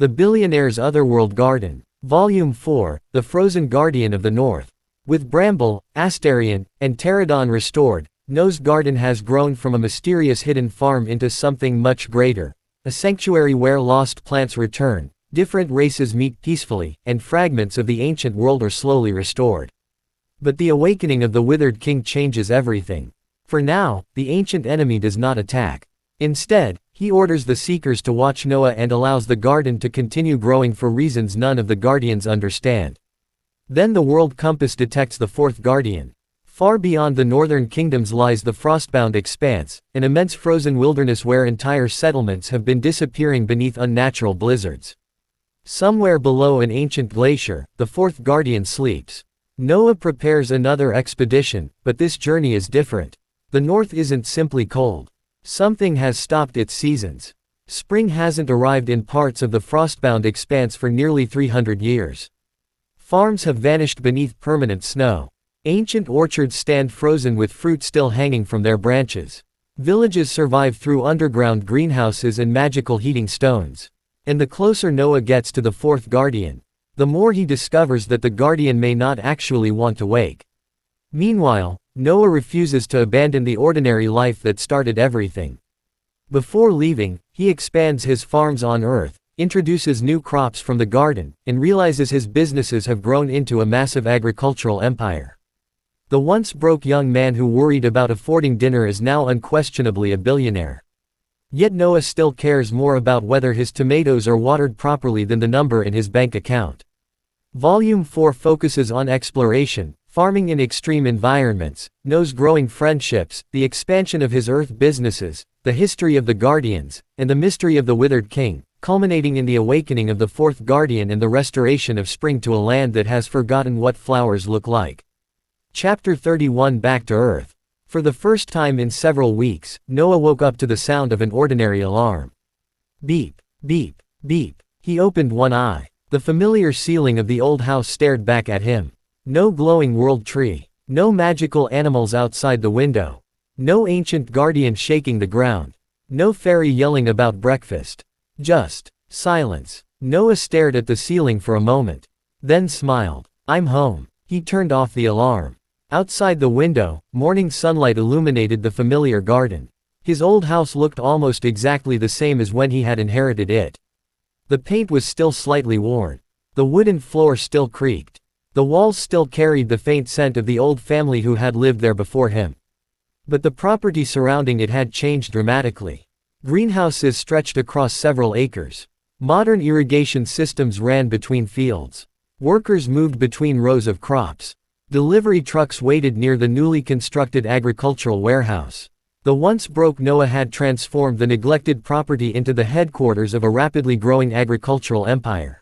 The Billionaire's Otherworld Garden. Volume 4, The Frozen Guardian of the North. With Bramble, Asterion, and Terradon restored, No's garden has grown from a mysterious hidden farm into something much greater. A sanctuary where lost plants return, different races meet peacefully, and fragments of the ancient world are slowly restored. But the awakening of the Withered King changes everything. For now, the ancient enemy does not attack. Instead, he orders the Seekers to watch Noah and allows the garden to continue growing for reasons none of the Guardians understand. Then the world compass detects the fourth Guardian. Far beyond the northern kingdoms lies the Frostbound Expanse, an immense frozen wilderness where entire settlements have been disappearing beneath unnatural blizzards. Somewhere below an ancient glacier, the fourth Guardian sleeps. Noah prepares another expedition, but this journey is different. The north isn't simply cold. Something has stopped its seasons. Spring hasn't arrived in parts of the Frostbound Expanse for nearly 300 years. Farms have vanished beneath permanent snow. Ancient orchards stand frozen with fruit still hanging from their branches. Villages survive through underground greenhouses and magical heating stones. And the closer Noah gets to the fourth Guardian, the more he discovers that the Guardian may not actually want to wake. Meanwhile, Noah refuses to abandon the ordinary life that started everything. Before leaving, he expands his farms on Earth, introduces new crops from the garden, and realizes his businesses have grown into a massive agricultural empire. The once broke young man who worried about affording dinner is now unquestionably a billionaire. Yet Noah still cares more about whether his tomatoes are watered properly than the number in his bank account. Volume 4 focuses on exploration, farming in extreme environments, Noah's growing friendships, the expansion of his Earth businesses, the history of the Guardians, and the mystery of the Withered King, culminating in the awakening of the fourth Guardian and the restoration of spring to a land that has forgotten what flowers look like. Chapter 31 Back to Earth. For the first time in several weeks, Noah woke up to the sound of an ordinary alarm. Beep, beep, beep. He opened one eye. The familiar ceiling of the old house stared back at him. No glowing world tree. No magical animals outside the window. No ancient guardian shaking the ground. No fairy yelling about breakfast. Just silence. Noah stared at the ceiling for a moment. Then smiled. I'm home. He turned off the alarm. Outside the window, morning sunlight illuminated the familiar garden. His old house looked almost exactly the same as when he had inherited it. The paint was still slightly worn. The wooden floor still creaked. The walls still carried the faint scent of the old family who had lived there before him. But the property surrounding it had changed dramatically. Greenhouses stretched across several acres. Modern irrigation systems ran between fields. Workers moved between rows of crops. Delivery trucks waited near the newly constructed agricultural warehouse. The once broke Noah had transformed the neglected property into the headquarters of a rapidly growing agricultural empire.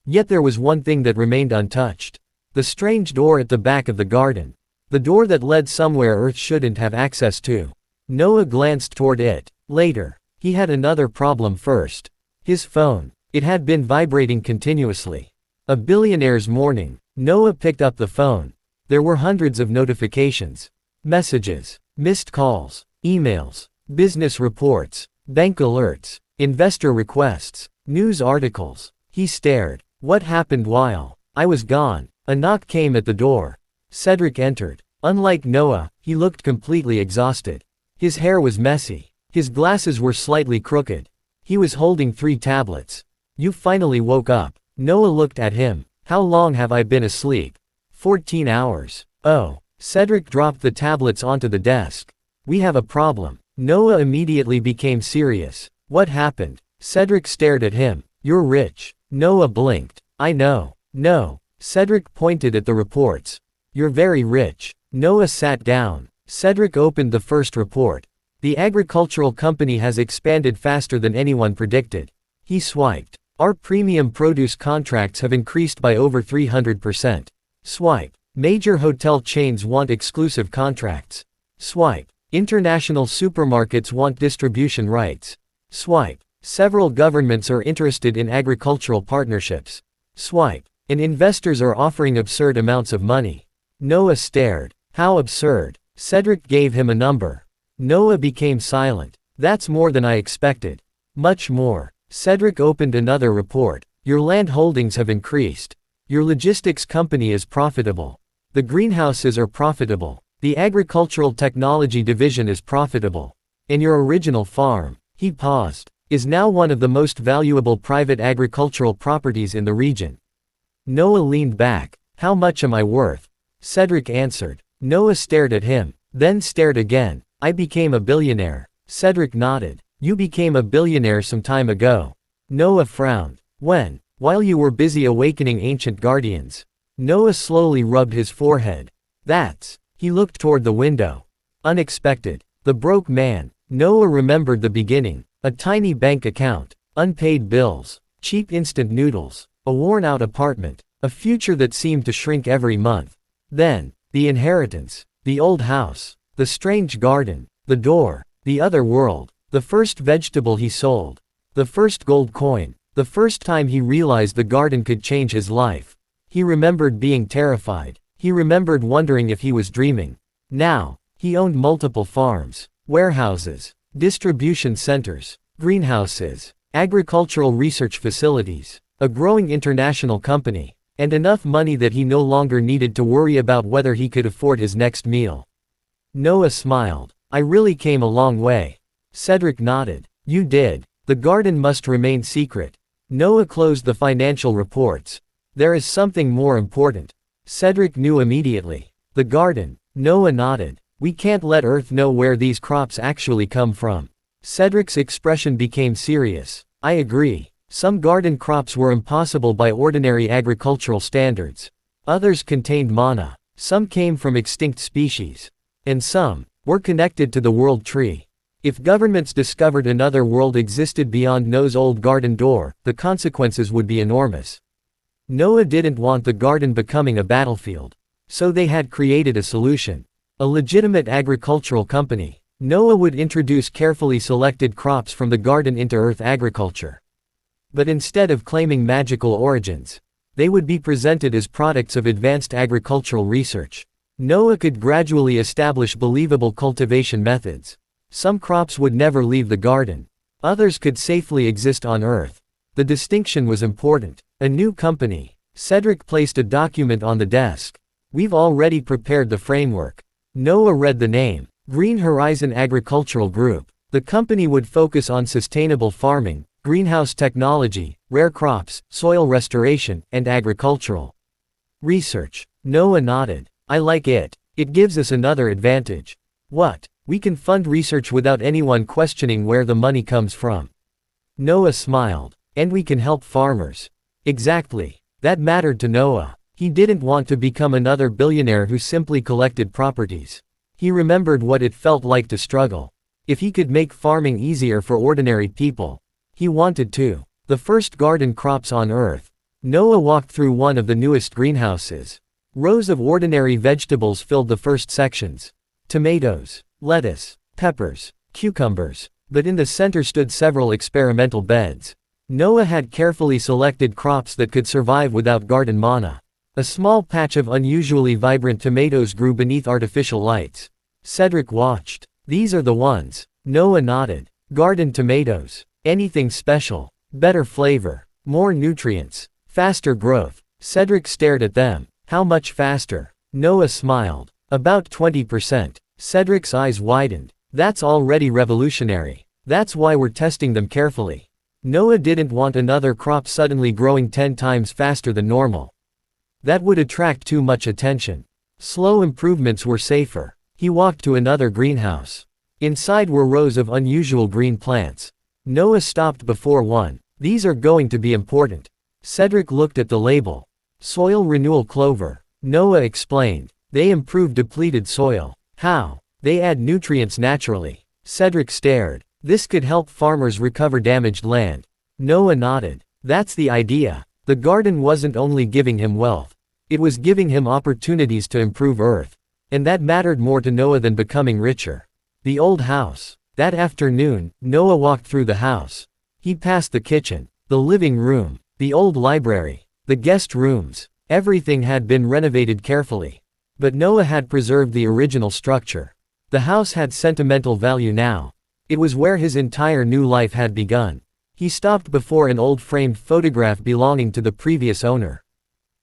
Yet there was one thing that remained untouched. The strange door at the back of the garden. The door that led somewhere Earth shouldn't have access to. Noah glanced toward it. Later, he had another problem first. His phone. It had been vibrating continuously. A billionaire's morning. Noah picked up the phone. There were hundreds of notifications. Messages. Missed calls. Emails. Business reports. Bank alerts. Investor requests. News articles. He stared. What happened while I was gone? A knock came at the door. Cedric entered. Unlike Noah, he looked completely exhausted. His hair was messy. His glasses were slightly crooked. He was holding 3 tablets. You finally woke up. Noah looked at him. How long have I been asleep? 14 hours. Oh. Cedric dropped the tablets onto the desk. We have a problem. Noah immediately became serious. What happened? Cedric stared at him. You're rich. Noah blinked. I know. No. Cedric pointed at the reports. You're very rich. Noah sat down. Cedric opened the first report. The agricultural company has expanded faster than anyone predicted. He swiped. Our premium produce contracts have increased by over 300%. Swipe. Major hotel chains want exclusive contracts. Swipe. International supermarkets want distribution rights. Swipe. Several governments are interested in agricultural partnerships. Swipe. And investors are offering absurd amounts of money. Noah stared. How absurd. Cedric gave him a number. Noah became silent. That's more than I expected. Much more. Cedric opened another report. Your land holdings have increased. Your logistics company is profitable. The greenhouses are profitable. The agricultural technology division is profitable. And your original farm, he paused, is now one of the most valuable private agricultural properties in the region. Noah leaned back. How much am I worth? Cedric answered. Noah stared at him, then stared again. I became a billionaire. Cedric nodded. You became a billionaire some time ago. Noah frowned. When? While you were busy awakening ancient guardians. Noah slowly rubbed his forehead. That's. He looked toward the window. Unexpected. The broke man. Noah remembered the beginning. A tiny bank account. Unpaid bills. Cheap instant noodles. A worn-out apartment. A future that seemed to shrink every month. Then, the inheritance. The old house. The strange garden. The door. The other world. The first vegetable he sold. The first gold coin. The first time he realized the garden could change his life. He remembered being terrified. He remembered wondering if he was dreaming. Now, he owned multiple farms, warehouses, distribution centers, greenhouses, agricultural research facilities, a growing international company, and enough money that he no longer needed to worry about whether he could afford his next meal. Noah smiled. I really came a long way. Cedric nodded. You did. The garden must remain secret. Noah closed the financial reports. There is something more important. Cedric knew immediately. The garden. Noah nodded. We can't let Earth know where these crops actually come from. Cedric's expression became serious. I agree. Some garden crops were impossible by ordinary agricultural standards. Others contained mana. Some came from extinct species. And some were connected to the world tree. If governments discovered another world existed beyond Noah's old garden door, the consequences would be enormous. Noah didn't want the garden becoming a battlefield. So they had created a solution. A legitimate agricultural company. Noah would introduce carefully selected crops from the garden into Earth agriculture. But instead of claiming magical origins, they would be presented as products of advanced agricultural research. Noah could gradually establish believable cultivation methods. Some crops would never leave the garden. Others could safely exist on Earth. The distinction was important. A new company. Cedric placed a document on the desk. We've already prepared the framework. Noah read the name. Green Horizon Agricultural Group. The company would focus on sustainable farming, greenhouse technology, rare crops, soil restoration, and agricultural research. Noah nodded. I like it. It gives us another advantage. What? We can fund research without anyone questioning where the money comes from. Noah smiled. And we can help farmers. Exactly. That mattered to Noah. He didn't want to become another billionaire who simply collected properties. He remembered what it felt like to struggle. If he could make farming easier for ordinary people, he wanted to. The first garden crops on Earth. Noah walked through one of the newest greenhouses. Rows of ordinary vegetables filled the first sections. Tomatoes, lettuce, peppers, cucumbers. But in the center stood several experimental beds. Noah had carefully selected crops that could survive without garden mana. A small patch of unusually vibrant tomatoes grew beneath artificial lights. Cedric watched. These are the ones. Noah nodded. Garden tomatoes. Anything special? Better flavor. More nutrients. Faster growth. Cedric stared at them. How much faster? Noah smiled. About 20%. Cedric's eyes widened. That's already revolutionary. That's why we're testing them carefully. Noah didn't want another crop suddenly growing 10 times faster than normal. That would attract too much attention. Slow improvements were safer. He walked to another greenhouse. Inside were rows of unusual green plants. Noah stopped before one. These are going to be important. Cedric looked at the label. Soil renewal clover. Noah explained. They improve depleted soil. How? They add nutrients naturally. Cedric stared. This could help farmers recover damaged land. Noah nodded. That's the idea. The garden wasn't only giving him wealth. It was giving him opportunities to improve Earth. And that mattered more to Noah than becoming richer. The old house. That afternoon, Noah walked through the house. He passed the kitchen, the living room, the old library, the guest rooms. Everything had been renovated carefully. But Noah had preserved the original structure. The house had sentimental value now. It was where his entire new life had begun. He stopped before an old framed photograph belonging to the previous owner.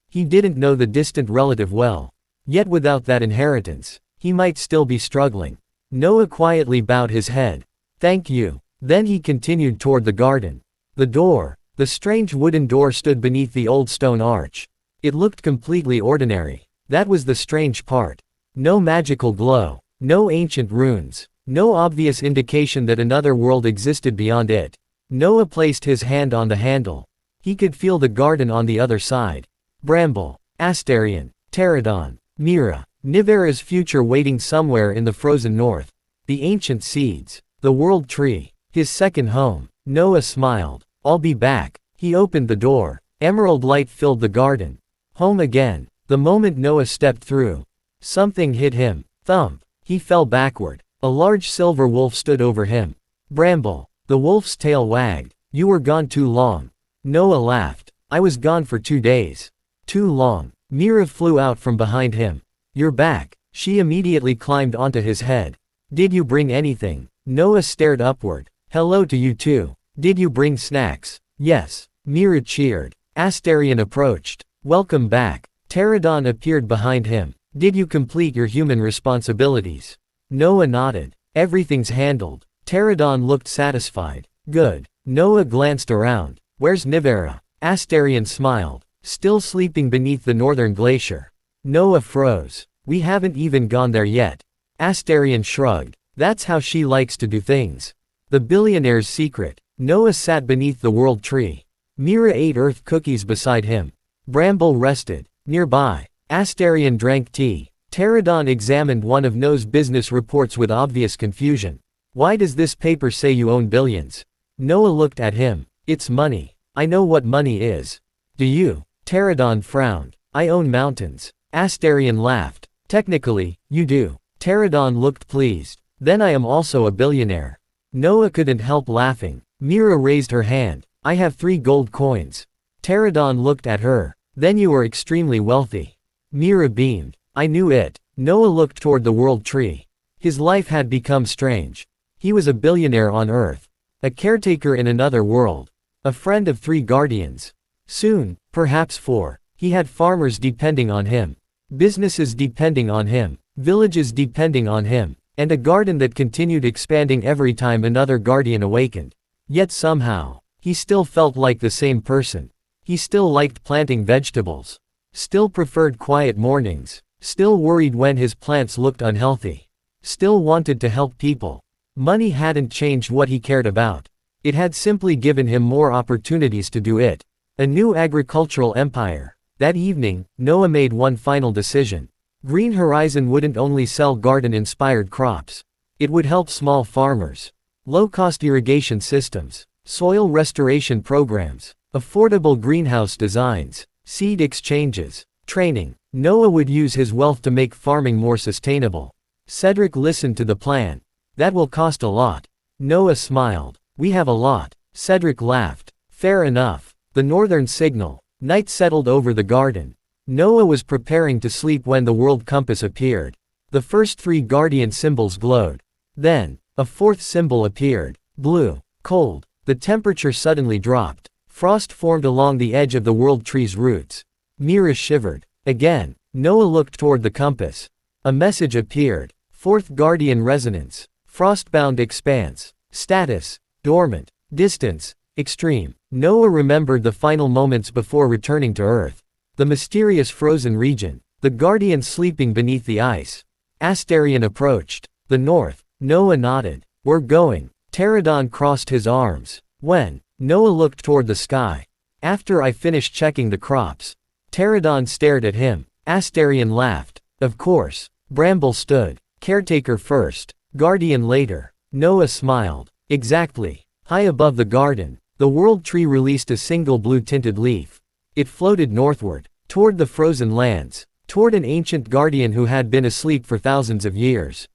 He didn't know the distant relative well. Yet without that inheritance, he might still be struggling. Noah quietly bowed his head. Thank you. Then he continued toward the garden. The strange wooden door stood beneath the old stone arch. It looked completely ordinary. That was the strange part. No magical glow. No ancient runes. No obvious indication that another world existed beyond it. Noah placed his hand on the handle. He could feel the garden on the other side. Bramble, Asterion, Terradon, Mira, Nivera's future waiting somewhere in the frozen north. The ancient seeds. The world tree. His second home. Noah smiled. I'll be back. He opened the door. Emerald light filled the garden. Home again. The moment Noah stepped through, something hit him. Thump. He fell backward. A large silver wolf stood over him. Bramble. The wolf's tail wagged. You were gone too long. Noah laughed. I was gone for 2 days. Too long. Mira flew out from behind him. You're back. She immediately climbed onto his head. Did you bring anything? Noah stared upward. Hello to you too. Did you bring snacks? Yes. Mira cheered. Asterion approached. Welcome back. Terradon appeared behind him. Did you complete your human responsibilities? Noah nodded. Everything's handled. Terradon looked satisfied. Good. Noah glanced around. Where's Nivera? Asterion smiled. Still sleeping beneath the northern glacier. Noah froze. We haven't even gone there yet. Asterion shrugged. That's how she likes to do things. The billionaire's secret. Noah sat beneath the world tree. Mira ate earth cookies beside him. Bramble rested. Nearby, Asterion drank tea. Terradon examined one of Noah's business reports with obvious confusion. Why does this paper say you own billions? Noah looked at him. It's money. I know what money is. Do you? Terradon frowned. I own mountains. Asterion laughed. Technically, you do. Terradon looked pleased. Then I am also a billionaire. Noah couldn't help laughing. Mira raised her hand. I have 3 gold coins. Terradon looked at her. Then you are extremely wealthy. Mira beamed. I knew it. Noah looked toward the world tree. His life had become strange. He was a billionaire on Earth. A caretaker in another world. A friend of 3 guardians. Soon, perhaps 4. He had farmers depending on him. Businesses depending on him. Villages depending on him. And a garden that continued expanding every time another guardian awakened. Yet somehow, he still felt like the same person. He still liked planting vegetables. Still preferred quiet mornings. Still worried when his plants looked unhealthy. Still wanted to help people. Money hadn't changed what he cared about. It had simply given him more opportunities to do it. A new agricultural empire. That evening, Noah made one final decision. Green Horizon wouldn't only sell garden-inspired crops. It would help small farmers. Low-cost irrigation systems. Soil restoration programs. Affordable greenhouse designs. Seed exchanges. Training. Noah would use his wealth to make farming more sustainable. Cedric listened to the plan. That will cost a lot. Noah smiled. We have a lot. Cedric laughed. Fair enough. The northern signal. Night settled over the garden. Noah was preparing to sleep when the world compass appeared. The first 3 guardian symbols glowed. Then, a 4th symbol appeared. Blue. Cold. The temperature suddenly dropped. Frost formed along the edge of the world tree's roots. Mira shivered. Again, Noah looked toward the compass. A message appeared. 4th Guardian Resonance. Frostbound Expanse. Status. Dormant. Distance. Extreme. Noah remembered the final moments before returning to Earth. The mysterious frozen region. The Guardians sleeping beneath the ice. Asterion approached. The north. Noah nodded. We're going. Terradon crossed his arms. When? Noah looked toward the sky. After I finished checking the crops. Terradon stared at him. Asterion laughed. Of course. Bramble stood. Caretaker first. Guardian later. Noah smiled. Exactly. High above the garden, the world tree released a single blue-tinted leaf. It floated northward, toward the frozen lands, toward an ancient guardian who had been asleep for thousands of years.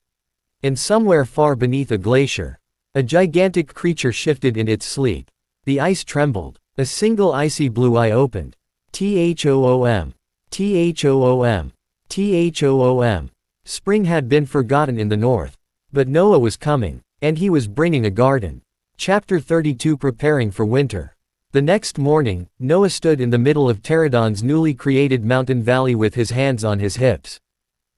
And somewhere far beneath a glacier, a gigantic creature shifted in its sleep. The ice trembled. A single icy blue eye opened. Thoom. Thoom. Thoom. Spring had been forgotten in the north. But Noah was coming, and he was bringing a garden. Chapter 32 Preparing for Winter. The next morning, Noah stood in the middle of Terradon's newly created mountain valley with his hands on his hips.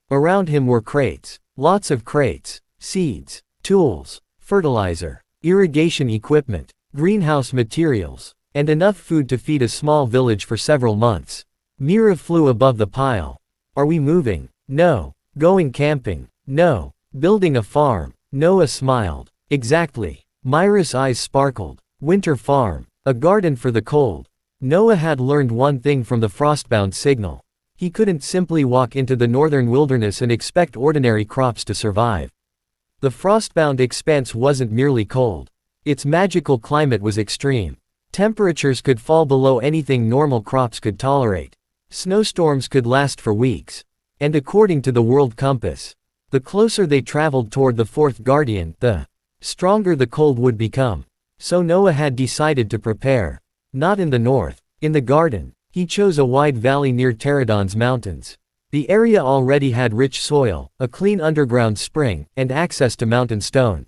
Around him were crates. Lots of crates. Seeds. Tools. Fertilizer. Irrigation equipment. Greenhouse materials. And enough food to feed a small village for several months. Mira flew above the pile. Are we moving? No. Going camping? No. Building a farm? Noah smiled. Exactly. Myra's eyes sparkled. Winter farm. A garden for the cold. Noah had learned one thing from the Frostbound signal. He couldn't simply walk into the northern wilderness and expect ordinary crops to survive. The Frostbound Expanse wasn't merely cold. Its magical climate was extreme. Temperatures could fall below anything normal crops could tolerate. Snowstorms could last for weeks. And according to the world compass, the closer they traveled toward the fourth guardian, the stronger the cold would become. So Noah had decided to prepare. Not in the north. In the garden. He chose a wide valley near Terradon's mountains. The area already had rich soil, a clean underground spring, and access to mountain stone.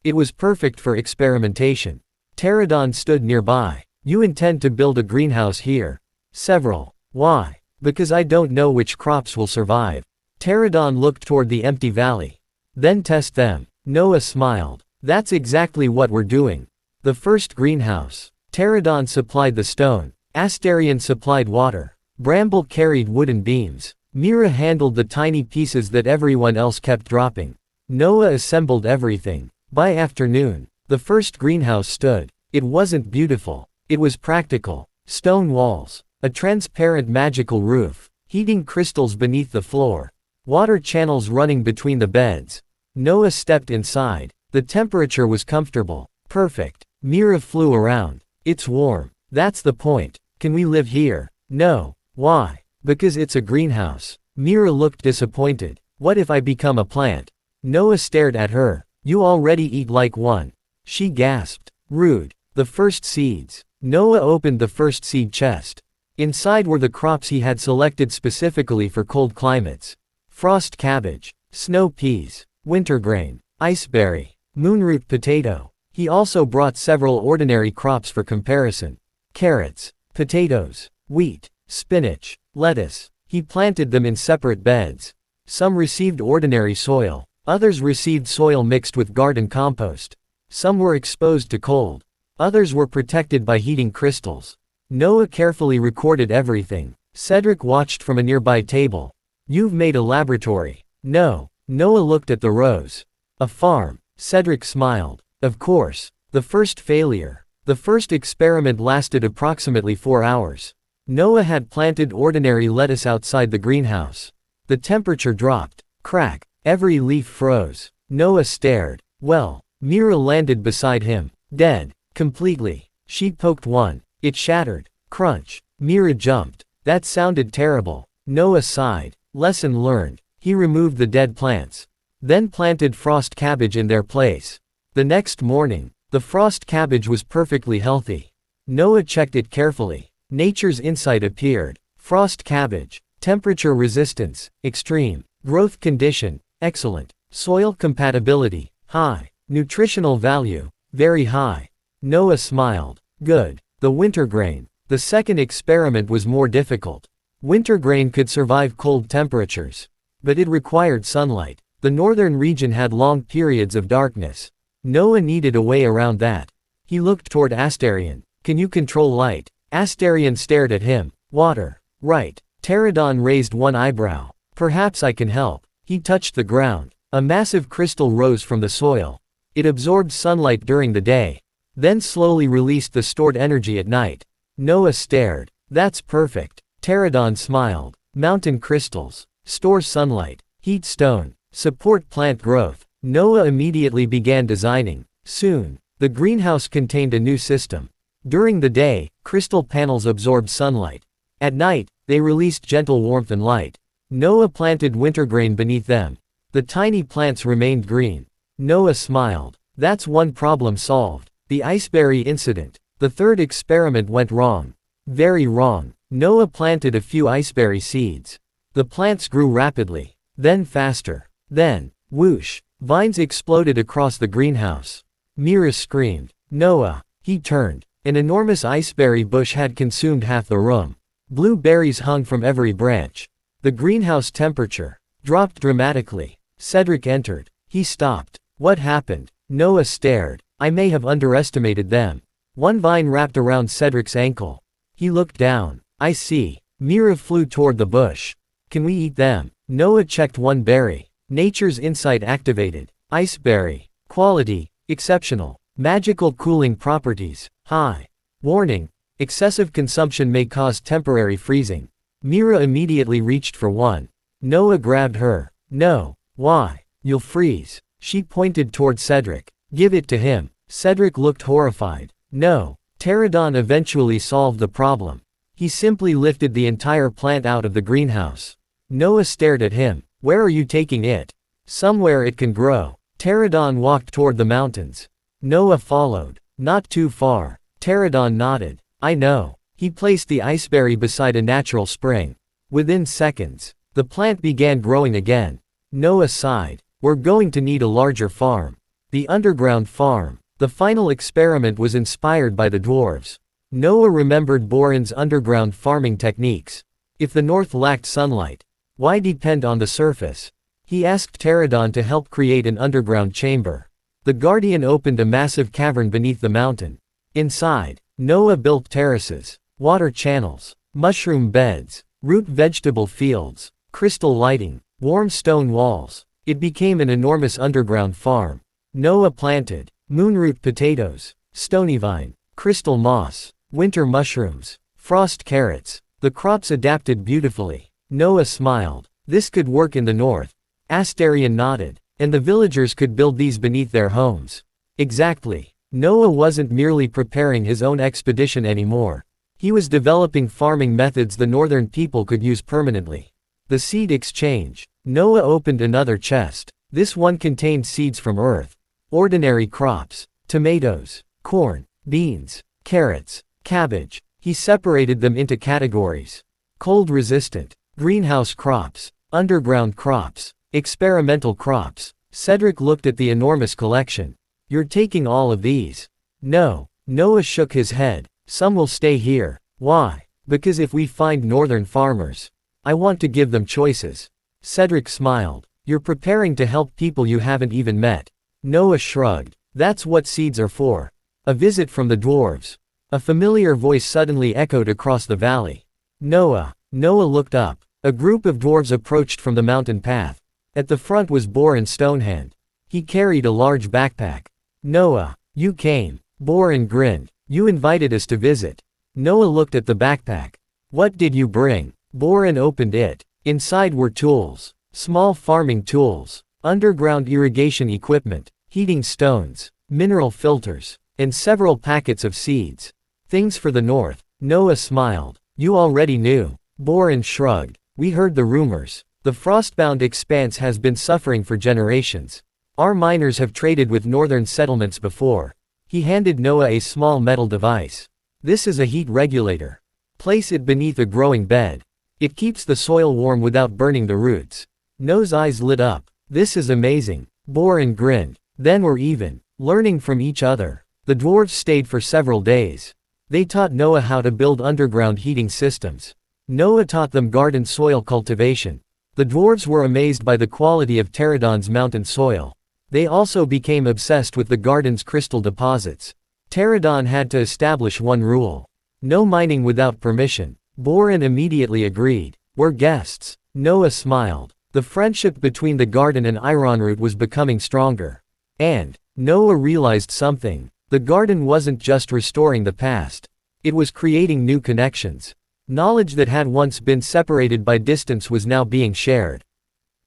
It was perfect for experimentation. Terradon stood nearby. You intend to build a greenhouse here? Several. Why? Because I don't know which crops will survive. Terradon looked toward the empty valley. Then test them. Noah smiled. That's exactly what we're doing. The first greenhouse. Terradon supplied the stone. Asterion supplied water. Bramble carried wooden beams. Mira handled the tiny pieces that everyone else kept dropping. Noah assembled everything. By afternoon, the first greenhouse stood. It wasn't beautiful. It was practical. Stone walls. A transparent magical roof. Heating crystals beneath the floor. Water channels running between the beds. Noah stepped inside. The temperature was comfortable. Perfect. Mira flew around. It's warm. That's the point. Can we live here? No. Why? Because it's a greenhouse. Mira looked disappointed. What if I become a plant? Noah stared at her. You already eat like one. She gasped. Rude. The first seeds. Noah opened the first seed chest. Inside were the crops he had selected specifically for cold climates. Frost cabbage. Snow peas. Wintergrain. Iceberry. Moonroot potato. He also brought several ordinary crops for comparison. Carrots. Potatoes. Wheat. Spinach. Lettuce. He planted them in separate beds. Some received ordinary soil. Others received soil mixed with garden compost. Some were exposed to cold. Others were protected by heating crystals. Noah carefully recorded everything. Cedric watched from a nearby table. You've made a laboratory. No. Noah looked at the rows. A farm. Cedric smiled. Of course. The first failure. The first experiment lasted approximately 4 hours. Noah had planted ordinary lettuce outside the greenhouse. The temperature dropped. Crack. Every leaf froze. Noah stared. Well, Mira landed beside him. Dead. Completely. She poked one. It shattered. Crunch. Mira jumped. That sounded terrible. Noah sighed. Lesson learned. He removed the dead plants. Then planted frost cabbage in their place. The next morning, the frost cabbage was perfectly healthy. Noah checked it carefully. Nature's insight appeared. Frost cabbage. Temperature resistance. Extreme. Growth condition. Excellent. Soil compatibility. High. Nutritional value. Very high. Noah smiled. Good. The wintergrain. The second experiment was more difficult. Wintergrain could survive cold temperatures. But it required sunlight. The northern region had long periods of darkness. Noah needed a way around that. He looked toward Asterion. Can you control light? Asterion stared at him. Water. Right. Terradon raised one eyebrow. Perhaps I can help. He touched the ground. A massive crystal rose from the soil. It absorbed sunlight during the day. Then slowly released the stored energy at night. Noah stared. That's perfect. Terradon smiled. Mountain crystals. Store sunlight. Heat stone. Support plant growth. Noah immediately began designing. Soon, the greenhouse contained a new system. During the day, crystal panels absorbed sunlight. At night, they released gentle warmth and light. Noah planted wintergrain beneath them. The tiny plants remained green. Noah smiled. That's one problem solved. The iceberry incident. The third experiment went wrong. Very wrong. Noah planted a few iceberry seeds. The plants grew rapidly. Then faster. Then, whoosh, vines exploded across the greenhouse. Mira screamed. Noah. He turned. An enormous iceberry bush had consumed half the room. Blue berries hung from every branch. The greenhouse temperature dropped dramatically. Cedric entered. He stopped. What happened? Noah stared. I may have underestimated them. One vine wrapped around Cedric's ankle. He looked down. I see. Mira flew toward the bush. Can we eat them? Noah checked one berry. Nature's insight activated. Iceberry. Quality. Exceptional. Magical cooling properties. High. Warning. Excessive consumption may cause temporary freezing. Mira immediately reached for one. Noah grabbed her. No. Why? You'll freeze. She pointed toward Cedric. Give it to him. Cedric looked horrified. No. Terradon eventually solved the problem. He simply lifted the entire plant out of the greenhouse. Noah stared at him. Where are you taking it? Somewhere it can grow. Terradon walked toward the mountains. Noah followed. Not too far. Terradon nodded. I know. He placed the iceberry beside a natural spring. Within seconds, the plant began growing again. Noah sighed. We're going to need a larger farm. The underground farm. The final experiment was inspired by the dwarves. Noah remembered Boren's underground farming techniques. If the north lacked sunlight, why depend on the surface? He asked Terradon to help create an underground chamber. The Guardian opened a massive cavern beneath the mountain. Inside, Noah built terraces, water channels, mushroom beds, root vegetable fields, crystal lighting, warm stone walls. It became an enormous underground farm. Noah planted moonroot potatoes, stony vine, crystal moss, winter mushrooms, frost carrots. The crops adapted beautifully. Noah smiled. This could work in the north. Asterion nodded. And the villagers could build these beneath their homes. Exactly. Noah wasn't merely preparing his own expedition anymore. He was developing farming methods the northern people could use permanently. The seed exchange. Noah opened another chest. This one contained seeds from earth. Ordinary crops. Tomatoes, corn, beans, carrots, cabbage. He separated them into categories. Cold-resistant. Greenhouse crops. Underground crops. Experimental crops. Cedric looked at the enormous collection. You're taking all of these? No. Noah shook his head. Some will stay here. Why? Because if we find northern farmers, I want to give them choices. Cedric smiled. You're preparing to help people you haven't even met. Noah shrugged. That's what seeds are for. A visit from the dwarves. A familiar voice suddenly echoed across the valley. Noah. Noah looked up. A group of dwarves approached from the mountain path. At the front was Boren Stonehand. He carried a large backpack. Noah, you came. Boren grinned. You invited us to visit. Noah looked at the backpack. What did you bring? Boren opened it. Inside were tools. Small farming tools. Underground irrigation equipment. Heating stones. Mineral filters. And several packets of seeds. Things for the north. Noah smiled. You already knew. Boren shrugged. We heard the rumors. The Frostbound Expanse has been suffering for generations. Our miners have traded with northern settlements before. He handed Noah a small metal device. This is a heat regulator. Place it beneath a growing bed. It keeps the soil warm without burning the roots. Noah's eyes lit up. This is amazing. Boren grinned. Then we're even. Learning from each other. The dwarves stayed for several days. They taught Noah how to build underground heating systems. Noah taught them garden soil cultivation. The dwarves were amazed by the quality of Terradon's mountain soil. They also became obsessed with the garden's crystal deposits. Terradon had to establish one rule. No mining without permission. Boren immediately agreed. We're guests. Noah smiled. The friendship between the garden and Ironroot was becoming stronger. And Noah realized something. The garden wasn't just restoring the past. It was creating new connections. Knowledge that had once been separated by distance was now being shared.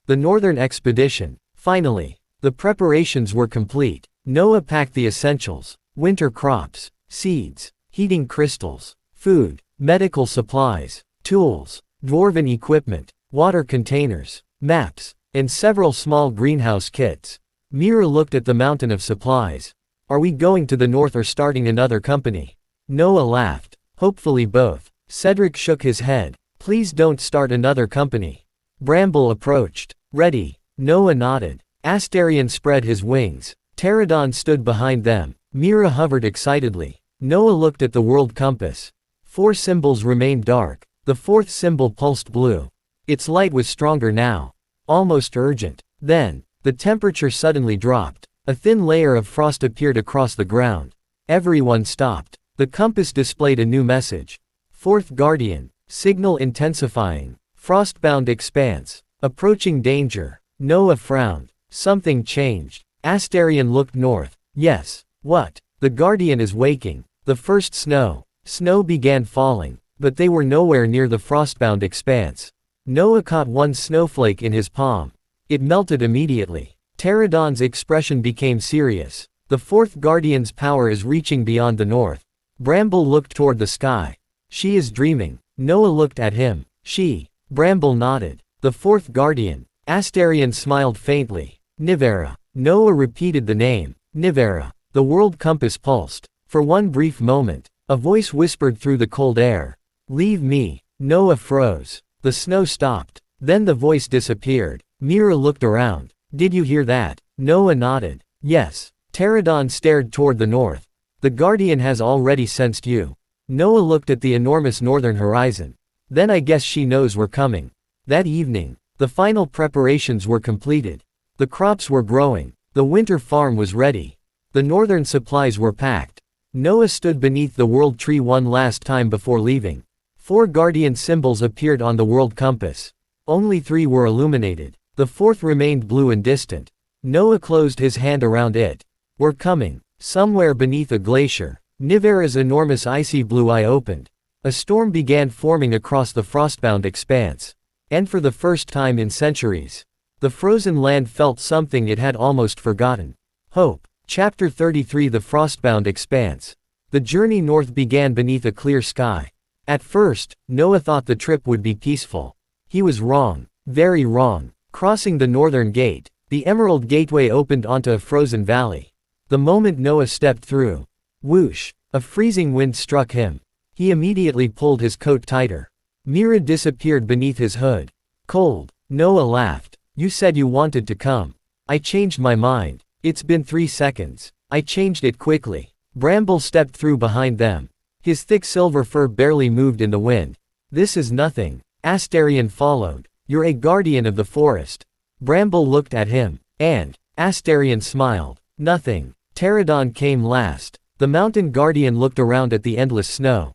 The northern expedition. Finally. The preparations were complete. Noah packed the essentials. Winter crops. Seeds. Heating crystals. Food. Medical supplies. Tools. Dwarven equipment. Water containers. Maps. And several small greenhouse kits. Mira looked at the mountain of supplies. Are we going to the north or starting another company? Noah laughed. Hopefully both. Cedric shook his head. Please don't start another company. Bramble approached. Ready. Noah nodded. Asterion spread his wings. Terradon stood behind them. Mira hovered excitedly. Noah looked at the world compass. 4 symbols remained dark. The 4th symbol pulsed blue. Its light was stronger now. Almost urgent. Then, the temperature suddenly dropped. A thin layer of frost appeared across the ground. Everyone stopped. The compass displayed a new message. 4th Guardian. Signal intensifying. Frostbound Expanse. Approaching danger. Noah frowned. Something changed. Asterion looked north. Yes. What? The Guardian is waking. The first snow. Snow began falling, but they were nowhere near the Frostbound Expanse. Noah caught one snowflake in his palm. It melted immediately. Terradon's expression became serious. The 4th Guardian's power is reaching beyond the north. Bramble looked toward the sky. She is dreaming. Noah looked at him. She. Bramble nodded. The 4th Guardian. Asterion smiled faintly. Nivera. Noah repeated the name. Nivera. The world compass pulsed. For one brief moment, a voice whispered through the cold air. Leave me. Noah froze. The snow stopped. Then the voice disappeared. Mira looked around. Did you hear that? Noah nodded. Yes. Terradon stared toward the north. The Guardian has already sensed you. Noah looked at the enormous northern horizon. Then I guess she knows we're coming. That evening, the final preparations were completed. The crops were growing. The winter farm was ready. The northern supplies were packed. Noah stood beneath the world tree one last time before leaving. 4 guardian symbols appeared on the world compass. Only 3 were illuminated. The 4th remained blue and distant. Noah closed his hand around it. We're coming. Somewhere beneath a glacier. Nivera's enormous icy blue eye opened. A storm began forming across the frostbound expanse. And for the first time in centuries, the frozen land felt something it had almost forgotten. Hope. Chapter 33 The Frostbound Expanse. The journey north began beneath a clear sky. At first, Noah thought the trip would be peaceful. He was wrong. Very wrong. Crossing the northern gate, the Emerald Gateway opened onto a frozen valley. The moment Noah stepped through, whoosh, a freezing wind struck him. He immediately pulled his coat tighter. Mira disappeared beneath his hood. Cold. Noah laughed. You said you wanted to come. I changed my mind. It's been 3 seconds. I changed it quickly. Bramble stepped through behind them. His thick silver fur barely moved in the wind. This is nothing. Asterion followed. You're a guardian of the forest. Bramble looked at him. And, Asterion smiled. Nothing. Terradon came last. The mountain guardian looked around at the endless snow.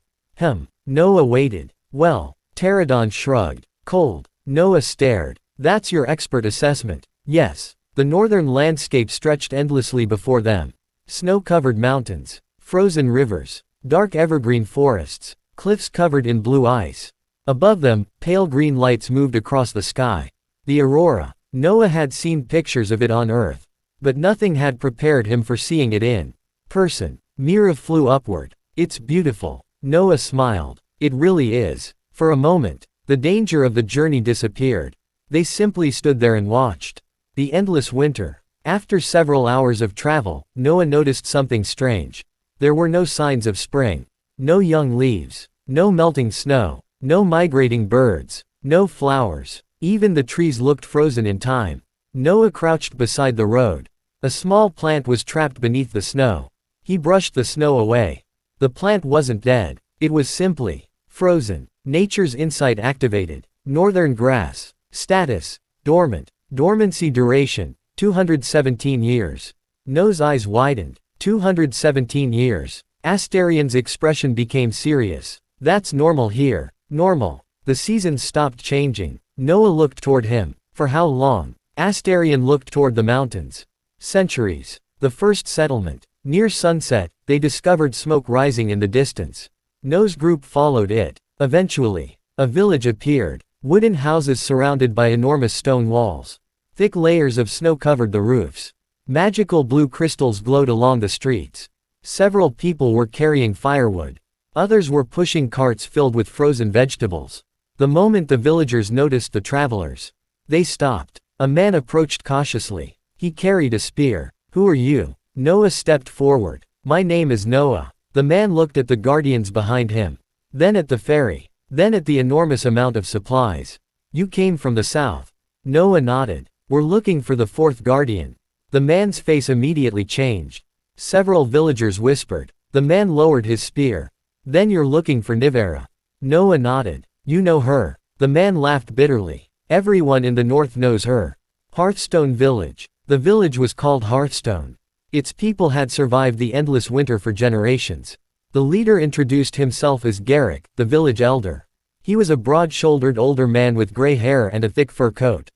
Noah waited. Well, Terradon shrugged. Cold. Noah stared. That's your expert assessment. Yes. The northern landscape stretched endlessly before them. Snow-covered mountains. Frozen rivers. Dark evergreen forests. Cliffs covered in blue ice. Above them, pale green lights moved across the sky. The aurora. Noah had seen pictures of it on Earth. But nothing had prepared him for seeing it in person. Mira flew upward. It's beautiful. Noah smiled. It really is. For a moment, the danger of the journey disappeared. They simply stood there and watched. The endless winter. After several hours of travel, Noah noticed something strange. There were no signs of spring. No young leaves. No melting snow. No migrating birds. No flowers. Even the trees looked frozen in time. Noah crouched beside the road. A small plant was trapped beneath the snow. He brushed the snow away. The plant wasn't dead. It was simply frozen. Nature's insight activated. Northern grass. Status. Dormant. Dormancy duration. 217 years. Noah's eyes widened. 217 years. Asterion's expression became serious. That's normal here. Normal. The seasons stopped changing. Noah looked toward him. For how long? Asterion looked toward the mountains. Centuries. The first settlement. Near sunset, they discovered smoke rising in the distance. Noah's group followed it. Eventually, a village appeared. Wooden houses surrounded by enormous stone walls. Thick layers of snow covered the roofs. Magical blue crystals glowed along the streets. Several people were carrying firewood. Others were pushing carts filled with frozen vegetables. The moment the villagers noticed the travelers, they stopped. A man approached cautiously. He carried a spear. Who are you? Noah stepped forward. My name is Noah. The man looked at the guardians behind him. Then at the ferry. Then at the enormous amount of supplies. You came from the south. Noah nodded. We're looking for the 4th guardian. The man's face immediately changed. Several villagers whispered. The man lowered his spear. Then you're looking for Nivera. Noah nodded. You know her. The man laughed bitterly. Everyone in the north knows her. Hearthstone Village. The village was called Hearthstone. Its people had survived the endless winter for generations. The leader introduced himself as Garrick, the village elder. He was a broad-shouldered older man with gray hair and a thick fur coat.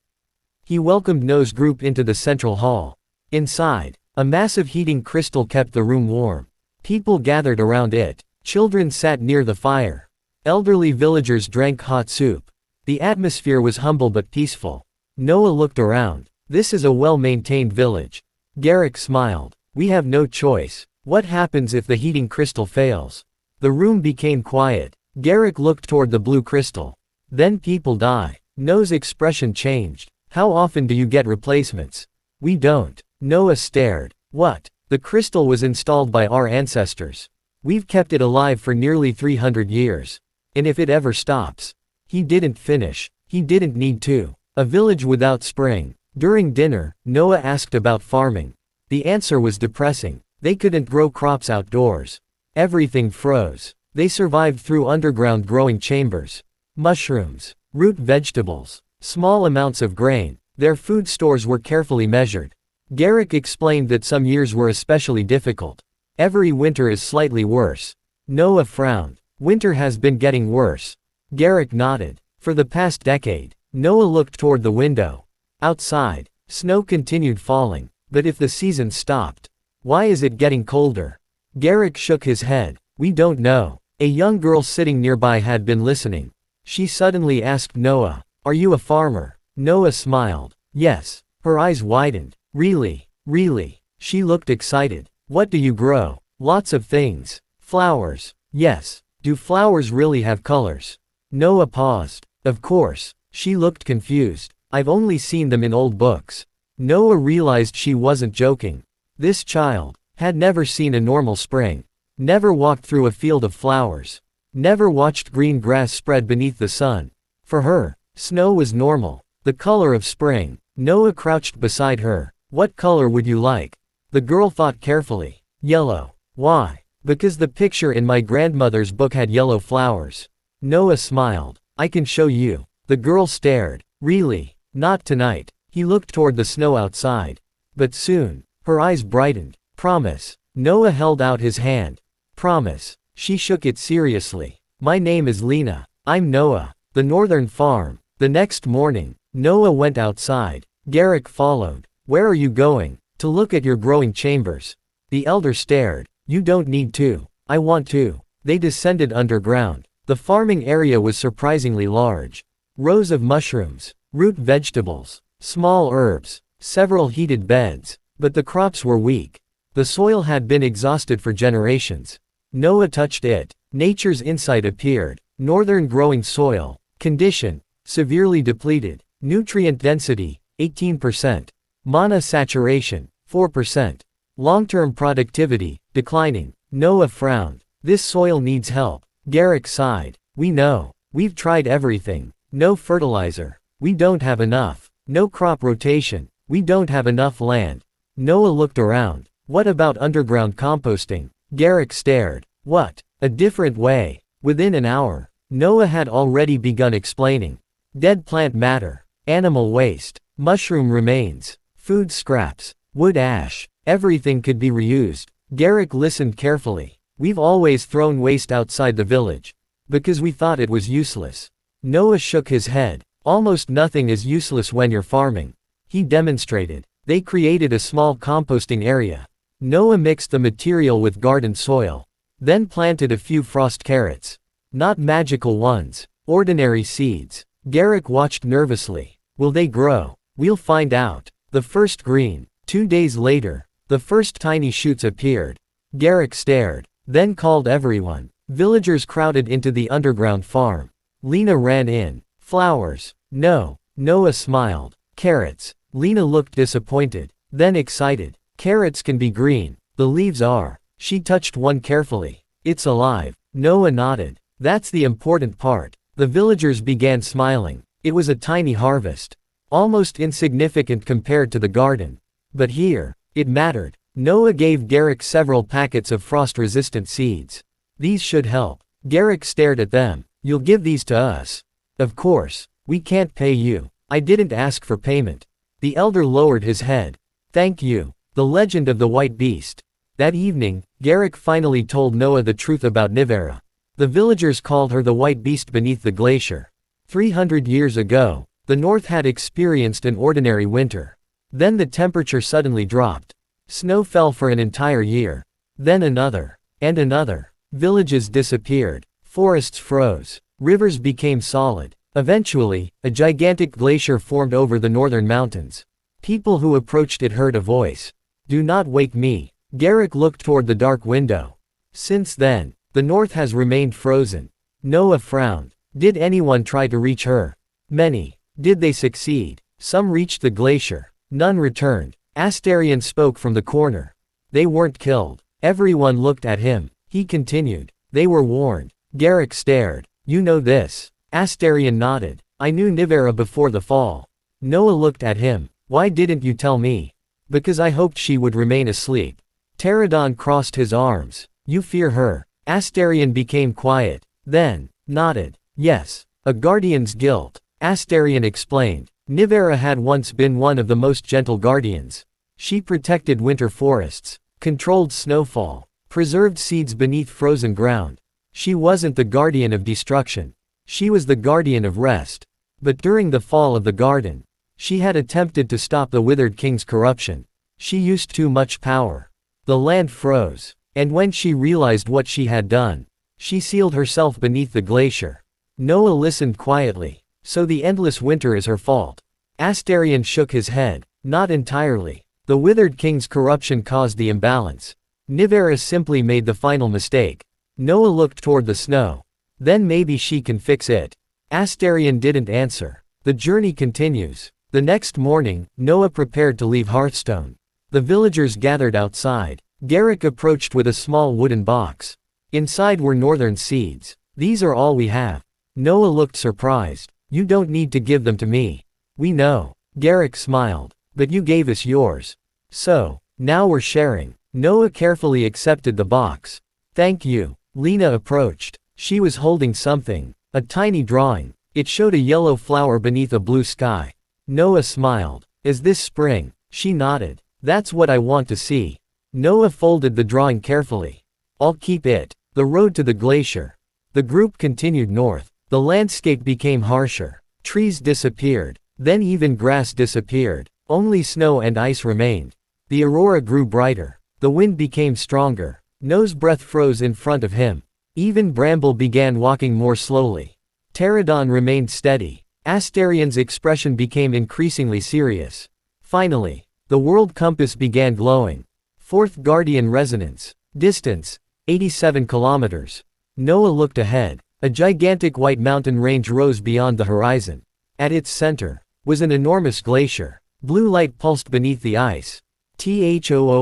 He welcomed Noah's group into the central hall. Inside, a massive heating crystal kept the room warm. People gathered around it. Children sat near the fire. Elderly villagers drank hot soup. The atmosphere was humble but peaceful. Noah looked around. This is a well-maintained village. Garrick smiled. We have no choice. What happens if the heating crystal fails? The room became quiet. Garrick looked toward the blue crystal. Then people die. Noah's expression changed. How often do you get replacements? We don't. Noah stared. What? The crystal was installed by our ancestors. We've kept it alive for nearly 300 years. And if it ever stops? He didn't finish. He didn't need to. A village without spring. During dinner, Noah asked about farming. The answer was depressing. They couldn't grow crops outdoors. Everything froze. They survived through underground growing chambers. Mushrooms, root vegetables, small amounts of grain. Their food stores were carefully measured. Garrick explained that some years were especially difficult. Every winter is slightly worse. Noah frowned. Winter has been getting worse. Garrick nodded. For the past decade. Noah looked toward the window. Outside, snow continued falling. But if the season stopped, why is it getting colder? Garrick shook his head. We don't know. A young girl sitting nearby had been listening. She suddenly asked Noah, are you a farmer? Noah smiled. Yes. Her eyes widened. Really? Really? She looked excited. What do you grow? Lots of things. Flowers. Yes. Do flowers really have colors? Noah paused. Of course. She looked confused. I've only seen them in old books. Noah realized she wasn't joking. This child had never seen a normal spring. Never walked through a field of flowers. Never watched green grass spread beneath the sun. For her, snow was normal. The color of spring. Noah crouched beside her. What color would you like? The girl thought carefully. Yellow. Why? Because the picture in my grandmother's book had yellow flowers. Noah smiled. I can show you. The girl stared. Really? Not tonight. He looked toward the snow outside. But soon. Her eyes brightened. Promise. Noah held out his hand. Promise. She shook it seriously. My name is Lena. I'm Noah. The northern farm. The next morning, Noah went outside. Garrick followed. Where are you going? To look at your growing chambers. The elder stared. You don't need to. I want to. They descended underground. The farming area was surprisingly large. Rows of mushrooms, root vegetables, small herbs, several heated beds. But the crops were weak. The soil had been exhausted for generations. Noah touched it. Nature's insight appeared. Northern growing soil. Condition. Severely depleted. Nutrient density. 18%. Mana saturation. 4%. Long-term productivity. Declining. Noah frowned. This soil needs help. Garrick sighed. We know. We've tried everything. No fertilizer. We don't have enough. No crop rotation. We don't have enough land. Noah looked around. What about underground composting? Garrick stared. What? A different way. Within an hour, Noah had already begun explaining. Dead plant matter, animal waste, mushroom remains, food scraps, wood ash, everything could be reused. Garrick listened carefully. We've always thrown waste outside the village. Because we thought it was useless. Noah shook his head. Almost nothing is useless when you're farming. He demonstrated. They created a small composting area. Noah mixed the material with garden soil. Then planted a few frost carrots. Not magical ones. Ordinary seeds. Garrick watched nervously. Will they grow? We'll find out. The first green. 2 days later, the first tiny shoots appeared. Garrick stared. Then called everyone. Villagers crowded into the underground farm. Lena ran in. Flowers. No. Noah smiled. Carrots. Lena looked disappointed. Then excited. Carrots can be green. The leaves are. She touched one carefully. It's alive. Noah nodded. That's the important part. The villagers began smiling. It was a tiny harvest. Almost insignificant compared to the garden. But here, it mattered. Noah gave Garrick several packets of frost-resistant seeds. These should help. Garrick stared at them. You'll give these to us? Of course. We can't pay you. I didn't ask for payment. The elder lowered his head. Thank you. The legend of the white beast. That evening, Garrick finally told Noah the truth about Nivera. The villagers called her the white beast beneath the glacier. 300 years ago, the north had experienced an ordinary winter. Then the temperature suddenly dropped. Snow fell for an entire year. Then another. And another. Villages disappeared. Forests froze. Rivers became solid. Eventually, a gigantic glacier formed over the northern mountains. People who approached it heard a voice. Do not wake me. Garrick looked toward the dark window. Since then, the north has remained frozen. Noah frowned. Did anyone try to reach her? Many. Did they succeed? Some reached the glacier. None returned. Asterion spoke from the corner. They weren't killed. Everyone looked at him. He continued. They were warned. Garrick stared. You know this? Asterion nodded. I knew Nivera before the fall. Noah looked at him. Why didn't you tell me? Because I hoped she would remain asleep. Terradon crossed his arms. You fear her. Asterion became quiet. Then, nodded. Yes. A guardian's guilt. Asterion explained. Nivera had once been one of the most gentle guardians. She protected winter forests, controlled snowfall, preserved seeds beneath frozen ground. She wasn't the guardian of destruction. She was the guardian of rest. But during the fall of the garden, she had attempted to stop the Withered King's corruption. She used too much power. The land froze. And when she realized what she had done, she sealed herself beneath the glacier. Noah listened quietly. So the endless winter is her fault. Asterion shook his head. Not entirely. The Withered King's corruption caused the imbalance. Nivera simply made the final mistake. Noah looked toward the snow. Then maybe she can fix it. Asterion didn't answer. The journey continues. The next morning, Noah prepared to leave Hearthstone. The villagers gathered outside. Garrick approached with a small wooden box. Inside were northern seeds. These are all we have. Noah looked surprised. You don't need to give them to me. We know. Garrick smiled. But you gave us yours. So, now we're sharing. Noah carefully accepted the box. Thank you. Lena approached. She was holding something. A tiny drawing. It showed a yellow flower beneath a blue sky. Noah smiled. Is this spring? She nodded. That's what I want to see. Noah folded the drawing carefully. I'll keep it. The road to the glacier. The group continued north. The landscape became harsher. Trees disappeared. Then even grass disappeared. Only snow and ice remained. The aurora grew brighter. The wind became stronger. Noah's breath froze in front of him. Even Bramble began walking more slowly. Terradon remained steady. Asterion's expression became increasingly serious. Finally, the world compass began glowing. Fourth Guardian Resonance. Distance, 87 kilometers. Noah looked ahead. A gigantic white mountain range rose beyond the horizon. At its center was an enormous glacier. Blue light pulsed beneath the ice. Thoom.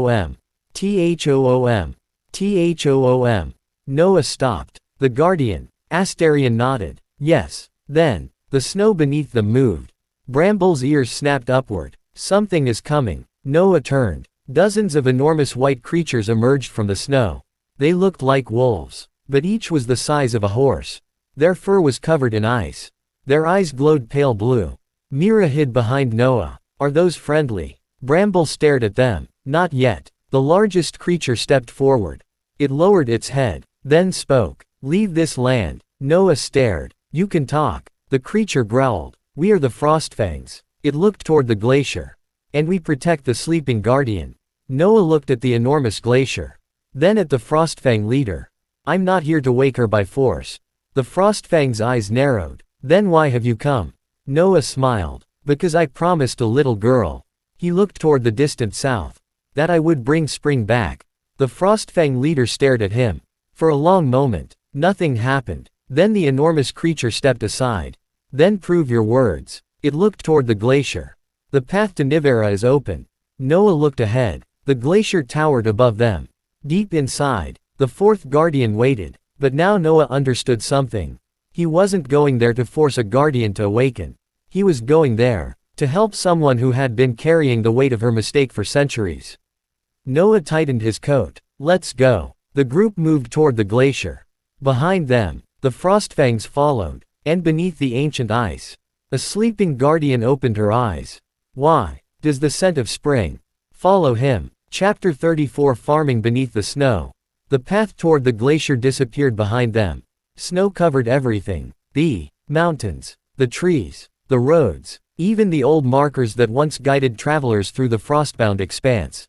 Thoom. Thoom. Noah stopped. The Guardian. Asterion nodded. Yes. Then, the snow beneath them moved. Bramble's ears snapped upward. Something is coming. Noah turned. Dozens of enormous white creatures emerged from the snow. They looked like wolves, but each was the size of a horse. Their fur was covered in ice. Their eyes glowed pale blue. Mira hid behind Noah. Are those friendly? Bramble stared at them. Not yet. The largest creature stepped forward. It lowered its head, then spoke. Leave this land. Noah stared. You can talk. The creature growled. We are the Frostfangs. It looked toward the glacier. And we protect the sleeping guardian. Noah looked at the enormous glacier. Then at the Frostfang leader. I'm not here to wake her by force. The Frostfang's eyes narrowed. Then why have you come? Noah smiled. Because I promised a little girl. He looked toward the distant south. That I would bring spring back. The Frostfang leader stared at him. For a long moment, nothing happened. Then the enormous creature stepped aside. Then prove your words. It looked toward the glacier. The path to Nivera is open. Noah looked ahead. The glacier towered above them. Deep inside, the fourth guardian waited. But now Noah understood something. He wasn't going there to force a guardian to awaken. He was going there to help someone who had been carrying the weight of her mistake for centuries. Noah tightened his coat. Let's go. The group moved toward the glacier. Behind them, the Frostfangs followed, and beneath the ancient ice, a sleeping guardian opened her eyes. Why does the scent of spring follow him? Chapter 34 Farming beneath the snow. The path toward the glacier disappeared behind them. Snow covered everything. The mountains, the trees, the roads, even the old markers that once guided travelers through the frostbound expanse.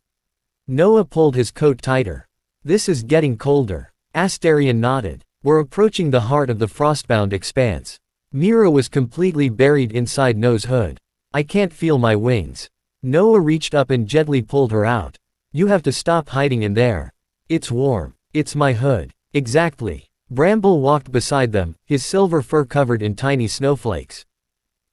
Noah pulled his coat tighter. This is getting colder. Asterion nodded. We're approaching the heart of the frostbound expanse. Mira was completely buried inside Noah's hood. I can't feel my wings. Noah reached up and gently pulled her out. You have to stop hiding in there. It's warm. It's my hood. Exactly. Bramble walked beside them, his silver fur covered in tiny snowflakes.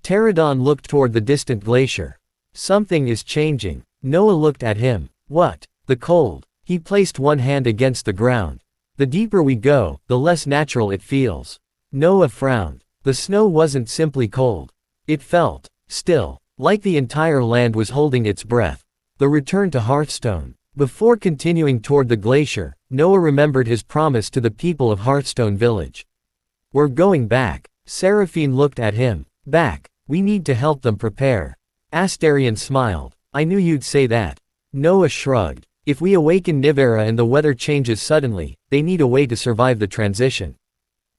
Terradon looked toward the distant glacier. Something is changing. Noah looked at him. What? The cold. He placed one hand against the ground. The deeper we go, the less natural it feels. Noah frowned. The snow wasn't simply cold. It felt still, like the entire land was holding its breath. The return to Hearthstone. Before continuing toward the glacier, Noah remembered his promise to the people of Hearthstone Village. We're going back. Seraphine looked at him. Back. We need to help them prepare. Asterion smiled. I knew you'd say that. Noah shrugged. If we awaken Nivera and the weather changes suddenly, they need a way to survive the transition.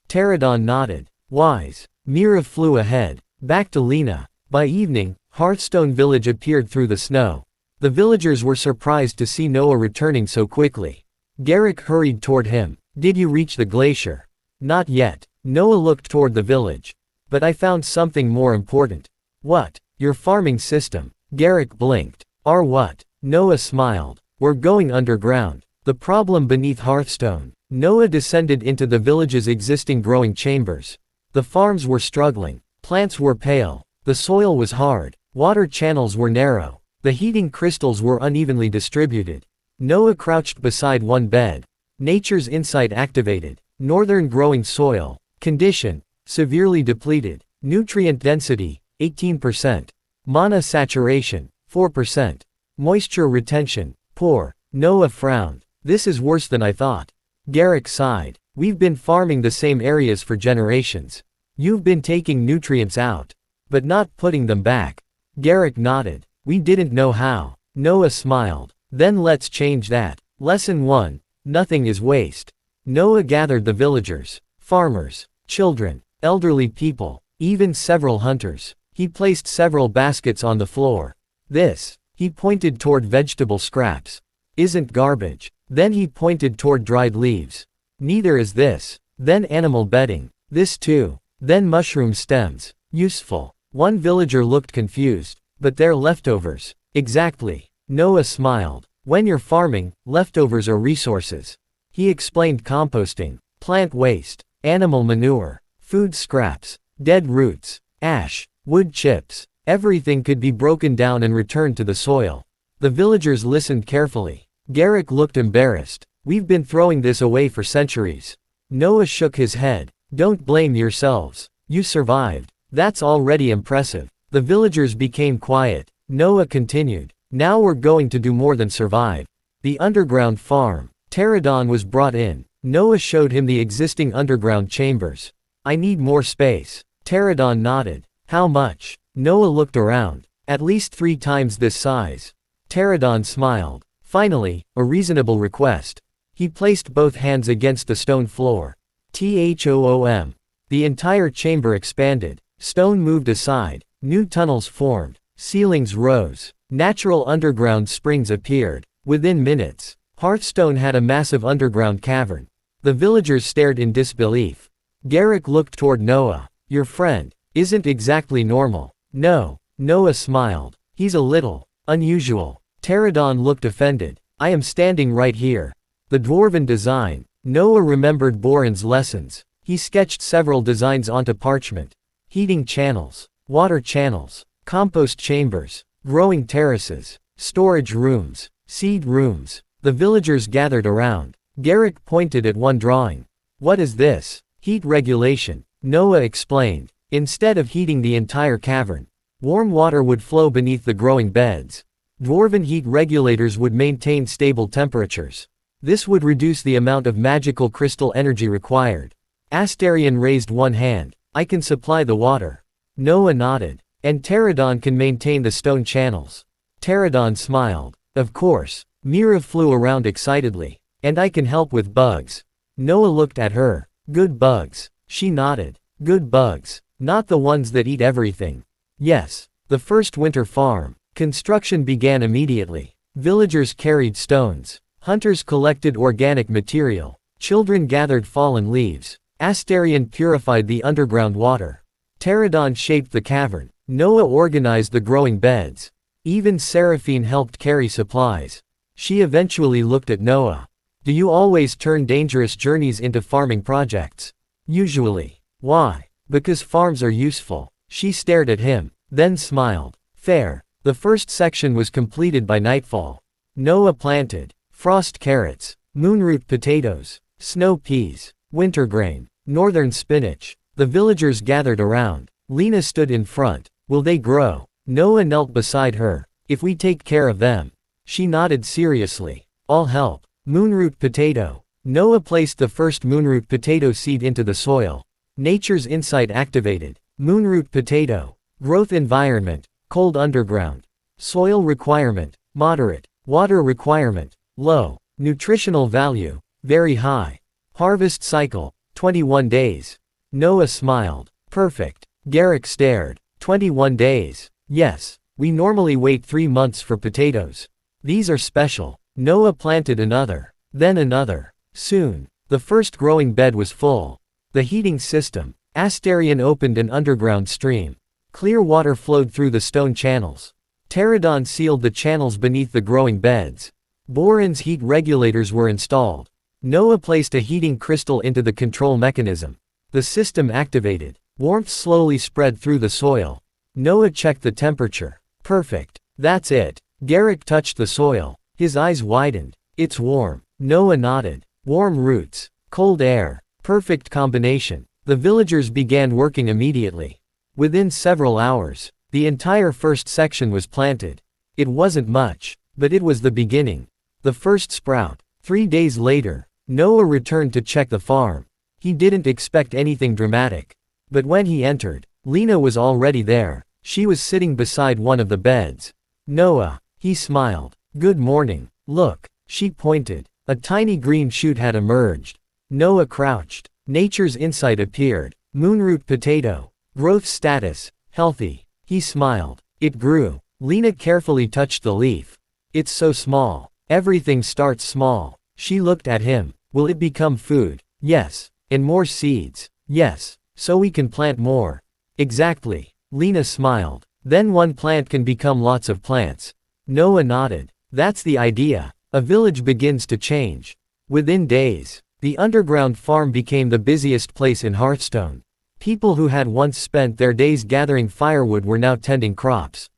Terradon nodded. Wise. Mira flew ahead. Back to Lena. By evening, Hearthstone Village appeared through the snow. The villagers were surprised to see Noah returning so quickly. Garrick hurried toward him. Did you reach the glacier? Not yet. Noah looked toward the village. But I found something more important. What? Your farming system. Garrick blinked. Our what? Noah smiled. We're going underground. The problem beneath Hearthstone. Noah descended into the village's existing growing chambers. The farms were struggling. Plants were pale. The soil was hard. Water channels were narrow. The heating crystals were unevenly distributed. Noah crouched beside one bed. Nature's insight activated. Northern growing soil. Condition. Severely depleted. Nutrient density. 18%. Mana saturation. 4%. Moisture retention. Poor. Noah frowned. This is worse than I thought. Garrick sighed. We've been farming the same areas for generations. You've been taking nutrients out, but not putting them back. Garrick nodded. We didn't know how. Noah smiled. Then let's change that. Lesson 1. Nothing is waste. Noah gathered the villagers, farmers, children, elderly people, even several hunters. He placed several baskets on the floor. This, he pointed toward vegetable scraps, isn't garbage. Then he pointed toward dried leaves. Neither is this. Then animal bedding. This too. Then mushroom stems. Useful. One villager looked confused. But they're leftovers. Exactly. Noah smiled. When you're farming, leftovers are resources. He explained composting, plant waste, animal manure, food scraps, dead roots, ash, wood chips. Everything could be broken down and returned to the soil. The villagers listened carefully. Garrick looked embarrassed. We've been throwing this away for centuries. Noah shook his head. Don't blame yourselves. You survived. That's already impressive. The villagers became quiet. Noah continued. Now we're going to do more than survive. The underground farm. Terradon was brought in. Noah showed him the existing underground chambers. I need more space. Terradon nodded. How much? Noah looked around. At least 3 times this size. Terradon smiled. Finally, a reasonable request. He placed both hands against the stone floor. THOOM. The entire chamber expanded. Stone moved aside. New tunnels formed. Ceilings rose. Natural underground springs appeared. Within minutes, Hearthstone had a massive underground cavern. The villagers stared in disbelief. Garrick looked toward Noah. Your friend isn't exactly normal. No. Noah smiled. He's a little unusual. Terradon looked offended. I am standing right here. The dwarven design. Noah remembered Boran's lessons. He sketched several designs onto parchment. Heating channels, water channels, compost chambers, growing terraces, storage rooms, seed rooms. The villagers gathered around. Garrick pointed at one drawing. What is this? Heat regulation. Noah explained. Instead of heating the entire cavern, warm water would flow beneath the growing beds. Dwarven heat regulators would maintain stable temperatures. This would reduce the amount of magical crystal energy required. Asterion raised one hand. I can supply the water. Noah nodded. And Terradon can maintain the stone channels. Terradon smiled. Of course. Mira flew around excitedly. And I can help with bugs. Noah looked at her. Good bugs. She nodded. Good bugs. Not the ones that eat everything. Yes. The first winter farm. Construction began immediately. Villagers carried stones. Hunters collected organic material. Children gathered fallen leaves. Asterion purified the underground water. Terradon shaped the cavern. Noah organized the growing beds. Even Seraphine helped carry supplies. She eventually looked at Noah. Do you always turn dangerous journeys into farming projects? Usually. Why? Because farms are useful. She stared at him, then smiled. Fair. The first section was completed by nightfall. Noah planted frost carrots, moonroot potatoes, snow peas, wintergrain, northern spinach. The villagers gathered around. Lena stood in front. Will they grow? Noah knelt beside her. If we take care of them. She nodded seriously. I'll help. Moonroot potato. Noah placed the first moonroot potato seed into the soil. Nature's insight activated. Moonroot potato. Growth environment. Cold underground. Soil requirement. Moderate. Water requirement. Low. Nutritional value. Very high. Harvest cycle. 21 days. Noah smiled. Perfect. Garrick stared. 21 days. Yes. We normally wait 3 months for potatoes. These are special. Noah planted another. Then another. Soon. The first growing bed was full. The heating system. Asterion opened an underground stream. Clear water flowed through the stone channels. Terradon sealed the channels beneath the growing beds. Boron's heat regulators were installed. Noah placed a heating crystal into the control mechanism. The system activated. Warmth slowly spread through the soil. Noah checked the temperature. Perfect. That's it. Garrick touched the soil. His eyes widened. It's warm. Noah nodded. Warm roots. Cold air. Perfect combination. The villagers began working immediately. Within several hours, the entire first section was planted. It wasn't much, but it was the beginning. The first sprout. 3 days later, Noah returned to check the farm. He didn't expect anything dramatic. But when he entered, Lena was already there. She was sitting beside one of the beds. Noah. He smiled. Good morning. Look. She pointed. A tiny green shoot had emerged. Noah crouched. Nature's insight appeared. Moonroot potato. Growth status. Healthy. He smiled. It grew. Lena carefully touched the leaf. It's so small. Everything starts small. She looked at him. Will it become food? Yes. And more seeds? Yes. So we can plant more. Exactly. Lena smiled. Then one plant can become lots of plants. Noah nodded. That's the idea. A village begins to change. Within days, the underground farm became the busiest place in Hearthstone. People who had once spent their days gathering firewood were now tending crops.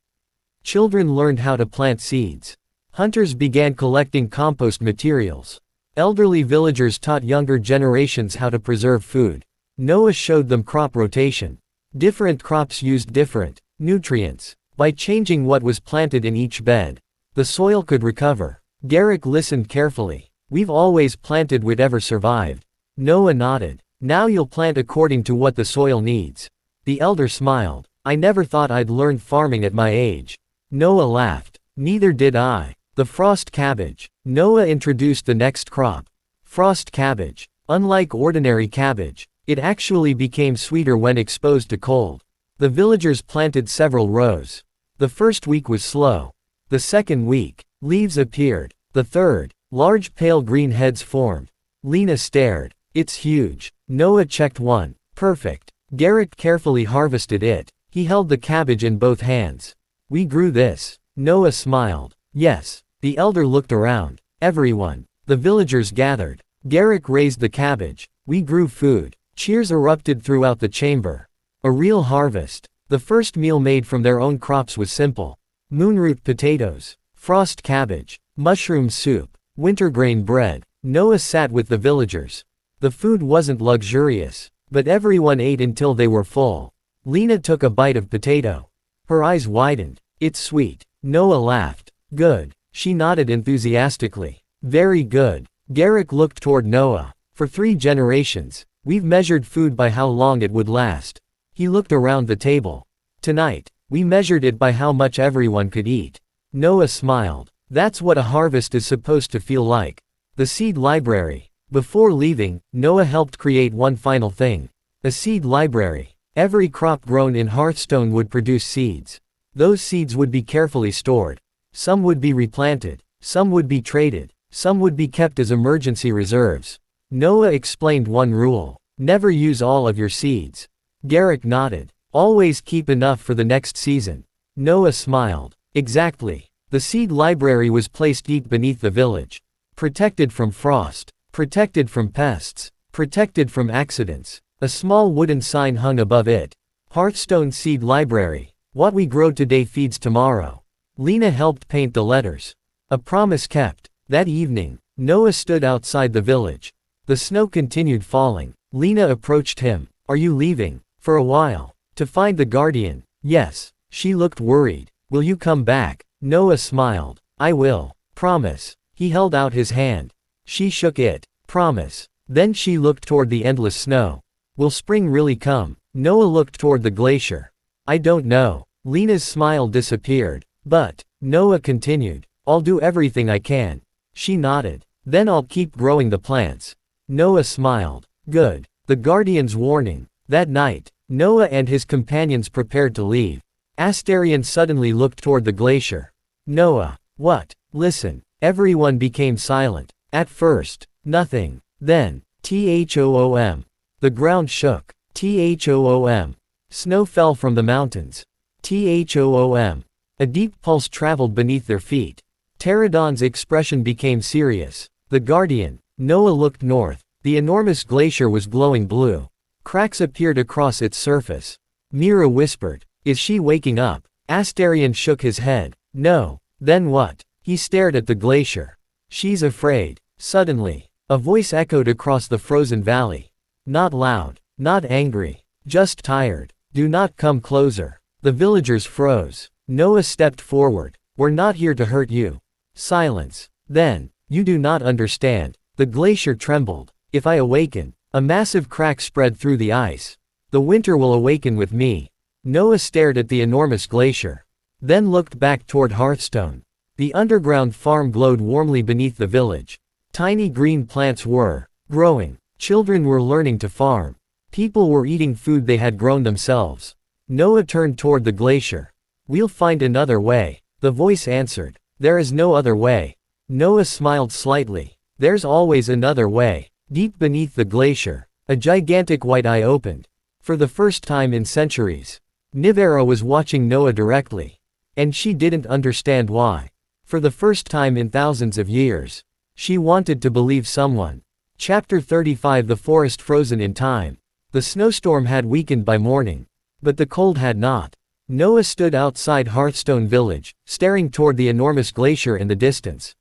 Children learned how to plant seeds. Hunters began collecting compost materials. Elderly villagers taught younger generations how to preserve food. Noah showed them crop rotation. Different crops used different nutrients. By changing what was planted in each bed, the soil could recover. Garrick listened carefully. We've always planted whatever survived. Noah nodded. Now you'll plant according to what the soil needs. The elder smiled. I never thought I'd learn farming at my age. Noah laughed. Neither did I. The frost cabbage. Noah introduced the next crop. Frost cabbage. Unlike ordinary cabbage, it actually became sweeter when exposed to cold. The villagers planted several rows. The first week was slow. The second week, leaves appeared. The third, large pale green heads formed. Lena stared. It's huge. Noah checked one. Perfect. Garrick carefully harvested it. He held the cabbage in both hands. We grew this. Noah smiled. Yes. The elder looked around. Everyone. The villagers gathered. Garrick raised the cabbage. We grew food. Cheers erupted throughout the chamber. A real harvest. The first meal made from their own crops was simple. Moonroot potatoes. Frost cabbage. Mushroom soup. Wintergrain bread. Noah sat with the villagers. The food wasn't luxurious, but everyone ate until they were full. Lena took a bite of potato. Her eyes widened. It's sweet. Noah laughed. Good. She nodded enthusiastically. Very good. Garrick looked toward Noah. For 3 generations, we've measured food by how long it would last. He looked around the table. Tonight, we measured it by how much everyone could eat. Noah smiled. That's what a harvest is supposed to feel like. The seed library. Before leaving, Noah helped create one final thing. A seed library. Every crop grown in Hearthstone would produce seeds. Those seeds would be carefully stored. Some would be replanted. Some would be traded. Some would be kept as emergency reserves. Noah explained one rule. Never use all of your seeds. Garrick nodded. Always keep enough for the next season. Noah smiled. Exactly. The seed library was placed deep beneath the village. Protected from frost. Protected from pests. Protected from accidents. A small wooden sign hung above it. Hearthstone Seed Library. What we grow today feeds tomorrow. Lena helped paint the letters. A promise kept. That evening, Noah stood outside the village. The snow continued falling. Lena approached him. Are you leaving? For a while. To find the guardian. Yes. She looked worried. Will you come back? Noah smiled. I will. Promise. He held out his hand. She shook it. Promise. Then she looked toward the endless snow. Will spring really come? Noah looked toward the glacier. I don't know. Lena's smile disappeared. But, Noah continued, I'll do everything I can. She nodded. Then I'll keep growing the plants. Noah smiled. Good. The guardian's warning. That night, Noah and his companions prepared to leave. Asterion suddenly looked toward the glacier. Noah. What? Listen. Everyone became silent. At first, nothing. Then, THOOM. The ground shook. THOOM. Snow fell from the mountains. THOOM. A deep pulse traveled beneath their feet. Terradon's expression became serious. The guardian. Noah looked north. The enormous glacier was glowing blue. Cracks appeared across its surface. Mira whispered. Is she waking up? Asterion shook his head. No. Then what? He stared at the glacier. She's afraid. Suddenly, a voice echoed across the frozen valley. Not loud. Not angry. Just tired. Do not come closer. The villagers froze. Noah stepped forward. We're not here to hurt you. Silence. Then, you do not understand. The glacier trembled. If I awaken, a massive crack spread through the ice. The winter will awaken with me. Noah stared at the enormous glacier. Then looked back toward Hearthstone. The underground farm glowed warmly beneath the village. Tiny green plants were growing. Children were learning to farm. People were eating food they had grown themselves. Noah turned toward the glacier. We'll find another way. The voice answered. There is no other way. Noah smiled slightly. There's always another way. Deep beneath the glacier, a gigantic white eye opened. For the first time in centuries, Nivera was watching Noah directly. And she didn't understand why. For the first time in thousands of years, she wanted to believe someone. Chapter 35. The forest frozen in time. The snowstorm had weakened by morning. But the cold had not. Noah stood outside Hearthstone Village, staring toward the enormous glacier in the distance.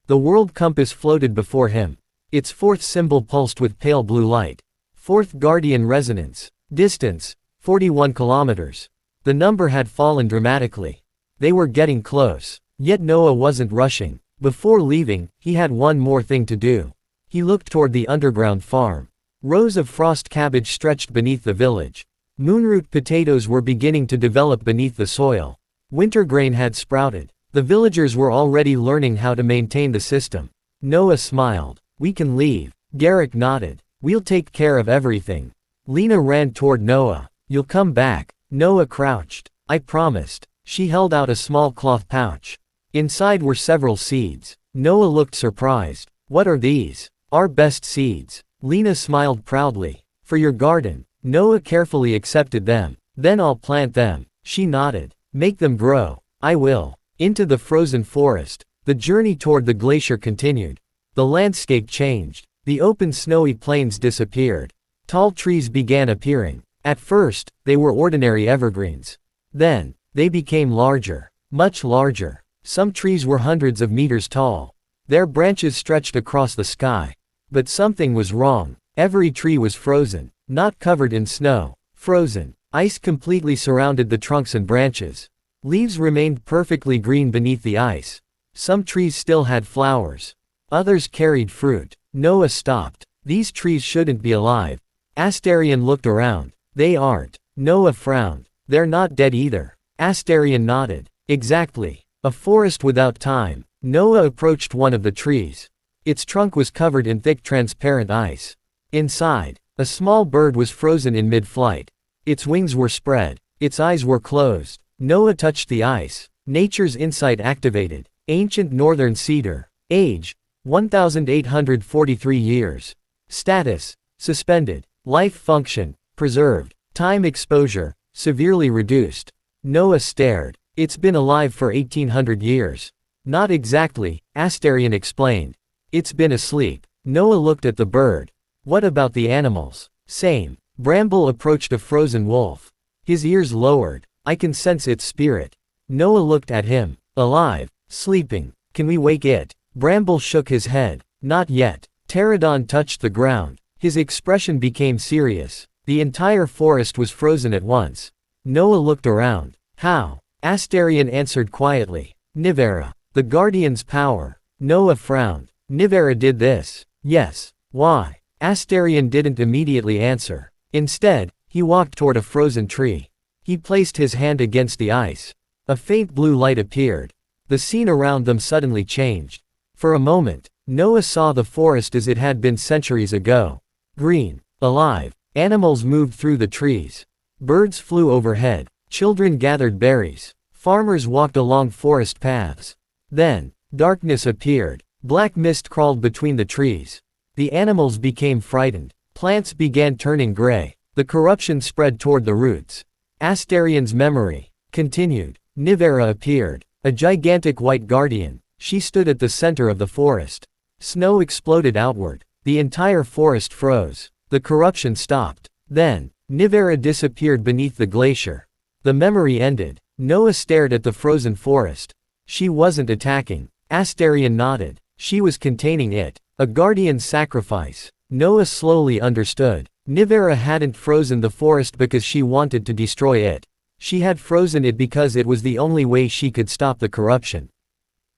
The world compass floated before him. Its fourth symbol pulsed with pale blue light. Fourth guardian resonance. Distance, 41 kilometers. The number had fallen dramatically. They were getting close. Yet Noah wasn't rushing. Before leaving, he had one more thing to do. He looked toward the underground farm. Rows of frost cabbage stretched beneath the village. Moonroot potatoes were beginning to develop beneath the soil. Winter grain had sprouted. The villagers were already learning how to maintain the system. Noah smiled. We can leave. Garrick nodded. We'll take care of everything. Lena ran toward Noah. You'll come back. Noah crouched. I promised. She held out a small cloth pouch. Inside were several seeds. Noah looked surprised. What are these? Our best seeds. Lena smiled proudly. For your garden. Noah carefully accepted them. Then I'll plant them. She nodded. Make them grow. I will. Into the frozen forest. The journey toward the glacier continued. The landscape changed. The open snowy plains disappeared. Tall trees began appearing. At first, they were ordinary evergreens. Then, they became larger. Much larger. Some trees were hundreds of meters tall. Their branches stretched across the sky. But something was wrong. Every tree was frozen. Not covered in snow. Frozen. Ice completely surrounded the trunks and branches. Leaves remained perfectly green beneath the ice. Some trees still had flowers. Others carried fruit. Noah stopped. These trees shouldn't be alive. Asterion looked around. They aren't. Noah frowned. They're not dead either. Asterion nodded. Exactly. A forest without time. Noah approached one of the trees. Its trunk was covered in thick transparent ice. Inside, a small bird was frozen in mid-flight. Its wings were spread. Its eyes were closed. Noah touched the ice. Nature's insight activated. Ancient northern cedar. Age: 1,843 years. Status: suspended. Life function: preserved. Time exposure: severely reduced. Noah stared. It's been alive for 1,800 years. Not exactly, Asterion explained. It's been asleep. Noah looked at the bird. What about the animals? Same. Bramble approached a frozen wolf. His ears lowered. I can sense its spirit. Noah looked at him. Alive. Sleeping. Can we wake it? Bramble shook his head. Not yet. Terradon touched the ground. His expression became serious. The entire forest was frozen at once. Noah looked around. How? Asterion answered quietly. Nivera. The Guardian's power. Noah frowned. Nivera did this. Yes. Why? Asterion didn't immediately answer. Instead, he walked toward a frozen tree. He placed his hand against the ice. A faint blue light appeared. The scene around them suddenly changed. For a moment, Noah saw the forest as it had been centuries ago. Green. Alive. Animals moved through the trees. Birds flew overhead. Children gathered berries. Farmers walked along forest paths. Then, darkness appeared. Black mist crawled between the trees. The animals became frightened. Plants began turning gray. The corruption spread toward the roots. Asterion's memory continued. Nivera appeared. A gigantic white guardian. She stood at the center of the forest. Snow exploded outward. The entire forest froze. The corruption stopped. Then, Nivera disappeared beneath the glacier. The memory ended. Noah stared at the frozen forest. She wasn't attacking. Asterion nodded. She was containing it. A guardian's sacrifice. Noah slowly understood. Nivera hadn't frozen the forest because she wanted to destroy it. She had frozen it because it was the only way she could stop the corruption.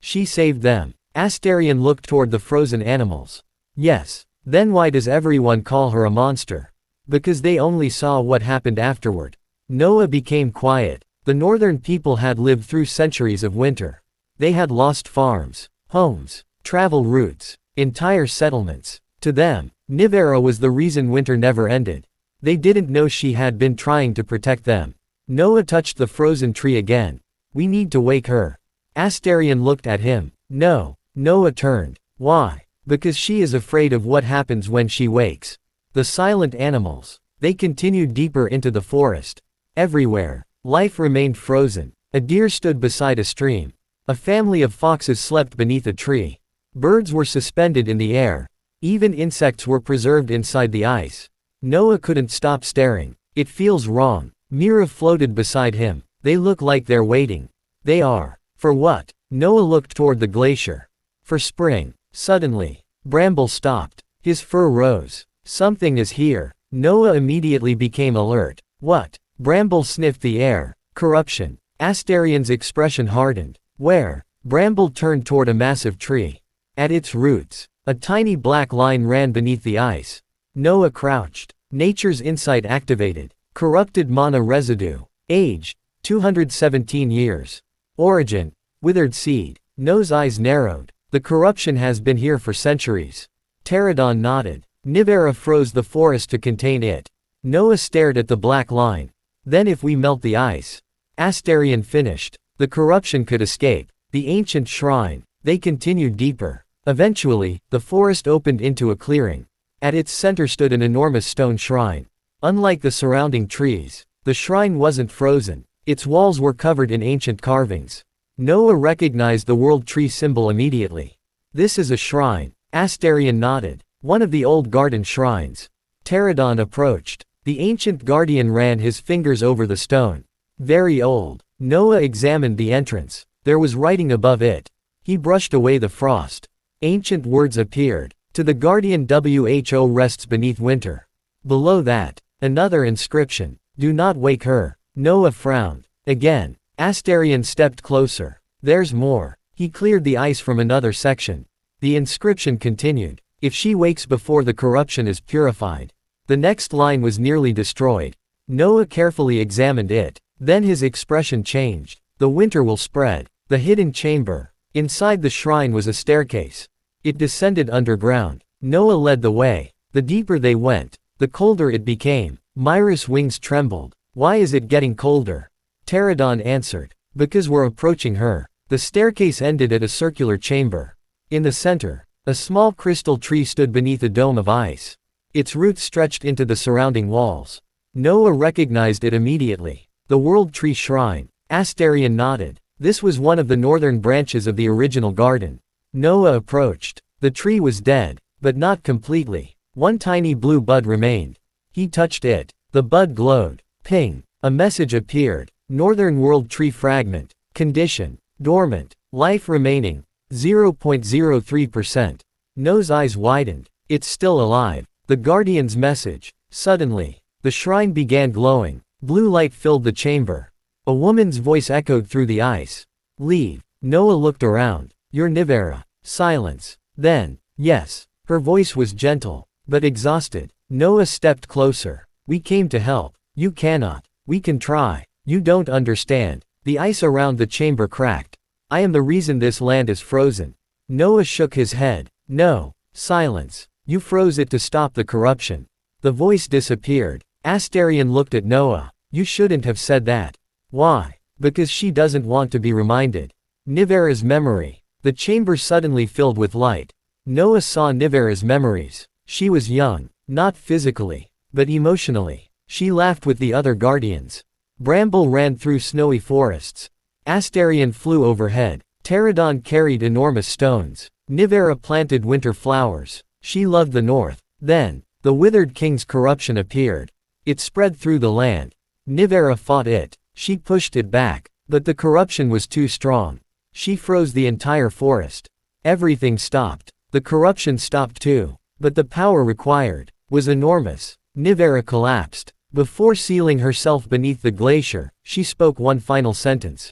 She saved them. Asterion looked toward the frozen animals. Yes. Then why does everyone call her a monster? Because they only saw what happened afterward. Noah became quiet. The northern people had lived through centuries of winter. They had lost farms, homes, travel routes, entire settlements. To them, Nivera was the reason winter never ended. They didn't know she had been trying to protect them. Noah touched the frozen tree again. We need to wake her. Asterion looked at him. No. Noah turned. Why? Because she is afraid of what happens when she wakes. The silent animals. They continued deeper into the forest. Everywhere, life remained frozen. A deer stood beside a stream. A family of foxes slept beneath a tree. Birds were suspended in the air. Even insects were preserved inside the ice. Noah couldn't stop staring. It feels wrong. Mira floated beside him. They look like they're waiting. They are. For what? Noah looked toward the glacier. For spring. Suddenly, Bramble stopped. His fur rose. Something is here. Noah immediately became alert. What? Bramble sniffed the air. Corruption. Asterion's expression hardened. Where? Bramble turned toward a massive tree. At its roots, a tiny black line ran beneath the ice. Noah crouched. Nature's insight activated. Corrupted mana residue. Age: 217 years. Origin: withered seed. Noah's eyes narrowed. The corruption has been here for centuries. Terradon nodded. Nivera froze the forest to contain it. Noah stared at the black line. Then if we melt the ice. Asterion finished. The corruption could escape. The ancient shrine. They continued deeper. Eventually, the forest opened into a clearing. At its center stood an enormous stone shrine. Unlike the surrounding trees, the shrine wasn't frozen. Its walls were covered in ancient carvings. Noah recognized the world tree symbol immediately. This is a shrine. Asterion nodded. One of the old garden shrines. Terradon approached. The ancient guardian ran his fingers over the stone. Very old. Noah examined the entrance. There was writing above it. He brushed away the frost. Ancient words appeared. To the guardian who rests beneath winter. Below that, another inscription. Do not wake her. Noah frowned. Again. Asterion stepped closer. There's more. He cleared the ice from another section. The inscription continued. If she wakes before the corruption is purified. The next line was nearly destroyed. Noah carefully examined it. Then his expression changed. The winter will spread. The hidden chamber. Inside the shrine was a staircase. It descended underground. Noah led the way. The deeper they went, the colder it became. Myra's wings trembled. Why is it getting colder? Terradon answered. Because we're approaching her. The staircase ended at a circular chamber. In the center, a small crystal tree stood beneath a dome of ice. Its roots stretched into the surrounding walls. Noah recognized it immediately. The World Tree Shrine. Asterion nodded. This was one of the northern branches of the original garden. Noah approached. The tree was dead, but not completely. One tiny blue bud remained. He touched it. The bud glowed. Ping. A message appeared. Northern World Tree Fragment. Condition. Dormant. Life remaining. 0.03%. Noah's eyes widened. It's still alive. The Guardian's message. Suddenly, the shrine began glowing. Blue light filled the chamber. A woman's voice echoed through the ice. Leave. Noah looked around. You're Nivera. Silence. Then, yes. Her voice was gentle, but exhausted. Noah stepped closer. We came to help. You cannot. We can try. You don't understand. The ice around the chamber cracked. I am the reason this land is frozen. Noah shook his head. No. Silence. You froze it to stop the corruption. The voice disappeared. Asterion looked at Noah. You shouldn't have said that. Why? Because she doesn't want to be reminded. Nivera's memory. The chamber suddenly filled with light. Noah saw Nivera's memories. She was young, not physically, but emotionally. She laughed with the other guardians. Bramble ran through snowy forests. Asterion flew overhead. Terradon carried enormous stones. Nivera planted winter flowers. She loved the north. Then, the Withered King's corruption appeared. It spread through the land. Nivera fought it. She pushed it back. But the corruption was too strong. She froze the entire forest. Everything stopped. The corruption stopped too. But the power required was enormous. Nivera collapsed. Before sealing herself beneath the glacier, she spoke one final sentence.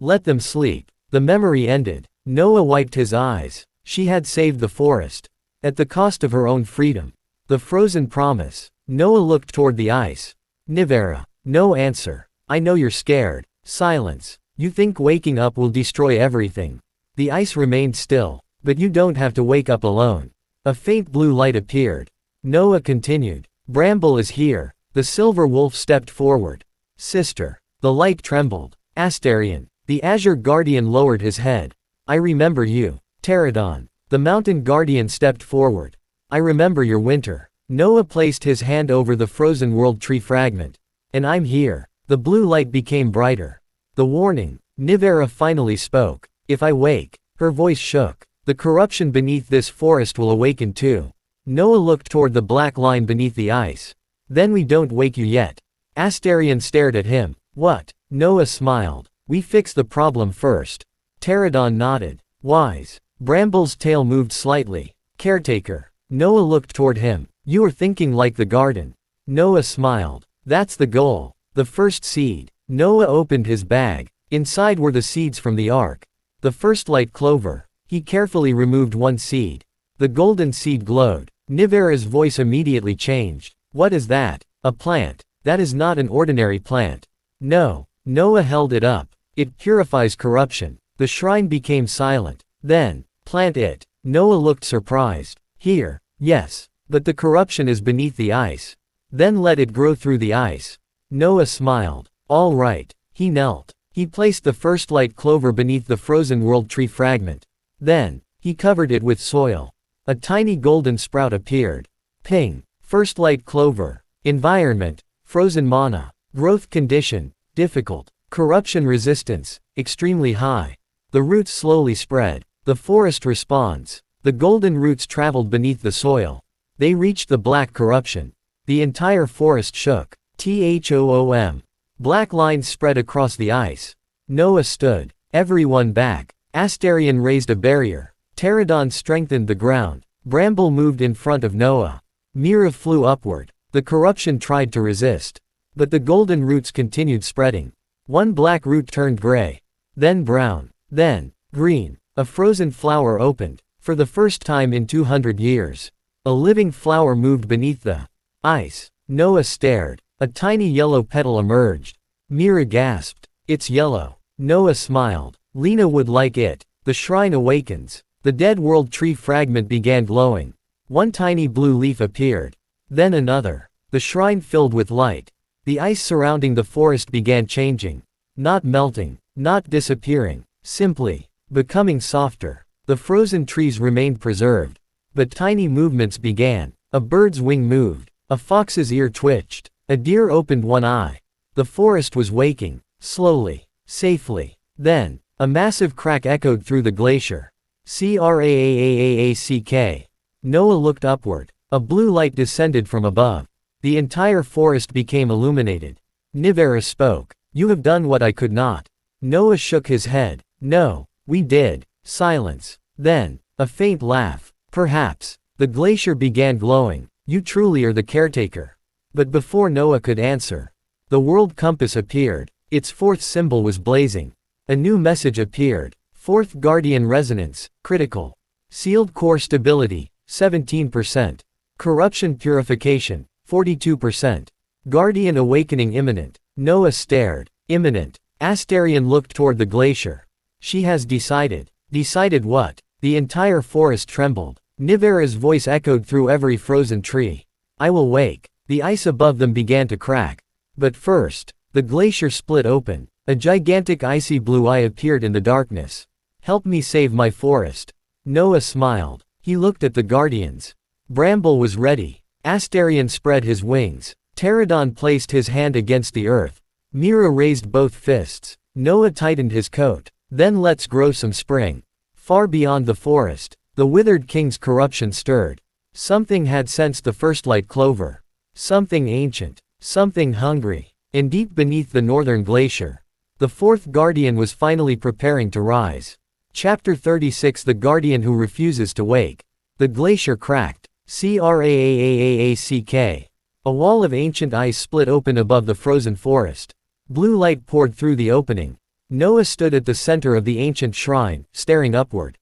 Let them sleep. The memory ended. Noah wiped his eyes. She had saved the forest. At the cost of her own freedom. The frozen promise. Noah looked toward the ice. Nivera. No answer. I know you're scared. Silence. You think waking up will destroy everything. The ice remained still. But you don't have to wake up alone. A faint blue light appeared. Noah continued. Bramble is here. The silver wolf stepped forward. Sister. The light trembled. Asterion. The azure guardian lowered his head. I remember you. Terradon. The mountain guardian stepped forward. I remember your winter. Noah placed his hand over the frozen world tree fragment. And I'm here. The blue light became brighter. The warning. Nivera finally spoke. If I wake. Her voice shook. The corruption beneath this forest will awaken too. Noah looked toward the black line beneath the ice. Then we don't wake you yet. Asterion stared at him. What? Noah smiled. We fix the problem first. Terradon nodded. Wise. Bramble's tail moved slightly. Caretaker. Noah looked toward him. You are thinking like the garden. Noah smiled. That's the goal. The first seed. Noah opened his bag. Inside were the seeds from the ark. The first light clover. He carefully removed one seed. The golden seed glowed. Nivera's voice immediately changed. What is that? A plant. That is not an ordinary plant. No. Noah held it up. It purifies corruption. The shrine became silent. Then, plant it. Noah looked surprised. Here. Yes. But the corruption is beneath the ice. Then let it grow through the ice. Noah smiled. All right. He knelt. He placed the first light clover beneath the frozen world tree fragment. Then, he covered it with soil. A tiny golden sprout appeared. Ping. First light clover. Environment. Frozen mana. Growth condition. Difficult. Corruption resistance. Extremely high. The roots slowly spread. The forest responds. The golden roots traveled beneath the soil. They reached the black corruption. The entire forest shook. THOOM. Black lines spread across the ice. Noah stood. Everyone back. Asterion raised a barrier. Terradon strengthened the ground. Bramble moved in front of Noah. Mira flew upward. The corruption tried to resist. But the golden roots continued spreading. One black root turned gray. Then brown. Then green. A frozen flower opened. For the first time in 200 years. A living flower moved beneath the ice. Noah stared. A tiny yellow petal emerged. Mira gasped. It's yellow. Noah smiled. Lena would like it. The shrine awakens. The dead world tree fragment began glowing. One tiny blue leaf appeared. Then another. The shrine filled with light. The ice surrounding the forest began changing. Not melting. Not disappearing. Simply becoming softer. The frozen trees remained preserved. But tiny movements began. A bird's wing moved. A fox's ear twitched. A deer opened one eye. The forest was waking. Slowly. Safely. Then, a massive crack echoed through the glacier. Craack. Noah looked upward. A blue light descended from above. The entire forest became illuminated. Nivera spoke. You have done what I could not. Noah shook his head. No, we did. Silence. Then, a faint laugh. Perhaps. The glacier began glowing. You truly are the caretaker. But before Noah could answer, the world compass appeared. Its fourth symbol was blazing. A new message appeared. Fourth Guardian Resonance, critical. Sealed core stability, 17%. Corruption purification, 42%. Guardian awakening imminent. Noah stared. Imminent. Asterion looked toward the glacier. She has decided. Decided what? The entire forest trembled. Nivera's voice echoed through every frozen tree. I will wake. The ice above them began to crack. But first, the glacier split open. A gigantic icy blue eye appeared in the darkness. Help me save my forest. Noah smiled. He looked at the guardians. Bramble was ready. Asterion spread his wings. Terradon placed his hand against the earth. Mira raised both fists. Noah tightened his coat. Then let's grow some spring. Far beyond the forest, the Withered King's corruption stirred. Something had sensed the first light clover. Something ancient. Something hungry. And deep beneath the northern glacier, the fourth guardian was finally preparing to rise. Chapter 36 The Guardian Who Refuses to Wake. The glacier cracked. Craack. A wall of ancient ice split open above the frozen forest. Blue light poured through the opening. Noah stood at the center of the ancient shrine, staring upward.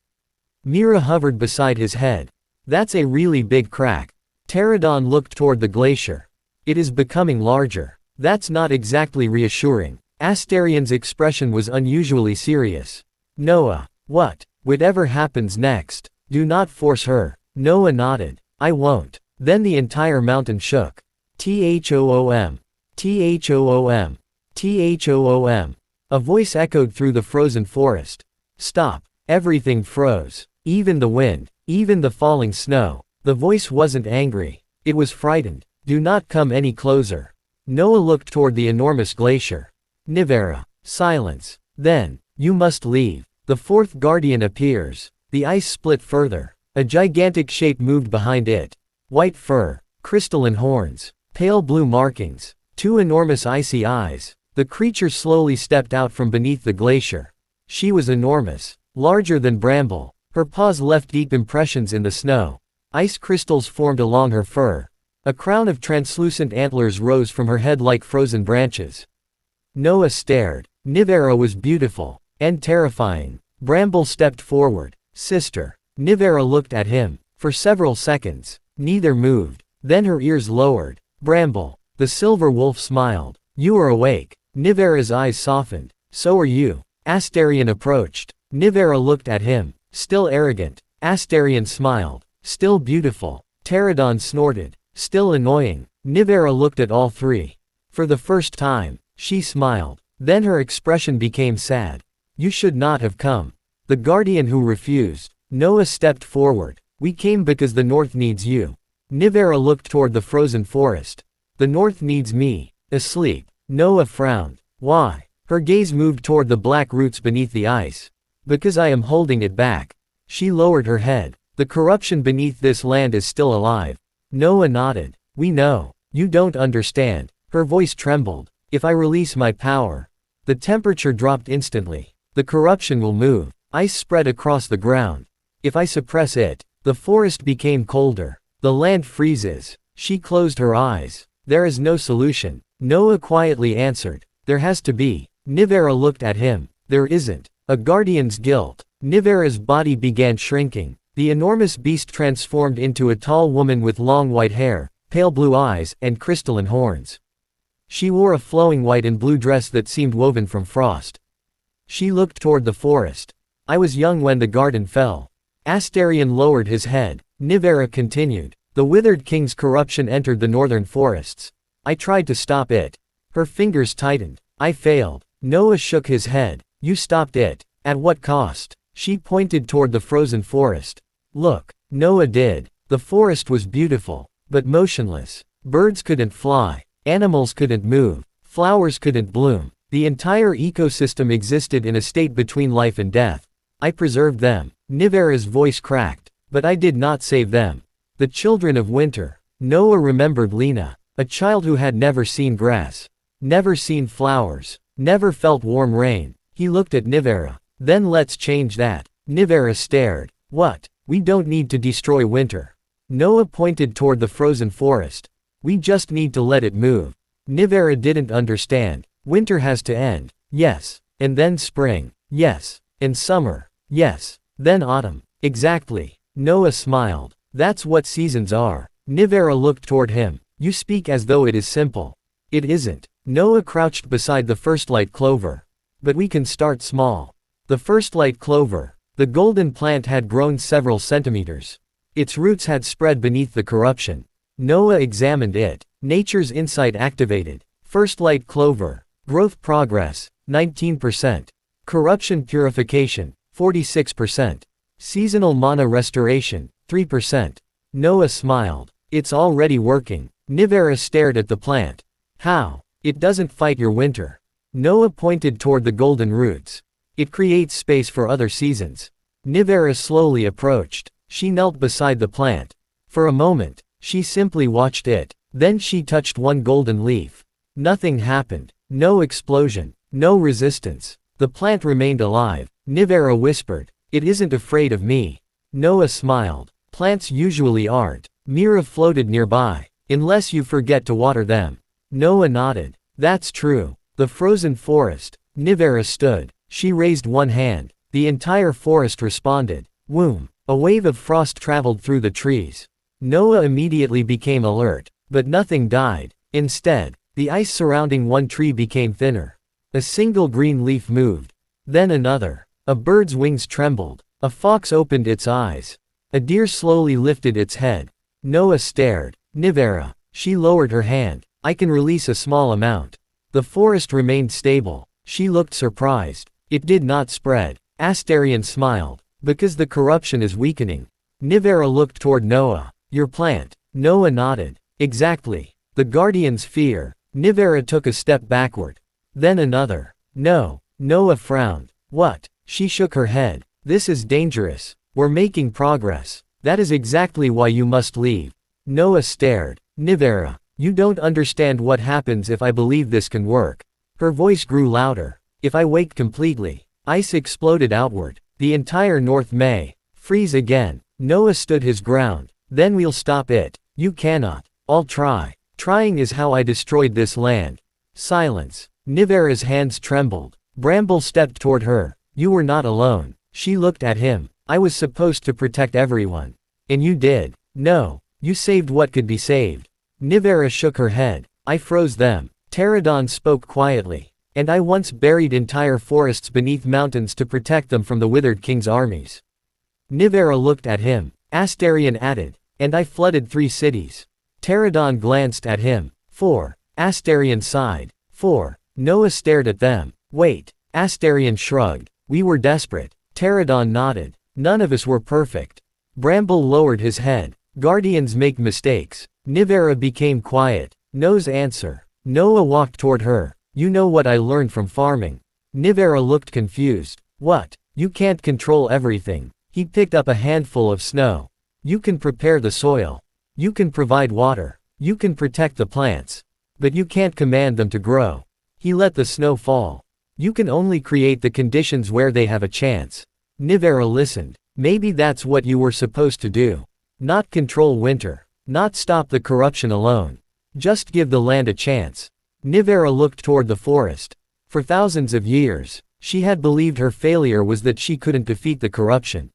Mira hovered beside his head. That's a really big crack. Terradon looked toward the glacier. It is becoming larger. That's not exactly reassuring. Asterion's expression was unusually serious. Noah, what? Whatever happens next, do not force her. Noah nodded. I won't. Then the entire mountain shook. Thoom. Thoom. Thoom. A voice echoed through the frozen forest. Stop. Everything froze. Even the wind. Even the falling snow. The voice wasn't angry. It was frightened. Do not come any closer. Noah looked toward the enormous glacier. Nivera. Silence. Then, you must leave. The fourth guardian appears. The ice split further. A gigantic shape moved behind it. White fur. Crystalline horns. Pale blue markings. Two enormous icy eyes. The creature slowly stepped out from beneath the glacier. She was enormous. Larger than Bramble. Her paws left deep impressions in the snow. Ice crystals formed along her fur. A crown of translucent antlers rose from her head like frozen branches. Noah stared. Nivera was beautiful. And terrifying. Bramble stepped forward. Sister. Nivera looked at him. For several seconds. Neither moved. Then her ears lowered. Bramble. The silver wolf smiled. You are awake. Nivera's eyes softened. So are you. Asterion approached. Nivera looked at him. Still arrogant. Asterion smiled. Still beautiful. Terradon snorted. Still annoying. Nivera looked at all three. For the first time, she smiled. Then her expression became sad. You should not have come. The guardian who refused. Noah stepped forward. We came because the north needs you. Nivera looked toward the frozen forest. The north needs me. Asleep. Noah frowned. Why? Her gaze moved toward the black roots beneath the ice. Because I am holding it back. She lowered her head. The corruption beneath this land is still alive. Noah nodded. We know. You don't understand. Her voice trembled. If I release my power. The temperature dropped instantly. The corruption will move. Ice spread across the ground. If I suppress it, the forest became colder. The land freezes. She closed her eyes. There is no solution. Noah quietly answered. There has to be. Nivera looked at him. There isn't. A guardian's guilt. Nivera's body began shrinking. The enormous beast transformed into a tall woman with long white hair, pale blue eyes, and crystalline horns. She wore a flowing white and blue dress that seemed woven from frost. She looked toward the forest. I was young when the garden fell. Asterion lowered his head. Nivera continued. The Withered King's corruption entered the northern forests. I tried to stop it. Her fingers tightened. I failed. Noah shook his head. You stopped it. At what cost? She pointed toward the frozen forest. Look. Noah did. The forest was beautiful, but motionless. Birds couldn't fly. Animals couldn't move. Flowers couldn't bloom. The entire ecosystem existed in a state between life and death. I preserved them. Nivera's voice cracked. But I did not save them. The children of winter. Noah remembered Lena, a child who had never seen grass, never seen flowers, never felt warm rain. He looked at Nivera. Then let's change that. Nivera stared. What? We don't need to destroy winter. Noah pointed toward the frozen forest. We just need to let it move. Nivera didn't understand. Winter has to end. Yes. And then spring. Yes. And summer. Yes. Then autumn. Exactly. Noah smiled. That's what seasons are. Nivera looked toward him. You speak as though it is simple. It isn't. Noah crouched beside the first light clover. But we can start small. The first light clover. The golden plant had grown several centimeters. Its roots had spread beneath the corruption. Noah examined it. Nature's insight activated. First light clover. Growth progress, 19%. Corruption purification, 46%. Seasonal mana restoration, 3%. Noah smiled. It's already working. Nivera stared at the plant. How? It doesn't fight your winter. Noah pointed toward the golden roots. It creates space for other seasons. Nivera slowly approached. She knelt beside the plant. For a moment, she simply watched it. Then she touched one golden leaf. Nothing happened. No explosion. No resistance. The plant remained alive. Nivera whispered. It isn't afraid of me. Noah smiled. Plants usually aren't. Mira floated nearby. Unless you forget to water them. Noah nodded. That's true. The frozen forest. Nivera stood. She raised one hand. The entire forest responded. Whoom. A wave of frost traveled through the trees. Noah immediately became alert. But nothing died. Instead, the ice surrounding one tree became thinner. A single green leaf moved. Then another. A bird's wings trembled. A fox opened its eyes. A deer slowly lifted its head. Noah stared. Nivera. She lowered her hand. I can release a small amount. The forest remained stable. She looked surprised. It did not spread. Asterion smiled. Because the corruption is weakening. Nivera looked toward Noah. Your plant. Noah nodded. Exactly. The guardian's fear. Nivera took a step backward. Then another. No. Noah frowned. What? She shook her head. This is dangerous. We're making progress. That is exactly why you must leave. Noah stared. Nivera, you don't understand what happens if I believe this can work. Her voice grew louder. If I wake completely. Ice exploded outward. The entire North may freeze again. Noah stood his ground. Then we'll stop it. You cannot. I'll try. Trying is how I destroyed this land. Silence. Nivera's hands trembled. Bramble stepped toward her. You were not alone. She looked at him. I was supposed to protect everyone. And you did. No. You saved what could be saved. Nivera shook her head. I froze them. Terradon spoke quietly. And I once buried entire forests beneath mountains to protect them from the Withered King's armies. Nivera looked at him. Asterion added. And I flooded 3 cities. Terradon glanced at him. 4. Asterion sighed. 4. Noah stared at them. Wait. Asterion shrugged. We were desperate. Terradon nodded. None of us were perfect. Bramble lowered his head. Guardians make mistakes. Nivera became quiet. No's answer. Noah walked toward her. You know what I learned from farming. Nivera looked confused. What? You can't control everything. He picked up a handful of snow. You can prepare the soil. You can provide water. You can protect the plants. But you can't command them to grow. He let the snow fall. You can only create the conditions where they have a chance. Nivera listened. Maybe that's what you were supposed to do. Not control winter. Not stop the corruption alone. Just give the land a chance. Nivera looked toward the forest. For thousands of years, she had believed her failure was that she couldn't defeat the corruption.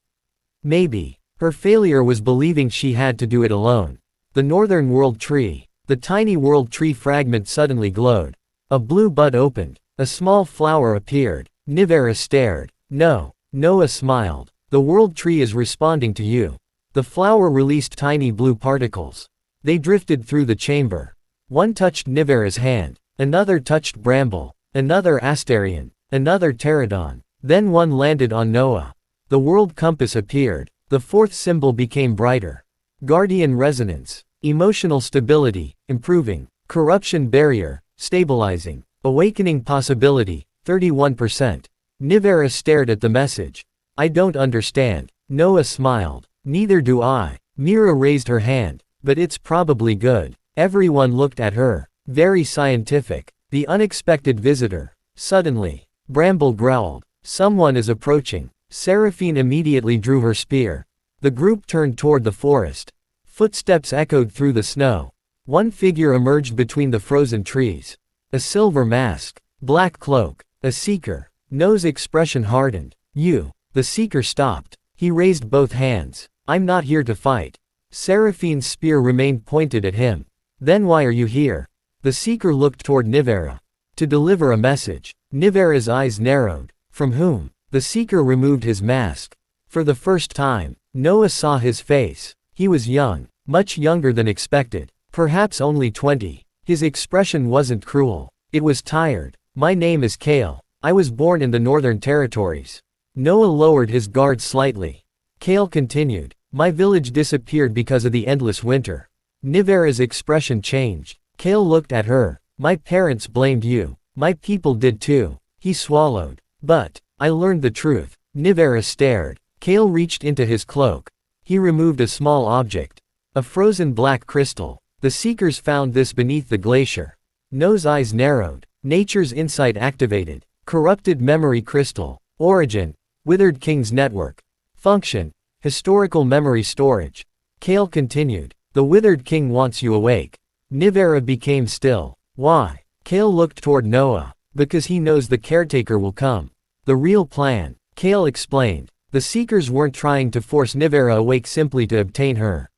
Maybe, her failure was believing she had to do it alone. The northern world tree. The tiny world tree fragment suddenly glowed. A blue bud opened. A small flower appeared. Nivera stared. No. Noah smiled. The world tree is responding to you. The flower released tiny blue particles. They drifted through the chamber. One touched Nivera's hand. Another touched Bramble. Another Asterion. Another Terradon. Then one landed on Noah. The world compass appeared. The fourth symbol became brighter. Guardian resonance. Emotional stability, improving. Corruption barrier, stabilizing. Awakening possibility, 31%. Nivera stared at the message. I don't understand. Noah smiled. Neither do I. Mira raised her hand. But it's probably good. Everyone looked at her. Very scientific. The unexpected visitor. Suddenly, Bramble growled. Someone is approaching. Seraphine immediately drew her spear. The group turned toward the forest. Footsteps echoed through the snow. One figure emerged between the frozen trees. A silver mask. Black cloak. A seeker. No's expression hardened. You. The seeker stopped. He raised both hands. I'm not here to fight. Seraphine's spear remained pointed at him. Then why are you here? The seeker looked toward Nivera. To deliver a message. Nivera's eyes narrowed. From whom? The seeker removed his mask. For the first time, Noah saw his face. He was young, much younger than expected. Perhaps only 20. His expression wasn't cruel. It was tired. My name is Kale. I was born in the Northern Territories. Noah lowered his guard slightly. Kale continued. My village disappeared because of the endless winter. Nivera's expression changed. Kale looked at her. My parents blamed you. My people did too. He swallowed. But, I learned the truth. Nivera stared. Kale reached into his cloak. He removed a small object. A frozen black crystal. The seekers found this beneath the glacier. No's eyes narrowed. Nature's insight activated. Corrupted memory crystal. Origin. Withered King's network. Function. Historical memory storage. Kale continued. The Withered King wants you awake. Nivera became still. Why? Kale looked toward Noah. Because he knows the caretaker will come. The real plan. Kale explained. The seekers weren't trying to force Nivera awake simply to obtain her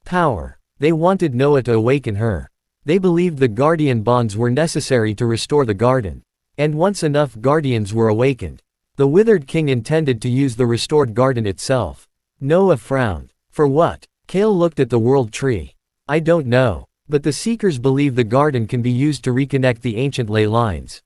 power. They wanted Noah to awaken her. They believed the guardian bonds were necessary to restore the garden. And once enough guardians were awakened, the Withered King intended to use the restored garden itself. Noah frowned. For what? Kale looked at the world tree. I don't know. But the seekers believe the garden can be used to reconnect the ancient ley lines.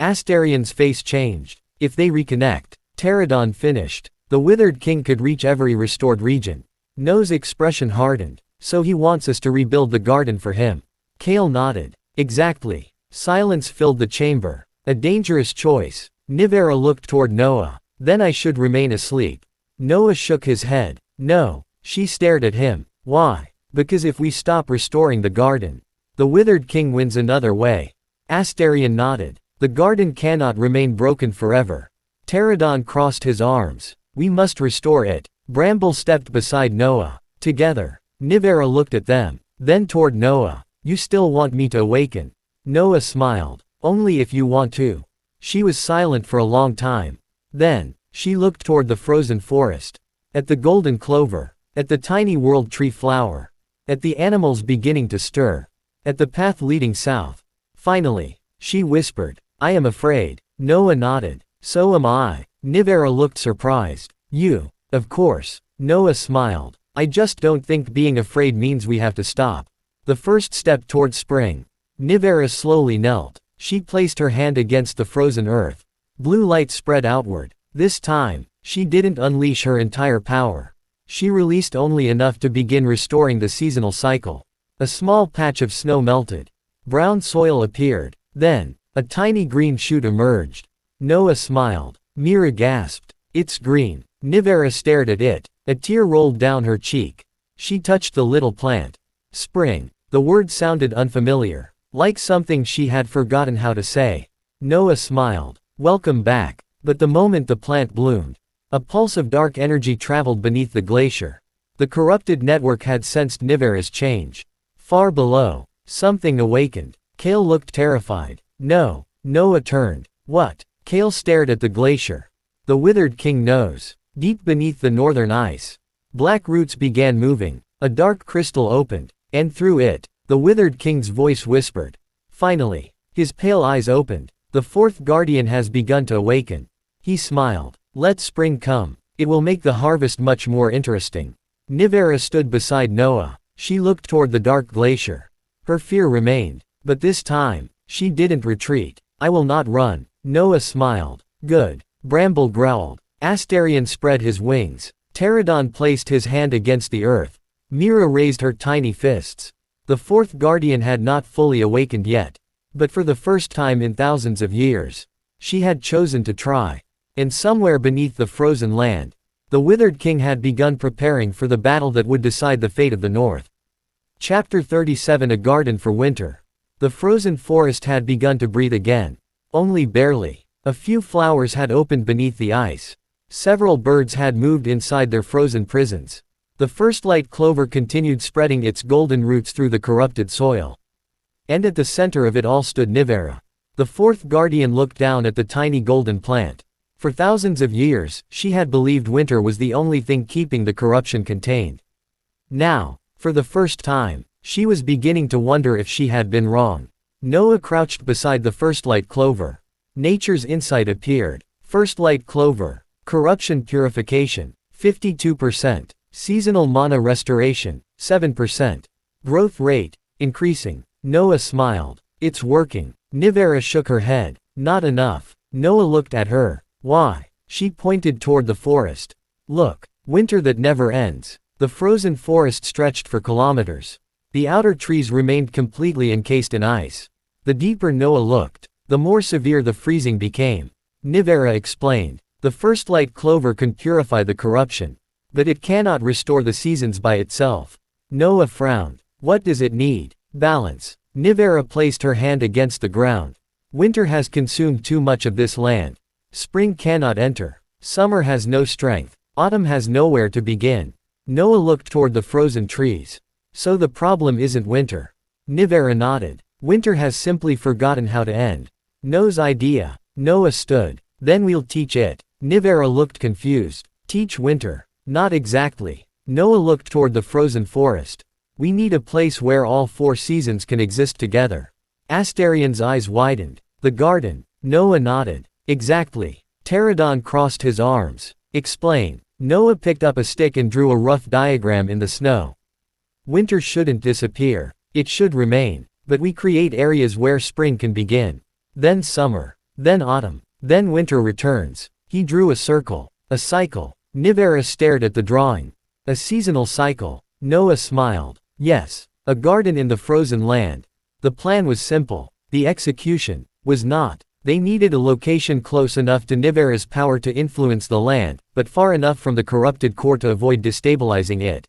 Asterion's face changed. If they reconnect, Terradon finished. The Withered King could reach every restored region. No's expression hardened. So he wants us to rebuild the garden for him. Kale nodded. Exactly. Silence filled the chamber. A dangerous choice. Nivera looked toward Noah. Then I should remain asleep. Noah shook his head. No. She stared at him. Why? Because if we stop restoring the garden, the Withered King wins another way. Asterion nodded. The garden cannot remain broken forever. Terradon crossed his arms. We must restore it. Bramble stepped beside Noah. Together. Nivera looked at them. Then toward Noah. You still want me to awaken? Noah smiled. Only if you want to. She was silent for a long time. Then, she looked toward the frozen forest. At the golden clover. At the tiny world tree flower. At the animals beginning to stir. At the path leading south. Finally, she whispered. I am afraid. Noah nodded. So am I. Nivera looked surprised. You. Of course. Noah smiled. I just don't think being afraid means we have to stop. The first step toward spring. Nivera slowly knelt. She placed her hand against the frozen earth. Blue light spread outward. This time, she didn't unleash her entire power. She released only enough to begin restoring the seasonal cycle. A small patch of snow melted. Brown soil appeared. Then, a tiny green shoot emerged. Noah smiled. Mira gasped. It's green. Nivera stared at it. A tear rolled down her cheek. She touched the little plant. Spring. The word sounded unfamiliar. Like something she had forgotten how to say. Noah smiled. Welcome back. But the moment the plant bloomed, a pulse of dark energy traveled beneath the glacier. The corrupted network had sensed Nivera's change. Far below, something awakened. Kale looked terrified. No, Noah turned. What? Kale stared at the glacier. The Withered King knows. Deep beneath the northern ice. Black roots began moving. A dark crystal opened, and through it, the Withered King's voice whispered. Finally, his pale eyes opened. The fourth guardian has begun to awaken. He smiled. Let spring come. It will make the harvest much more interesting. Nivera stood beside Noah. She looked toward the dark glacier. Her fear remained. But this time, she didn't retreat. I will not run. Noah smiled. Good. Bramble growled. Asterion spread his wings. Terradon placed his hand against the earth. Mira raised her tiny fists. The fourth guardian had not fully awakened yet. But for the first time in thousands of years, she had chosen to try. And somewhere beneath the frozen land, the Withered King had begun preparing for the battle that would decide the fate of the North. Chapter 37 A Garden for Winter. The frozen forest had begun to breathe again. Only barely. A few flowers had opened beneath the ice. Several birds had moved inside their frozen prisons. The first light clover continued spreading its golden roots through the corrupted soil. And at the center of it all stood Nivera. The fourth guardian looked down at the tiny golden plant. For thousands of years, she had believed winter was the only thing keeping the corruption contained. Now, for the first time, she was beginning to wonder if she had been wrong. Noah crouched beside the first light clover. Nature's insight appeared. First light clover. Corruption purification. 52%. Seasonal mana restoration. 7%. Growth rate. Increasing. Noah smiled. It's working. Nivera shook her head. Not enough. Noah looked at her. Why? She pointed toward the forest. Look. Winter that never ends. The frozen forest stretched for kilometers. The outer trees remained completely encased in ice. The deeper Noah looked, the more severe the freezing became. Nivera explained. The first light clover can purify the corruption. But it cannot restore the seasons by itself. Noah frowned. What does it need? Balance. Nivera placed her hand against the ground. Winter has consumed too much of this land. Spring cannot enter. Summer has no strength. Autumn has nowhere to begin. Noah looked toward the frozen trees. So the problem isn't winter. Nivera nodded. Winter has simply forgotten how to end. Noah's idea. Noah stood. Then we'll teach it. Nivera looked confused. Teach winter. Not exactly. Noah looked toward the frozen forest. We need a place where all 4 seasons can exist together. Asterion's eyes widened. The garden. Noah nodded. Exactly. Terradon crossed his arms. Explain. Noah picked up a stick and drew a rough diagram in the snow. Winter shouldn't disappear. It should remain. But we create areas where spring can begin. Then summer. Then autumn. Then winter returns. He drew a circle. A cycle. Nivera stared at the drawing. A seasonal cycle. Noah smiled. Yes. A garden in the frozen land. The plan was simple. The execution was not. They needed a location close enough to Nivera's power to influence the land, but far enough from the corrupted core to avoid destabilizing it.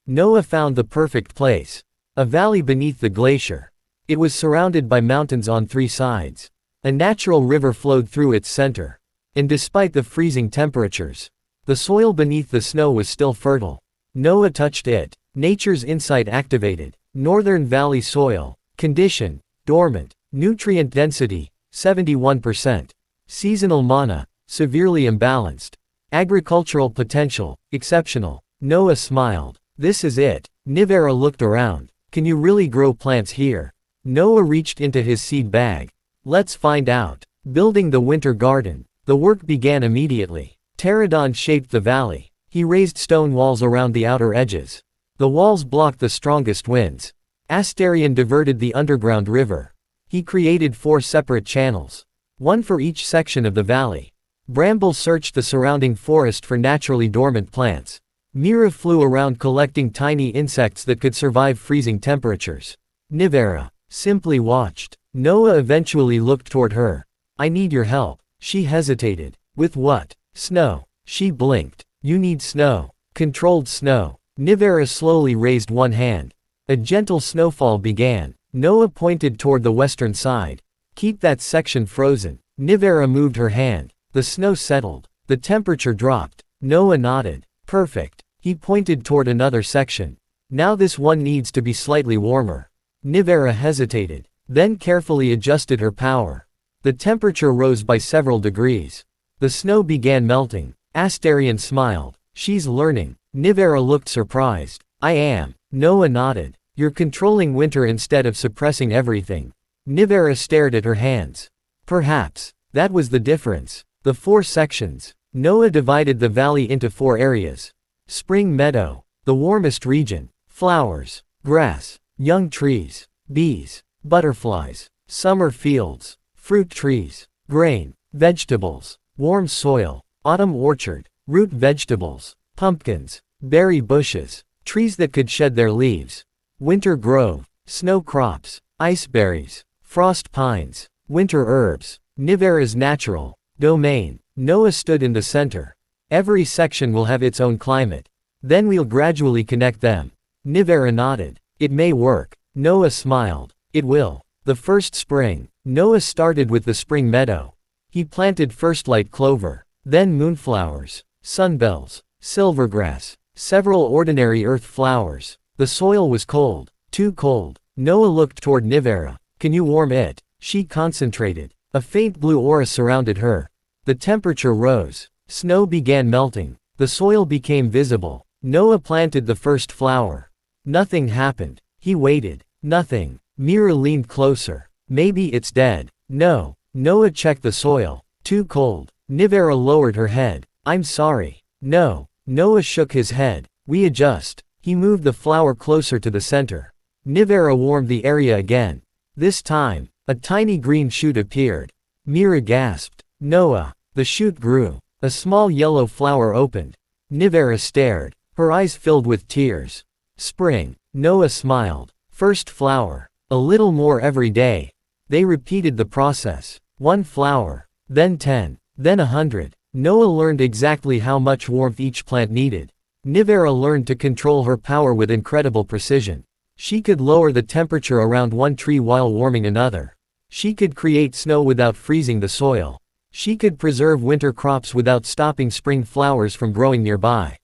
Noah found the perfect place. A valley beneath the glacier. It was surrounded by mountains on 3 sides. A natural river flowed through its center. And despite the freezing temperatures, the soil beneath the snow was still fertile. Noah touched it. Nature's insight activated. Northern valley soil. Condition. Dormant. Nutrient density. 71%. Seasonal mana. Severely imbalanced. Agricultural potential. Exceptional. Noah smiled. This is it. Nivera looked around. Can you really grow plants here? Noah reached into his seed bag. Let's find out. Building the winter garden. The work began immediately. Terradon shaped the valley. He raised stone walls around the outer edges. The walls blocked the strongest winds. Asterion diverted the underground river. He created 4 separate channels. 1 for each section of the valley. Bramble searched the surrounding forest for naturally dormant plants. Mira flew around collecting tiny insects that could survive freezing temperatures. Nivera simply watched. Noah eventually looked toward her. I need your help. She hesitated. With what? Snow. She blinked. You need snow. Controlled snow. Nivera slowly raised one hand. A gentle snowfall began. Noah pointed toward the western side. Keep that section frozen. Nivera moved her hand. The snow settled. The temperature dropped. Noah nodded. Perfect. He pointed toward another section. Now this one needs to be slightly warmer. Nivera hesitated, then carefully adjusted her power. The temperature rose by several degrees. The snow began melting. Asterion smiled. She's learning. Nivera looked surprised. I am. Noah nodded. You're controlling winter instead of suppressing everything. Nivera stared at her hands. Perhaps. That was the difference. The 4 sections. Noah divided the valley into 4 areas. Spring meadow. The warmest region. Flowers. Grass. Young trees. Bees. Butterflies. Summer fields. Fruit trees. Grain. Vegetables. Warm soil. Autumn orchard. Root vegetables. Pumpkins. Berry bushes. Trees that could shed their leaves. Winter grove. Snow crops. Ice berries. Frost pines. Winter herbs. Nivera's natural domain. Noah stood in the center. Every section will have its own climate. Then we'll gradually connect them. Nivera nodded. It may work. Noah smiled. It will. The first spring. Noah started with the spring meadow. He planted first light clover, then moonflowers, sunbells, silvergrass, several ordinary earth flowers. The soil was cold. Too cold. Noah looked toward Nivera. Can you warm it? She concentrated. A faint blue aura surrounded her. The temperature rose. Snow began melting. The soil became visible. Noah planted the first flower. Nothing happened. He waited. Nothing. Mira leaned closer. Maybe it's dead. No. Noah checked the soil. Too cold. Nivera lowered her head. I'm sorry. No. Noah shook his head. We adjust. He moved the flower closer to the center. Nivera warmed the area again. This time, a tiny green shoot appeared. Mira gasped. Noah. The shoot grew. A small yellow flower opened. Nivera stared. Her eyes filled with tears. Spring. Noah smiled. First flower. A little more every day. They repeated the process. 1 flower. Then 10. Then 100. Noah learned exactly how much warmth each plant needed. Nivera learned to control her power with incredible precision. She could lower the temperature around one tree while warming another. She could create snow without freezing the soil. She could preserve winter crops without stopping spring flowers from growing nearby.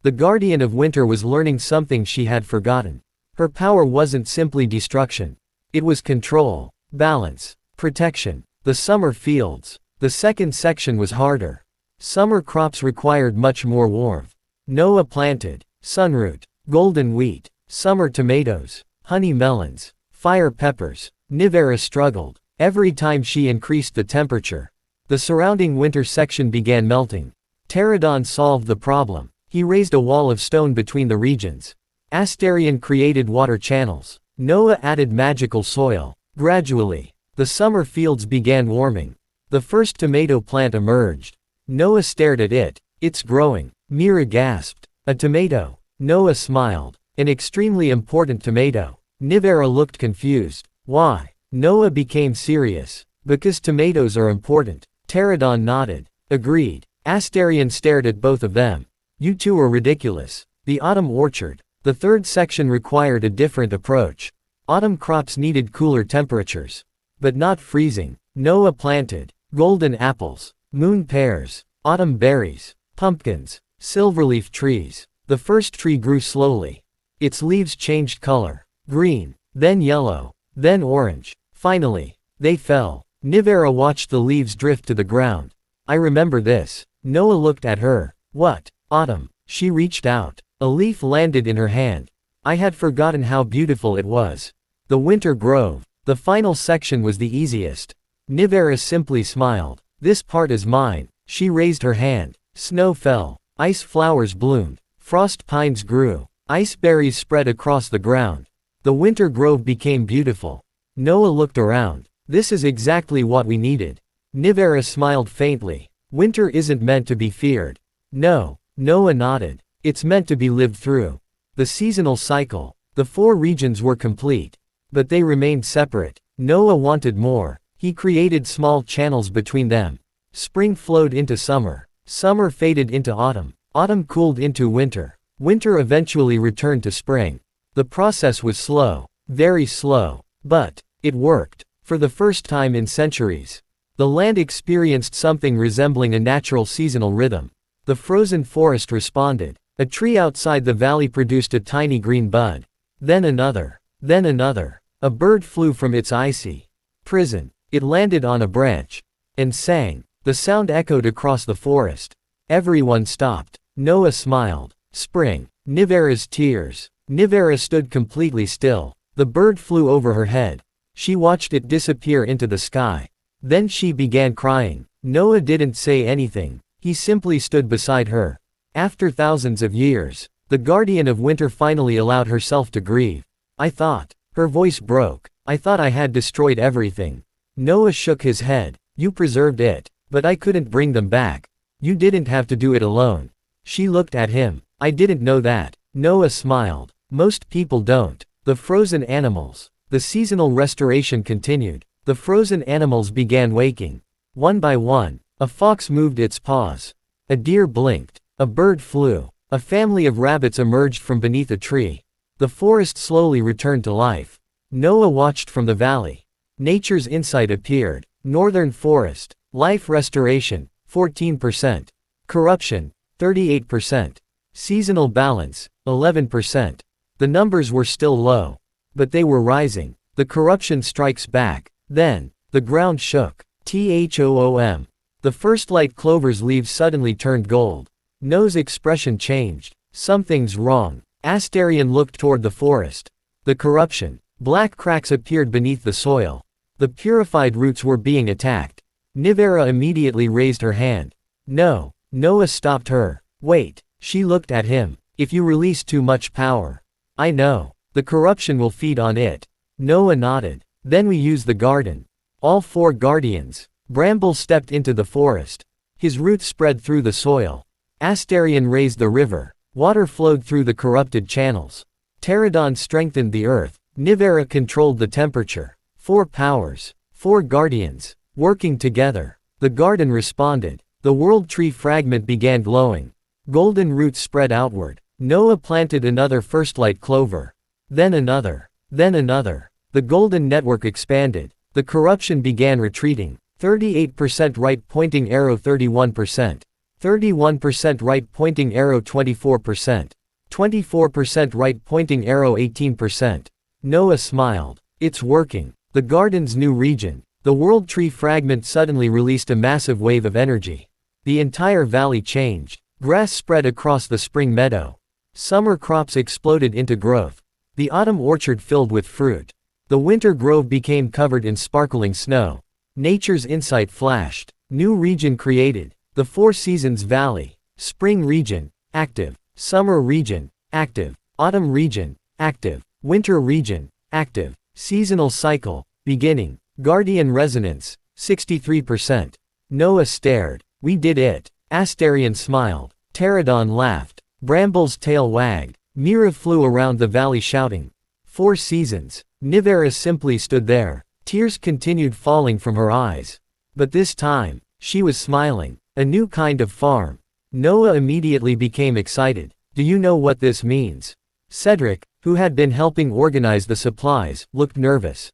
The Guardian of Winter was learning something she had forgotten. Her power wasn't simply destruction. It was control, balance, protection. The summer fields. The second section was harder. Summer crops required much more warmth. Noah planted sunroot, golden wheat, summer tomatoes, honey melons, fire peppers. Nivera struggled. Every time she increased the temperature, the surrounding winter section began melting. Terradon solved the problem. He raised a wall of stone between the regions. Asterion created water channels. Noah added magical soil. Gradually, the summer fields began warming. The first tomato plant emerged. Noah stared at it. It's growing. Mira gasped. A tomato. Noah smiled. An extremely important tomato. Nivera looked confused. Why? Noah became serious. Because tomatoes are important. Terradon nodded. Agreed. Asterion stared at both of them. You two are ridiculous. The autumn orchard. The third section required a different approach. Autumn crops needed cooler temperatures. But not freezing. Noah planted golden apples, moon pears, autumn berries, pumpkins, silverleaf trees. The first tree grew slowly. Its leaves changed color. Green, then yellow, then orange. Finally, they fell. Nivera watched the leaves drift to the ground. I remember this. Noah looked at her. What? Autumn. She reached out. A leaf landed in her hand. I had forgotten how beautiful it was. The winter grove. The final section was the easiest. Nivera simply smiled. This part is mine. She raised her hand. Snow fell. Ice flowers bloomed. Frost pines grew. Ice berries spread across the ground. The winter grove became beautiful. Noah looked around. This is exactly what we needed. Nivera smiled faintly. Winter isn't meant to be feared. No. Noah nodded. It's meant to be lived through. The seasonal cycle. The 4 regions were complete. But they remained separate. Noah wanted more. He created small channels between them. Spring flowed into summer. Summer faded into autumn. Autumn cooled into winter. Winter eventually returned to spring. The process was slow. Very slow. But it worked. For the first time in centuries, the land experienced something resembling a natural seasonal rhythm. The frozen forest responded. A tree outside the valley produced a tiny green bud. Then another. Then another. A bird flew from its icy prison. It landed on a branch and sang. The sound echoed across the forest. Everyone stopped. Noah smiled. Spring. Nivera's tears. Nivera stood completely still. The bird flew over her head. She watched it disappear into the sky. Then she began crying. Noah didn't say anything. He simply stood beside her. After thousands of years, the guardian of winter finally allowed herself to grieve. I thought. Her voice broke. I thought I had destroyed everything. Noah shook his head. You preserved it. But I couldn't bring them back. You didn't have to do it alone. She looked at him. I didn't know that. Noah smiled. Most people don't. The frozen animals. The seasonal restoration continued. The frozen animals began waking. One by one, a fox moved its paws. A deer blinked. A bird flew. A family of rabbits emerged from beneath a tree. The forest slowly returned to life. Noah watched from the valley. Nature's insight appeared. Northern forest. Life restoration, 14%. Corruption, 38%. Seasonal balance, 11%. The numbers were still low. But they were rising. The corruption strikes back. Then, the ground shook. THOOM. The first light clover's leaves suddenly turned gold. Noah's expression changed. Something's wrong. Asterion looked toward the forest. The corruption. Black cracks appeared beneath the soil. The purified roots were being attacked. Nivera immediately raised her hand. No. Noah stopped her. Wait. She looked at him. If you release too much power. I know. The corruption will feed on it. Noah nodded. Then we use the garden. All 4 guardians. Bramble stepped into the forest. His roots spread through the soil. Asterion raised the river. Water flowed through the corrupted channels. Terradon strengthened the earth. Nivera controlled the temperature. 4 powers. 4 guardians. Working together. The garden responded. The world tree fragment began glowing. Golden roots spread outward. Noah planted another first light clover. Then another. Then another. The golden network expanded. The corruption began retreating. 38% right pointing arrow 31%. 31% right pointing arrow 24%. 24% right pointing arrow 18%. Noah smiled. It's working. The garden's new region. The world tree fragment suddenly released a massive wave of energy. The entire valley changed. Grass spread across the spring meadow. Summer crops exploded into growth. The autumn orchard filled with fruit. The winter grove became covered in sparkling snow. Nature's insight flashed. New region created. The 4 seasons valley. Spring region, active. Summer region, active. Autumn region, active. Winter region, active. Seasonal cycle, beginning. Guardian resonance, 63%. Noah stared. We did it. Asterion smiled. Terradon laughed. Bramble's tail wagged. Mira flew around the valley shouting. 4 seasons. Nivera simply stood there. Tears continued falling from her eyes. But this time, she was smiling. A new kind of farm. Noah immediately became excited. Do you know what this means? Cedric, who had been helping organize the supplies, looked nervous.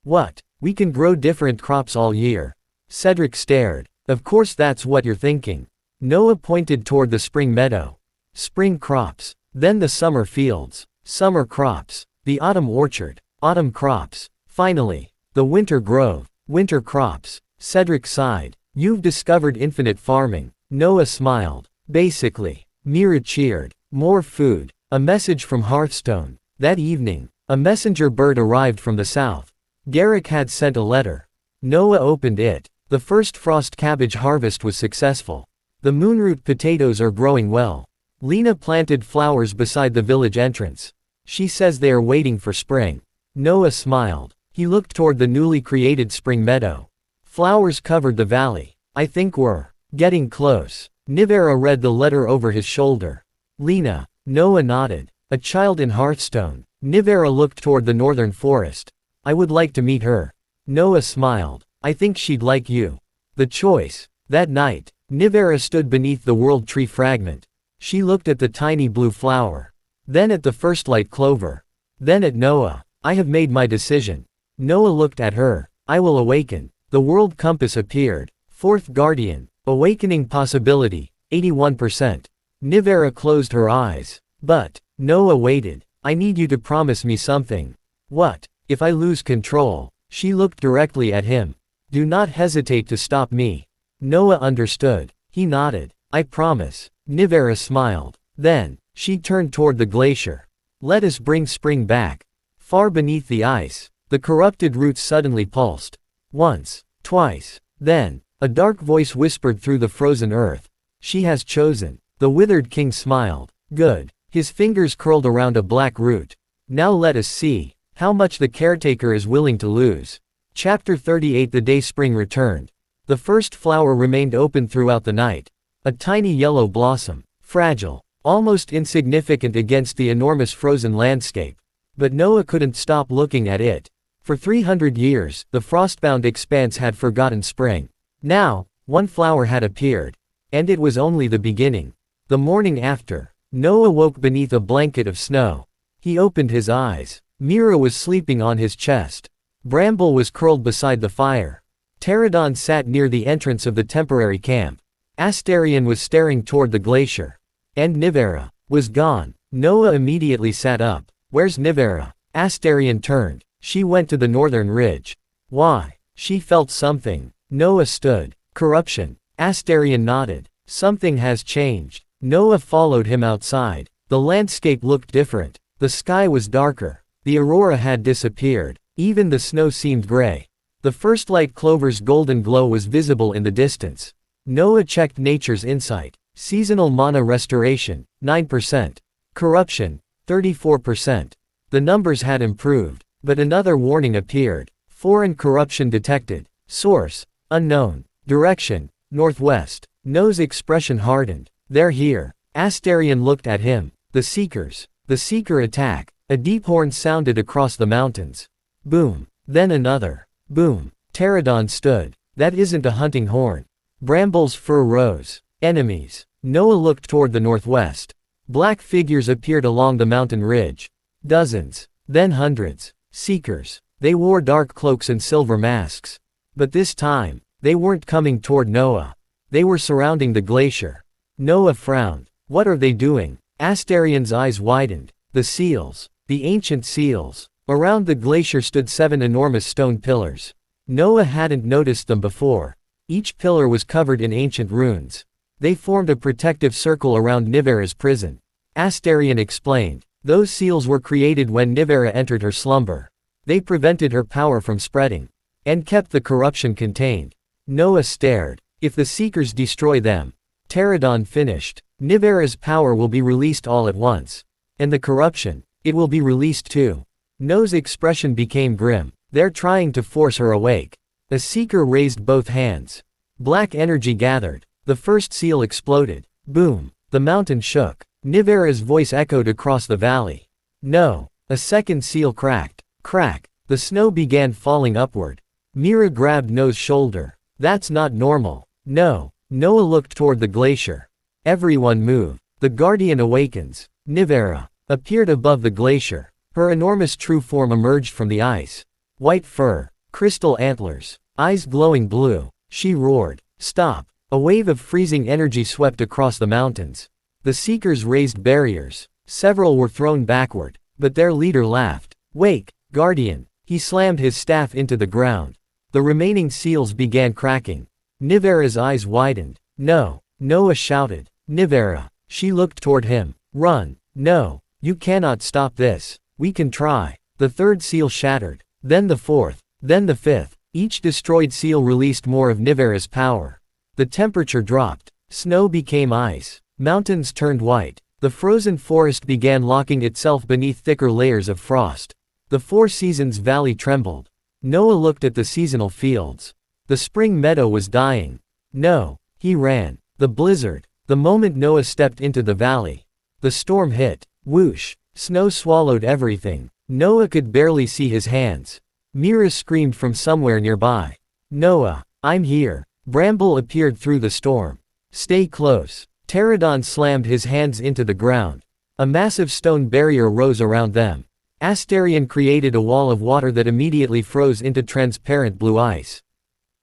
What? We can grow different crops all year. Cedric stared. Of course that's what you're thinking. Noah pointed toward the spring meadow. Spring crops. Then the summer fields. Summer crops. The autumn orchard. Autumn crops. Finally, the winter grove. Winter crops. Cedric sighed. You've discovered infinite farming. Noah smiled. Basically. Mira cheered. More food. A message from Hearthstone. That evening, a messenger bird arrived from the south. Garrick had sent a letter. Noah opened it. The first frost cabbage harvest was successful. The moonroot potatoes are growing well. Lena planted flowers beside the village entrance. She says they are waiting for spring. Noah smiled. He looked toward the newly created spring meadow. Flowers covered the valley. I think we're getting close. Nivera read the letter over his shoulder. Lena. Noah nodded. A child in Hearthstone. Nivera looked toward the northern forest. I would like to meet her. Noah smiled. I think she'd like you. The choice. That night, Nivera stood beneath the world tree fragment. She looked at the tiny blue flower. Then at the first light clover. Then at Noah. I have made my decision. Noah looked at her. I will awaken. The world compass appeared. 4th guardian. Awakening possibility. 81%. Nivera closed her eyes. But, Noah waited. I need you to promise me something. What? If I lose control. She looked directly at him. Do not hesitate to stop me. Noah understood. He nodded. I promise. Nivera smiled. Then, she turned toward the glacier. Let us bring spring back. Far beneath the ice, the corrupted roots suddenly pulsed. Once, twice, then, a dark voice whispered through the frozen earth. She has chosen. The Withered King smiled. Good. His fingers curled around a black root. Now let us see how much the caretaker is willing to lose. Chapter 38. The day spring returned. The first flower remained open throughout the night. A tiny yellow blossom, fragile, almost insignificant against the enormous frozen landscape. But Noah couldn't stop looking at it. For 300 years, the Frostbound Expanse had forgotten spring. Now, one flower had appeared. And it was only the beginning. The morning after, Noah woke beneath a blanket of snow. He opened his eyes. Mira was sleeping on his chest. Bramble was curled beside the fire. Terradon sat near the entrance of the temporary camp. Asterion was staring toward the glacier. And Nivera was gone. Noah immediately sat up. Where's Nivera? Asterion turned. She went to the northern ridge. Why? She felt something. Noah stood. Corruption. Asterion nodded. Something has changed. Noah followed him outside. The landscape looked different. The sky was darker. The aurora had disappeared. Even the snow seemed gray. The first light clover's golden glow was visible in the distance. Noah checked nature's insight. Seasonal mana restoration, 9%. Corruption, 34%. The numbers had improved, but another warning appeared. Foreign corruption detected. Source, unknown. Direction, northwest. Noah's expression hardened. They're here. Asterion looked at him. The Seekers. The Seeker attack. A deep horn sounded across the mountains. Boom. Then another. Boom. Terradon stood. That isn't a hunting horn. Bramble's fur rose. Enemies. Noah looked toward the northwest. Black figures appeared along the mountain ridge. Dozens. Then hundreds. Seekers. They wore dark cloaks and silver masks. But this time, they weren't coming toward Noah. They were surrounding the glacier. Noah frowned. What are they doing? Asterion's eyes widened. The seals. The ancient seals. Around the glacier stood 7 enormous stone pillars. Noah hadn't noticed them before. Each pillar was covered in ancient runes. They formed a protective circle around Nivera's prison. Asterion explained. Those seals were created when Nivera entered her slumber. They prevented her power from spreading. And kept the corruption contained. Noah stared. If the Seekers destroy them. Terradon finished. Nivera's power will be released all at once. And the corruption, it will be released too. Noah's expression became grim. They're trying to force her awake. A Seeker raised both hands. Black energy gathered. The first seal exploded. Boom. The mountain shook. Nivera's voice echoed across the valley. No. A second seal cracked. Crack. The snow began falling upward. Mira grabbed Noah's shoulder. That's not normal. No. Noah looked toward the glacier. Everyone move. The Guardian awakens. Nivera appeared above the glacier. Her enormous true form emerged from the ice. White fur. Crystal antlers. Eyes glowing blue. She roared. Stop. A wave of freezing energy swept across the mountains. The Seekers raised barriers. Several were thrown backward. But their leader laughed. Wake, Guardian. He slammed his staff into the ground. The remaining seals began cracking. Nivera's eyes widened. No. Noah shouted. Nivera. She looked toward him. Run. No. You cannot stop this. We can try. The third seal shattered. Then the fourth. Then the fifth. Each destroyed seal released more of Nivera's power. The temperature dropped. Snow became ice. Mountains turned white. The frozen forest began locking itself beneath thicker layers of frost. The Four Seasons Valley trembled. Noah looked at the seasonal fields. The spring meadow was dying. No. He ran. The blizzard. The moment Noah stepped into the valley. The storm hit. Whoosh. Snow swallowed everything. Noah could barely see his hands. Mira screamed from somewhere nearby. Noah, I'm here. Bramble appeared through the storm. Stay close. Terradon slammed his hands into the ground. A massive stone barrier rose around them. Asterion created a wall of water that immediately froze into transparent blue ice.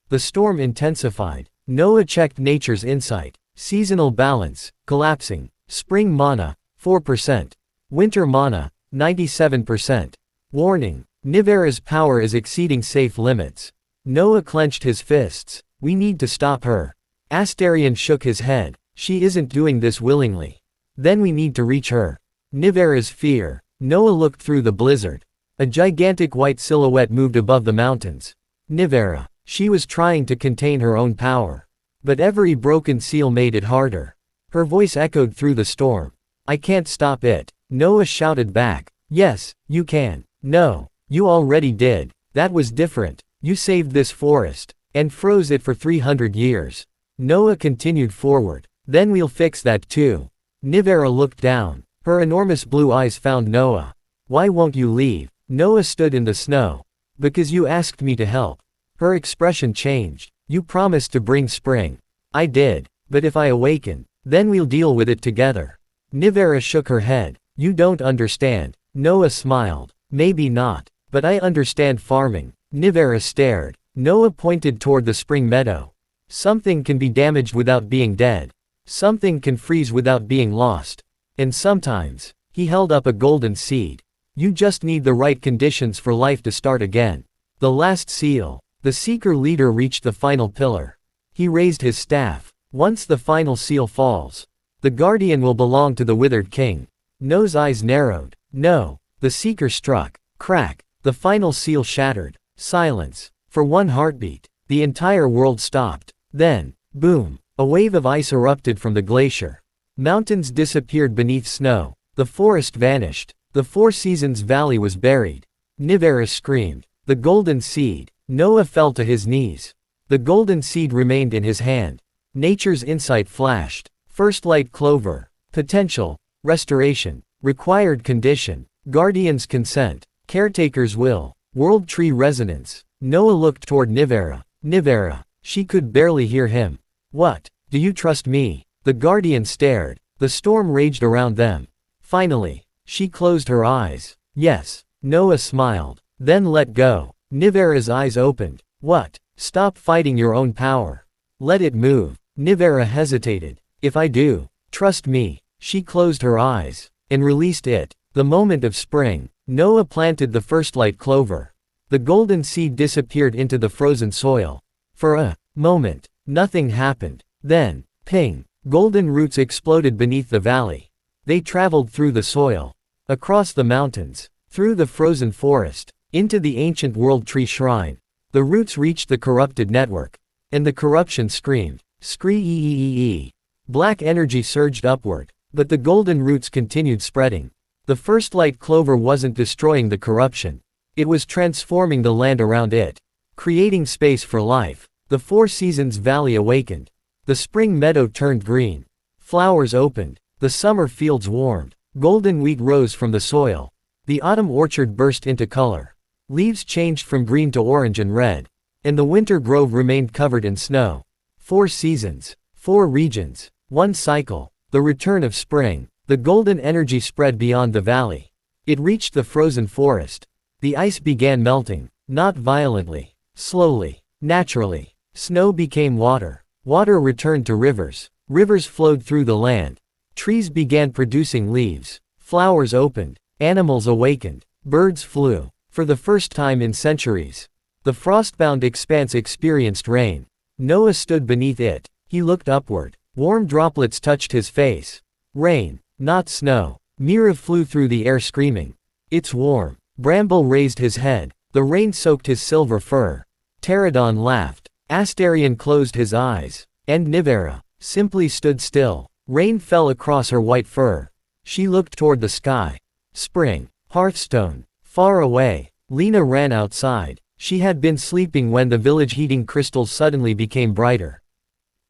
The storm intensified. Noah checked nature's insight. Seasonal balance, collapsing. Spring mana, 4%. Winter mana, 97%. Warning. Nivera's power is exceeding safe limits. Noah clenched his fists. We need to stop her. Asterion shook his head. She isn't doing this willingly. Then we need to reach her. Nivera's fear. Noah looked through the blizzard. A gigantic white silhouette moved above the mountains. Nivera. She was trying to contain her own power. But every broken seal made it harder. Her voice echoed through the storm. I can't stop it. Noah shouted back. Yes, you can. No, you already did. That was different. You saved this forest. And froze it for 300 years. Noah continued forward. Then we'll fix that too. Nivera looked down. Her enormous blue eyes found Noah. Why won't you leave? Noah stood in the snow. Because you asked me to help. Her expression changed. You promised to bring spring. I did. But if I awaken, then we'll deal with it together. Nivera shook her head. You don't understand. Noah smiled. Maybe not. But I understand farming. Nivera stared. Noah pointed toward the spring meadow. Something can be damaged without being dead. Something can freeze without being lost. And sometimes, he held up a golden seed. You just need the right conditions for life to start again. The last seal. The seeker leader reached the final pillar. He raised his staff. Once the final seal falls, the guardian will belong to the Withered King. Noah's eyes narrowed. No. The seeker struck. Crack. The final seal shattered. Silence. For one heartbeat, the entire world stopped. Then, boom. A wave of ice erupted from the glacier. Mountains disappeared beneath snow. The forest vanished. The Four Seasons Valley was buried. Nivera screamed. The golden seed. Noah fell to his knees. The golden seed remained in his hand. Nature's insight flashed. First light clover. Potential. Restoration. Required condition. Guardian's consent. Caretaker's will. World tree resonance. Noah looked toward Nivera. Nivera. She could barely hear him. What? Do you trust me? The guardian stared. The storm raged around them. Finally, she closed her eyes. Yes. Noah smiled. Then let go. Nivera's eyes opened. What? Stop fighting your own power. Let it move. Nivera hesitated. If I do, trust me. She closed her eyes and released it. The moment of spring. Noah planted the first light clover. The golden seed disappeared into the frozen soil. For a moment, nothing happened. Then, ping, golden roots exploded beneath the valley. They traveled through the soil, across the mountains, through the frozen forest, into the ancient world tree shrine. The roots reached the corrupted network. And the corruption screamed. Scree-ee-ee-ee. Black energy surged upward. But the golden roots continued spreading. The first light clover wasn't destroying the corruption. It was transforming the land around it. Creating space for life. The Four Seasons Valley awakened. The spring meadow turned green. Flowers opened. The summer fields warmed. Golden wheat rose from the soil. The autumn orchard burst into color. Leaves changed from green to orange and red. And the winter grove remained covered in snow. 4 seasons. 4 regions. 1 cycle. The return of spring. The golden energy spread beyond the valley. It reached the frozen forest. The ice began melting. Not violently. Slowly. Naturally. Snow became water. Water returned to rivers. Rivers flowed through the land. Trees began producing leaves. Flowers opened. Animals awakened. Birds flew. For the first time in centuries, the Frostbound Expanse experienced rain. Noah stood beneath it. He looked upward. Warm droplets touched his face. Rain, not snow. Mira flew through the air screaming. It's warm. Bramble raised his head. The rain soaked his silver fur. Terradon laughed. Asterion closed his eyes. And Nivera simply stood still. Rain fell across her white fur. She looked toward the sky. Spring. Hearthstone. Far away. Lena ran outside. She had been sleeping when the village heating crystals suddenly became brighter.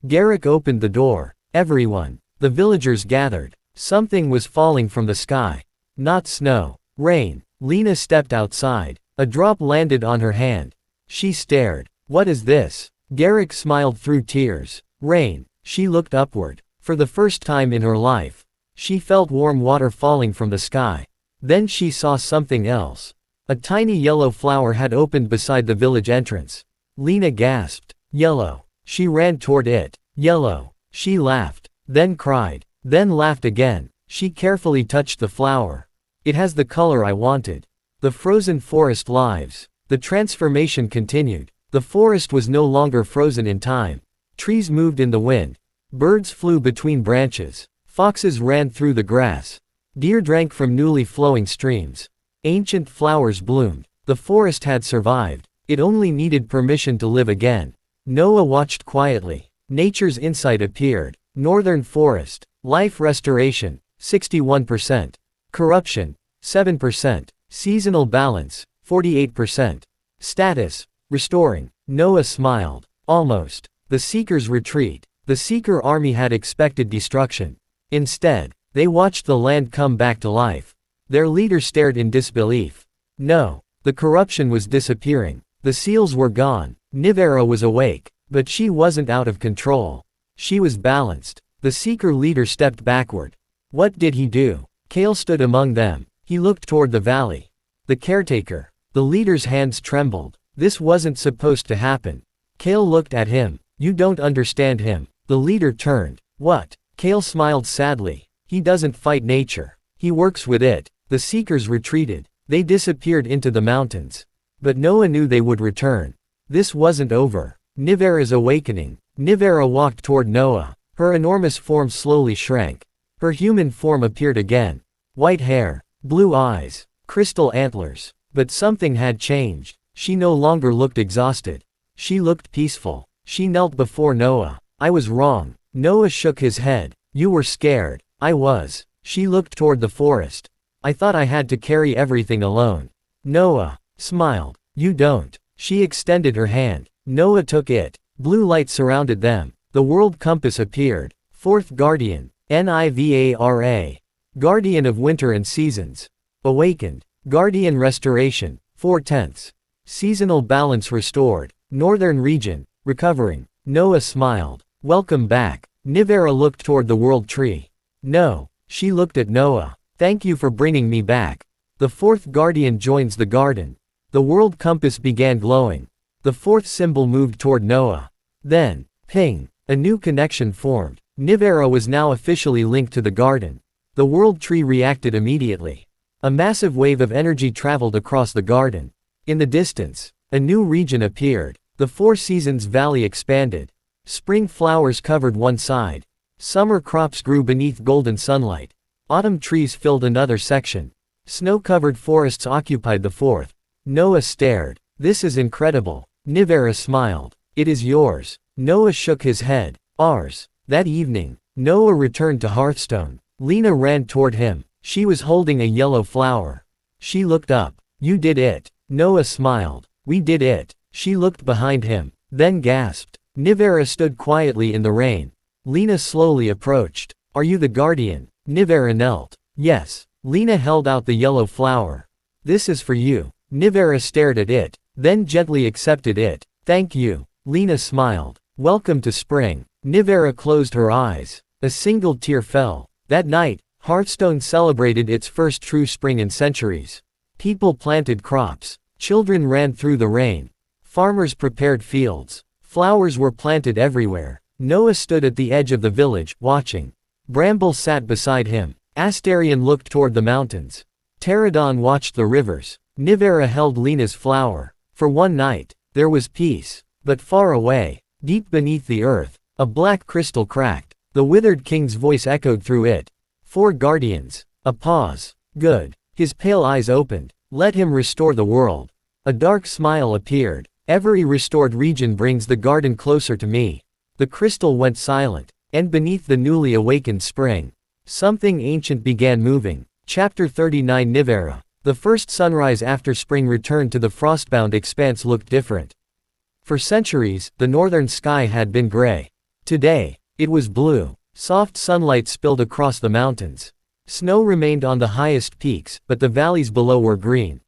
Garrick opened the door. Everyone. The villagers gathered. Something was falling from the sky. Not snow. Rain. Lena stepped outside. A drop landed on her hand. She stared. What is this? Garrick smiled through tears. Rain. She looked upward. For the first time in her life, she felt warm water falling from the sky. Then she saw something else. A tiny yellow flower had opened beside the village entrance. Lena gasped. Yellow. She ran toward it. Yellow. She laughed. Then cried. Then laughed again. She carefully touched the flower. It has the color I wanted. The frozen forest lives. The transformation continued. The forest was no longer frozen in time. Trees moved in the wind. Birds flew between branches. Foxes ran through the grass. Deer drank from newly flowing streams. Ancient flowers bloomed. The forest had survived. It only needed permission to live again. Noah watched quietly. Nature's insight appeared. Northern forest. Life restoration, 61%. Corruption, 7%. Seasonal balance, 48%. Status, restoring. Noah smiled. Almost. The Seekers retreat. The Seeker army had expected destruction. Instead, they watched the land come back to life. Their leader stared in disbelief. No, the corruption was disappearing. The seals were gone. Nivera was awake, but she wasn't out of control. She was balanced. The Seeker leader stepped backward. What did he do? Kale stood among them. He looked toward the valley. The caretaker. The leader's hands trembled. This wasn't supposed to happen. Kale looked at him. You don't understand him. The leader turned. What? Kale smiled sadly. He doesn't fight nature. He works with it. The Seekers retreated. They disappeared into the mountains. But Noah knew they would return. This wasn't over. Nivera's awakening. Nivera walked toward Noah. Her enormous form slowly shrank. Her human form appeared again. White hair, blue eyes, crystal antlers. But something had changed. She no longer looked exhausted. She looked peaceful. She knelt before Noah. I was wrong. Noah shook his head. You were scared. I was. She looked toward the forest. I thought I had to carry everything alone. Noah smiled. You don't. She extended her hand. Noah took it. Blue light surrounded them. The world compass appeared. Fourth Guardian. Nivara. Guardian of winter and seasons. Awakened. Guardian restoration. 4/10. Seasonal balance restored. Northern region. Recovering. Noah smiled. Welcome back. Nivera looked toward the world tree. No. She looked at Noah. Thank you for bringing me back. The fourth guardian joins the garden. The world compass began glowing. The fourth symbol moved toward Noah. Then, ping, a new connection formed. Nivera was now officially linked to the garden. The world tree reacted immediately. A massive wave of energy traveled across the garden. In the distance, a new region appeared. The Four Seasons Valley expanded. Spring flowers covered one side. Summer crops grew beneath golden sunlight. Autumn trees filled another section. Snow-covered forests occupied the fourth. Noah stared. This is incredible. Nivera smiled. It is yours. Noah shook his head. Ours. That evening, Noah returned to Hearthstone. Lena ran toward him. She was holding a yellow flower. She looked up. You did it. Noah smiled. We did it. She looked behind him, then gasped. Nivera stood quietly in the rain. Lena slowly approached. Are you the guardian? Nivera knelt. Yes. Lena held out the yellow flower. This is for you. Nivera stared at it, then gently accepted it. Thank you. Lena smiled. Welcome to spring. Nivera closed her eyes. A single tear fell. That night, Hearthstone celebrated its first true spring in centuries. People planted crops. Children ran through the rain. Farmers prepared fields. Flowers were planted everywhere. Noah stood at the edge of the village, watching. Bramble sat beside him. Asterion looked toward the mountains. Terradon watched the rivers. Nivera held Lena's flower. For one night, there was peace. But far away, deep beneath the earth, a black crystal cracked. The Withered King's voice echoed through it. Four guardians. A pause. Good. His pale eyes opened. Let him restore the world. A dark smile appeared. Every restored region brings the garden closer to me. The crystal went silent. And beneath the newly awakened spring, something ancient began moving. Chapter 39 Nivera. The first sunrise after spring returned to the Frostbound Expanse looked different. For centuries, the northern sky had been gray. Today, it was blue. Soft sunlight spilled across the mountains. Snow remained on the highest peaks, but the valleys below were green.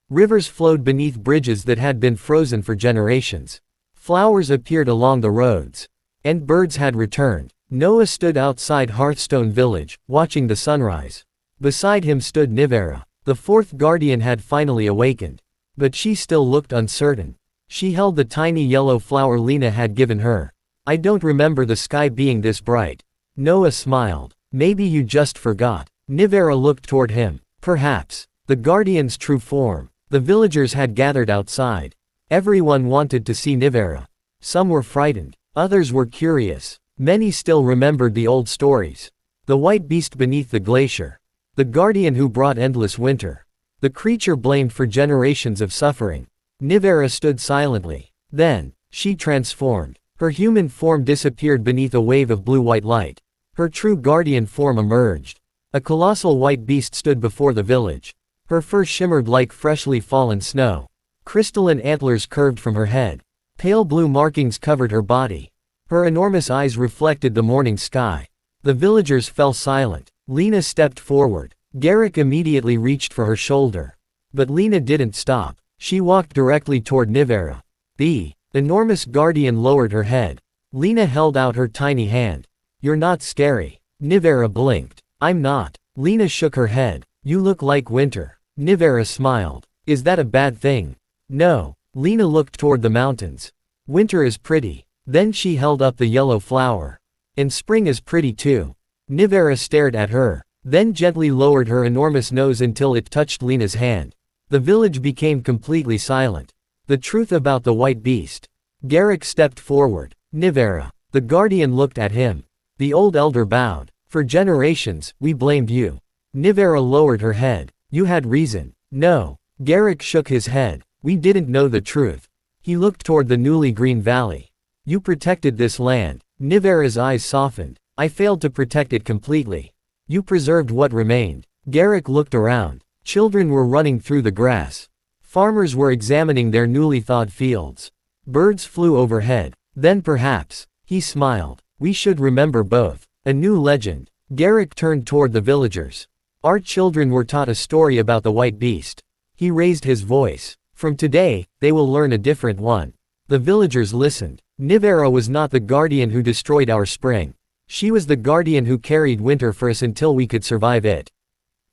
Rivers flowed beneath bridges that had been frozen for generations. Flowers appeared along the roads. And birds had returned. Noah stood outside Hearthstone Village, watching the sunrise. Beside him stood Nivera. The fourth guardian had finally awakened. But she still looked uncertain. She held the tiny yellow flower Lena had given her. I don't remember the sky being this bright. Noah smiled. Maybe you just forgot. Nivera looked toward him. Perhaps. The guardian's true form. The villagers had gathered outside. Everyone wanted to see Nivera. Some were frightened. Others were curious. Many still remembered the old stories. The white beast beneath the glacier. The guardian who brought endless winter. The creature blamed for generations of suffering. Nivera stood silently. Then, she transformed. Her human form disappeared beneath a wave of blue-white light. Her true guardian form emerged. A colossal white beast stood before the village. Her fur shimmered like freshly fallen snow. Crystalline antlers curved from her head. Pale blue markings covered her body. Her enormous eyes reflected the morning sky. The villagers fell silent. Lena stepped forward. Garrick immediately reached for her shoulder. But Lena didn't stop. She walked directly toward Nivera. The enormous guardian lowered her head. Lena held out her tiny hand. "You're not scary." Nivera blinked. "I'm not." Lena shook her head. "You look like winter." Nivera smiled. "Is that a bad thing?" "No." Lena looked toward the mountains. "Winter is pretty." Then she held up the yellow flower. "And spring is pretty too." Nivera stared at her, then gently lowered her enormous nose until it touched Lena's hand. The village became completely silent. The truth about the white beast. Garrick stepped forward. "Nivera." The guardian looked at him. The old elder bowed. "For generations, we blamed you." Nivera lowered her head. "You had reason." "No." Garrick shook his head. "We didn't know the truth." He looked toward the newly green valley. "You protected this land." Nivera's eyes softened. "I failed to protect it completely." "You preserved what remained." Garrick looked around. Children were running through the grass. Farmers were examining their newly thawed fields. Birds flew overhead. "Then perhaps," he smiled, "we should remember both." A new legend. Garrick turned toward the villagers. "Our children were taught a story about the white beast." He raised his voice. "From today, they will learn a different one." The villagers listened. Nivera was not the guardian who destroyed our spring. She was the guardian who carried winter for us until we could survive it.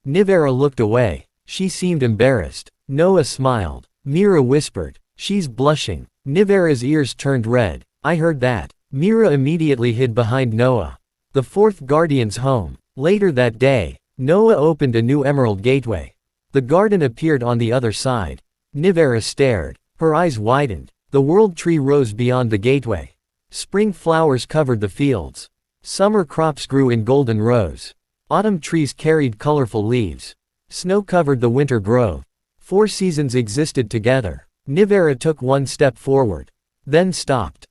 Nivera looked away. She seemed embarrassed. Noah smiled. Mira whispered, "She's blushing." Nivera's ears turned red. "I heard that." Mira immediately hid behind Noah. The fourth guardian's home. Later that day, Noah opened a new emerald gateway. The garden appeared on the other side. Nivera stared. Her eyes widened. The world tree rose beyond the gateway. Spring flowers covered the fields. Summer crops grew in golden rows. Autumn trees carried colorful leaves. Snow covered the winter grove. 4 seasons existed together. Nivera took one step forward. Then stopped.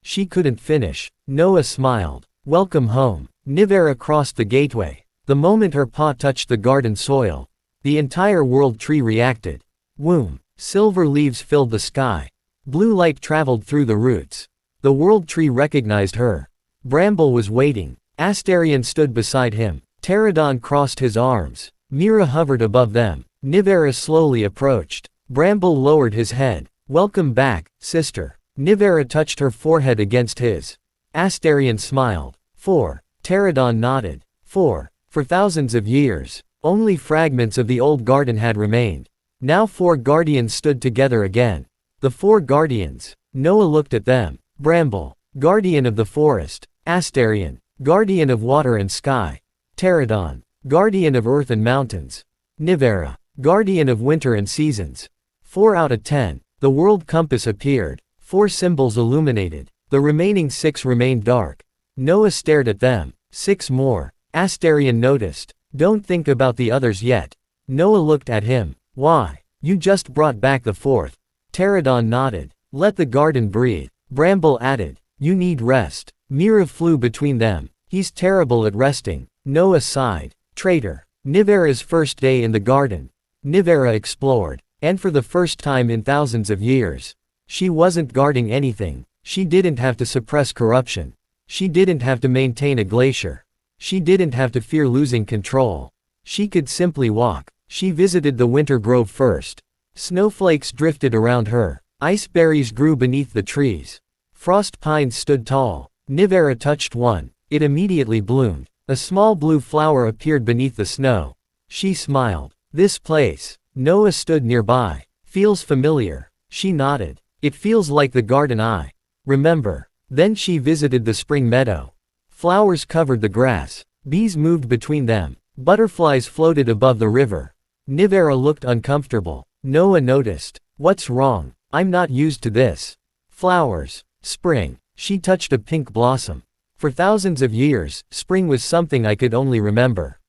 She couldn't finish. Noah smiled. "Welcome home." Nivera crossed the gateway. The moment her paw touched the garden soil, the entire world tree reacted. Whoom. Silver leaves filled the sky. Blue light traveled through the roots. The world tree recognized her. Bramble was waiting. Asterion stood beside him. Terradon crossed his arms. Mira hovered above them. Nivera slowly approached. Bramble lowered his head. "Welcome back, sister." Nivera touched her forehead against his. Asterion smiled. "4. Terradon nodded. "4. For thousands of years, only fragments of the old garden had remained. Now 4 guardians stood together again." The 4 guardians. Noah looked at them. Bramble, guardian of the forest. Asterion, guardian of water and sky. Terradon, guardian of earth and mountains. Nivera, guardian of winter and seasons. 4 out of 10. The world compass appeared. 4 symbols illuminated. The remaining 6 remained dark. Noah stared at them. 6 more. Asterion noticed. "Don't think about the others yet." Noah looked at him. "Why? You just brought back the 4th. Terradon nodded. "Let the garden breathe." Bramble added. "You need rest." Mira flew between them. "He's terrible at resting." Noah sighed. "Traitor." Nivera's first day in the garden. Nivera explored. And for the first time in thousands of years, she wasn't guarding anything. She didn't have to suppress corruption. She didn't have to maintain a glacier. She didn't have to fear losing control. She could simply walk. She visited the winter grove first. Snowflakes drifted around her. Ice berries grew beneath the trees. Frost pines stood tall. Nivera touched one. It immediately bloomed. A small blue flower appeared beneath the snow. She smiled. "This place." Noah stood nearby. "Feels familiar." She nodded. "It feels like the garden I remember." Then she visited the spring meadow. Flowers covered the grass. Bees moved between them. Butterflies floated above the river. Nivera looked uncomfortable. Noah noticed. "What's wrong?" I'm not used to this. Flowers. Spring. She touched a pink blossom. For thousands of years, spring was something I could only remember.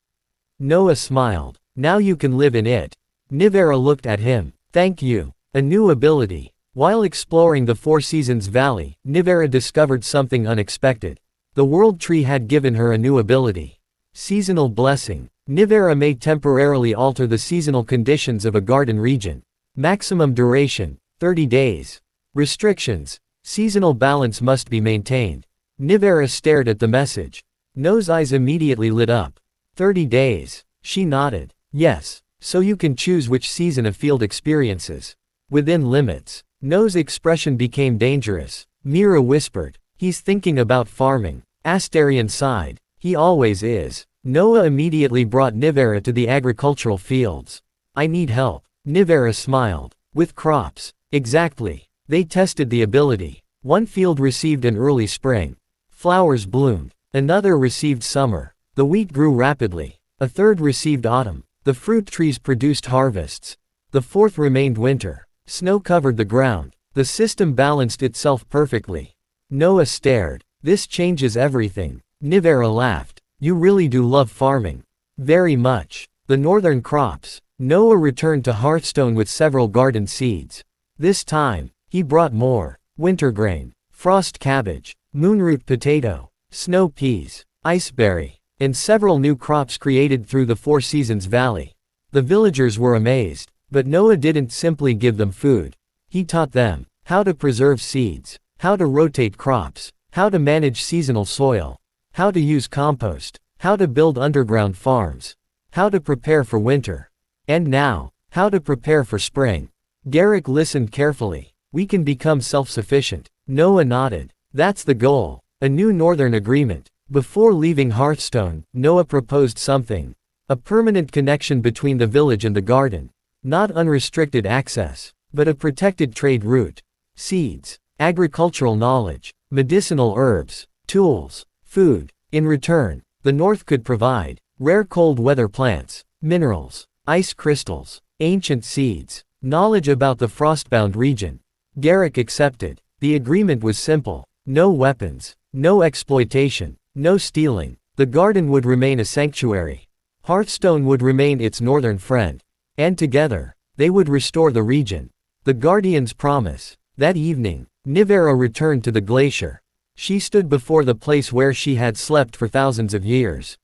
Noah smiled. Now you can live in it. Nivera looked at him. Thank you. A new ability. While exploring the Four Seasons Valley, Nivera discovered something unexpected. The World Tree had given her a new ability. Seasonal Blessing. Nivera may temporarily alter the seasonal conditions of a garden region. Maximum duration, 30 days. Restrictions. Seasonal balance must be maintained. Nivera stared at the message. No's eyes immediately lit up. 30 days. She nodded. Yes, so you can choose which season a field experiences. Within limits. No's expression became dangerous. Mira whispered. He's thinking about farming. Asterion sighed. He always is. Noah immediately brought Nivera to the agricultural fields. I need help. Nivera smiled. With crops. Exactly. They tested the ability. One field received an early spring. Flowers bloomed. Another received summer. The wheat grew rapidly. A third received autumn. The fruit trees produced harvests. The fourth remained winter. Snow covered the ground. The system balanced itself perfectly. Noah stared. This changes everything. Nivera laughed. You really do love farming. Very much. The northern crops. Noah returned to Hearthstone with several garden seeds. This time, he brought more. Wintergrain. Frost cabbage. Moonroot potato. Snow peas. Iceberry. And several new crops created through the Four Seasons Valley. The villagers were amazed. But Noah didn't simply give them food. He taught them how to preserve seeds, how to rotate crops, how to manage seasonal soil, how to use compost, how to build underground farms, how to prepare for winter. And now, how to prepare for spring. Garrick listened carefully. We can become self-sufficient. Noah nodded. That's the goal. A new northern agreement. Before leaving Hearthstone, Noah proposed something. A permanent connection between the village and the garden. Not unrestricted access, but a protected trade route. Seeds, agricultural knowledge, medicinal herbs, tools, food. In return, the North could provide rare cold weather plants, minerals, ice crystals, ancient seeds, knowledge about the Frostbound region. Garrick accepted. The agreement was simple. No weapons, no exploitation, no stealing. The garden would remain a sanctuary. Hearthstone would remain its northern friend. And together, they would restore the region. The Guardian's promise. That evening, Nivera returned to the glacier. She stood before the place where she had slept for thousands of years.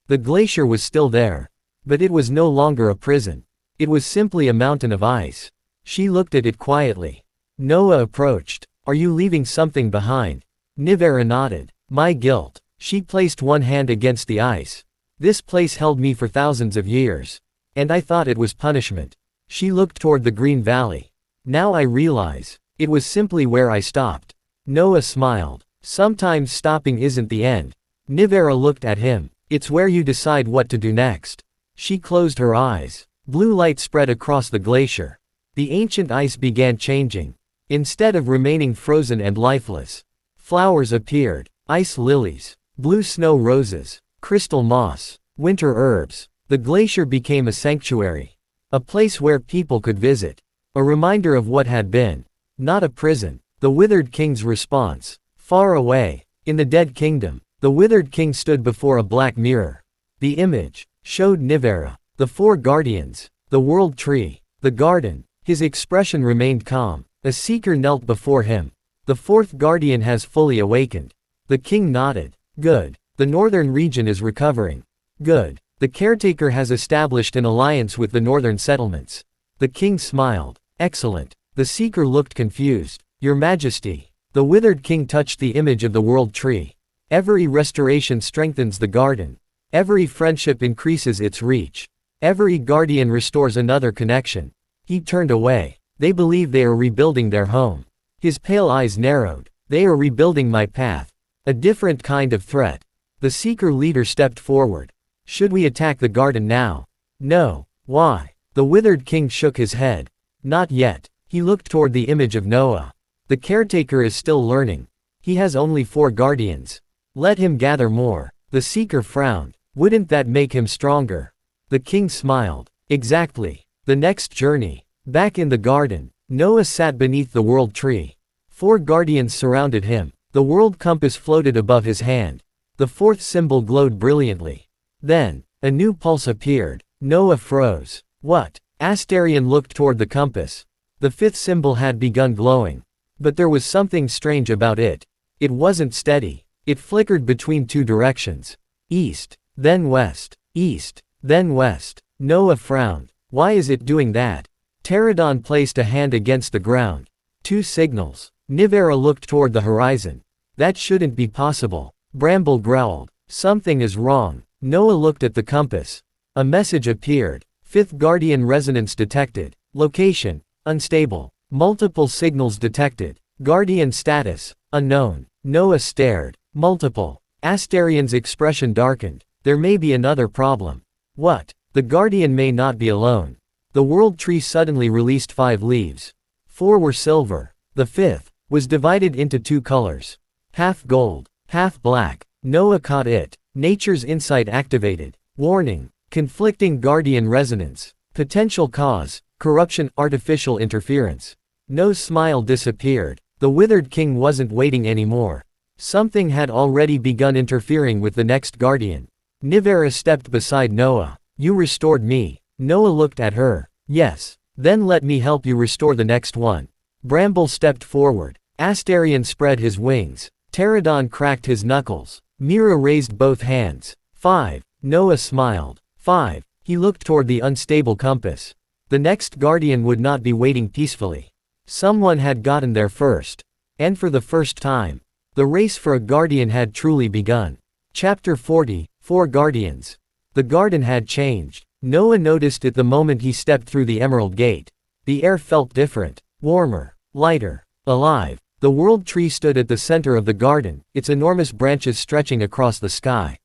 The glacier was still there. But it was no longer a prison. It was simply a mountain of ice. She looked at it quietly. Noah approached. Are you leaving something behind? Nivera nodded. My guilt. She placed one hand against the ice. This place held me for thousands of years. And I thought it was punishment. She looked toward the green valley. Now I realize. It was simply where I stopped. Noah smiled. Sometimes stopping isn't the end. Nivera looked at him. It's where you decide what to do next. She closed her eyes. Blue light spread across the glacier. The ancient ice began changing. Instead of remaining frozen and lifeless, flowers appeared. Ice lilies, blue snow roses, crystal moss, winter herbs. The glacier became a sanctuary. A place where people could visit. A reminder of what had been. Not a prison. The Withered King's response. Far away, in the Dead Kingdom, the Withered King stood before a black mirror. The image showed Nivera, the four guardians, the world tree, the garden. His expression remained calm. A seeker knelt before him. The fourth guardian has fully awakened. The king nodded. Good. The northern region is recovering. Good. The caretaker has established an alliance with the northern settlements. The king smiled. Excellent. The seeker looked confused. Your Majesty. The Withered King touched the image of the world tree. Every restoration strengthens the garden. Every friendship increases its reach. Every guardian restores another connection. He turned away. They believe they are rebuilding their home. His pale eyes narrowed. They are rebuilding my path. A different kind of threat. The seeker leader stepped forward. Should we attack the garden now? No. Why? The Withered King shook his head. Not yet. He looked toward the image of Noah. The caretaker is still learning. He has only 4 guardians. Let him gather more. The seeker frowned. Wouldn't that make him stronger? The king smiled. Exactly. The next journey. Back in the garden, Noah sat beneath the world tree. 4 guardians surrounded him. The world compass floated above his hand. The 4th symbol glowed brilliantly. Then, a new pulse appeared. Noah froze. What? Asterion looked toward the compass. The 5th symbol had begun glowing. But there was something strange about it. It wasn't steady. It flickered between 2 directions. East, then west. East, then west. Noah frowned. Why is it doing that? Terradon placed a hand against the ground. 2 signals. Nivera looked toward the horizon. That shouldn't be possible. Bramble growled. Something is wrong. Noah looked at the compass. A message appeared. 5th Guardian resonance detected. Location, unstable. Multiple signals detected. Guardian status, unknown. Noah stared. Multiple. Asterion's expression darkened. There may be another problem. What? The Guardian may not be alone. The world tree suddenly released 5 leaves. 4 were silver. The 5th was divided into 2 colors. Half gold, half black. Noah caught it. Nature's insight activated. Warning. Conflicting Guardian resonance. Potential cause, corruption, artificial interference. Noah's smile disappeared. The Withered King wasn't waiting anymore. Something had already begun interfering with the next Guardian. Nivera stepped beside Noah. You restored me. Noah looked at her. Yes. Then let me help you restore the next one. Bramble stepped forward. Asterion spread his wings. Terradon cracked his knuckles. Mira raised both hands. 5. Noah smiled. 5. He looked toward the unstable compass. The next Guardian would not be waiting peacefully. Someone had gotten there first. And for the first time, the race for a Guardian had truly begun. Chapter 40, 4 Guardians. The garden had changed. Noah noticed it the moment he stepped through the Emerald Gate. The air felt different, warmer, lighter, alive. The world tree stood at the center of the garden, its enormous branches stretching across the sky.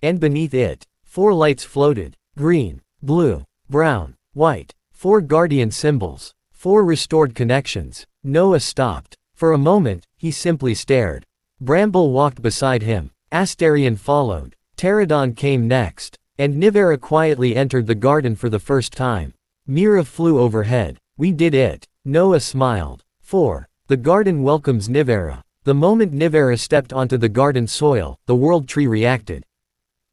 And beneath it, 4 lights floated: green, blue, brown, white. 4 guardian symbols, 4 restored connections. Noah stopped. For a moment, he simply stared. Bramble walked beside him. Asterion followed. Terradon came next. And Nivera quietly entered the garden for the first time. Mira flew overhead. We did it. Noah smiled. 4. The garden welcomes Nivera. The moment Nivera stepped onto the garden soil, the world tree reacted.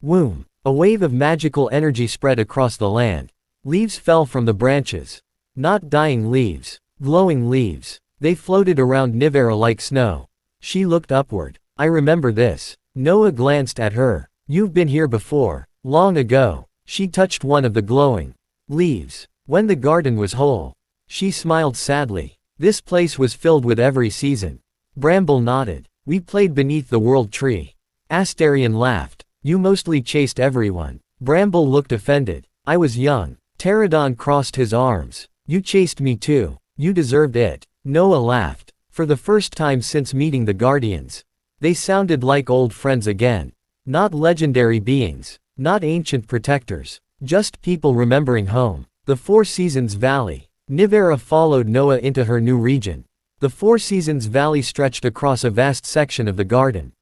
Whoom! A wave of magical energy spread across the land. Leaves fell from the branches. Not dying leaves. Glowing leaves. They floated around Nivera like snow. She looked upward. I remember this. Noah glanced at her. You've been here before. Long ago. She touched one of the glowing leaves. When the garden was whole. She smiled sadly. This place was filled with every season. Bramble nodded. We played beneath the world tree. Asterion laughed. You mostly chased everyone. Bramble looked offended. I was young. Terradon crossed his arms. You chased me too. You deserved it. Noah laughed. For the first time since meeting the Guardians. They sounded like old friends again. Not legendary beings. Not ancient protectors. Just people remembering home. The 4 Seasons Valley. Nivera followed Noah into her new region. The 4 Seasons Valley stretched across a vast section of the garden.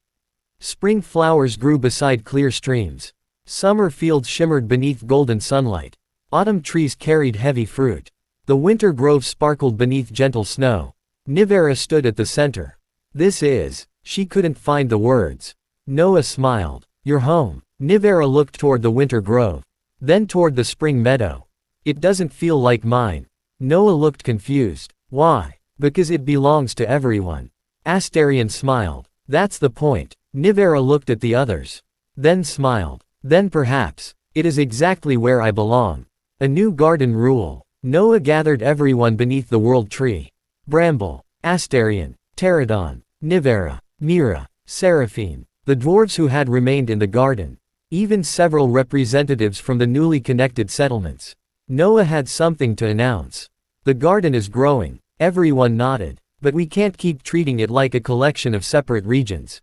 Spring flowers grew beside clear streams. Summer fields shimmered beneath golden sunlight. Autumn trees carried heavy fruit. The winter grove sparkled beneath gentle snow. Nivera stood at the center. This is. She couldn't find the words. Noah smiled. You're home. Nivera looked toward the winter grove. Then toward the spring meadow. It doesn't feel like mine. Noah looked confused. Why? Because it belongs to everyone. Asterion smiled. That's the point. Nivera looked at the others. Then smiled. Then perhaps. It is exactly where I belong. A new garden rule. Noah gathered everyone beneath the world tree. Bramble. Asterion. Terradon. Nivera. Mira. Seraphine. The dwarves who had remained in the garden. Even several representatives from the newly connected settlements. Noah had something to announce. The garden is growing. Everyone nodded. But we can't keep treating it like a collection of separate regions.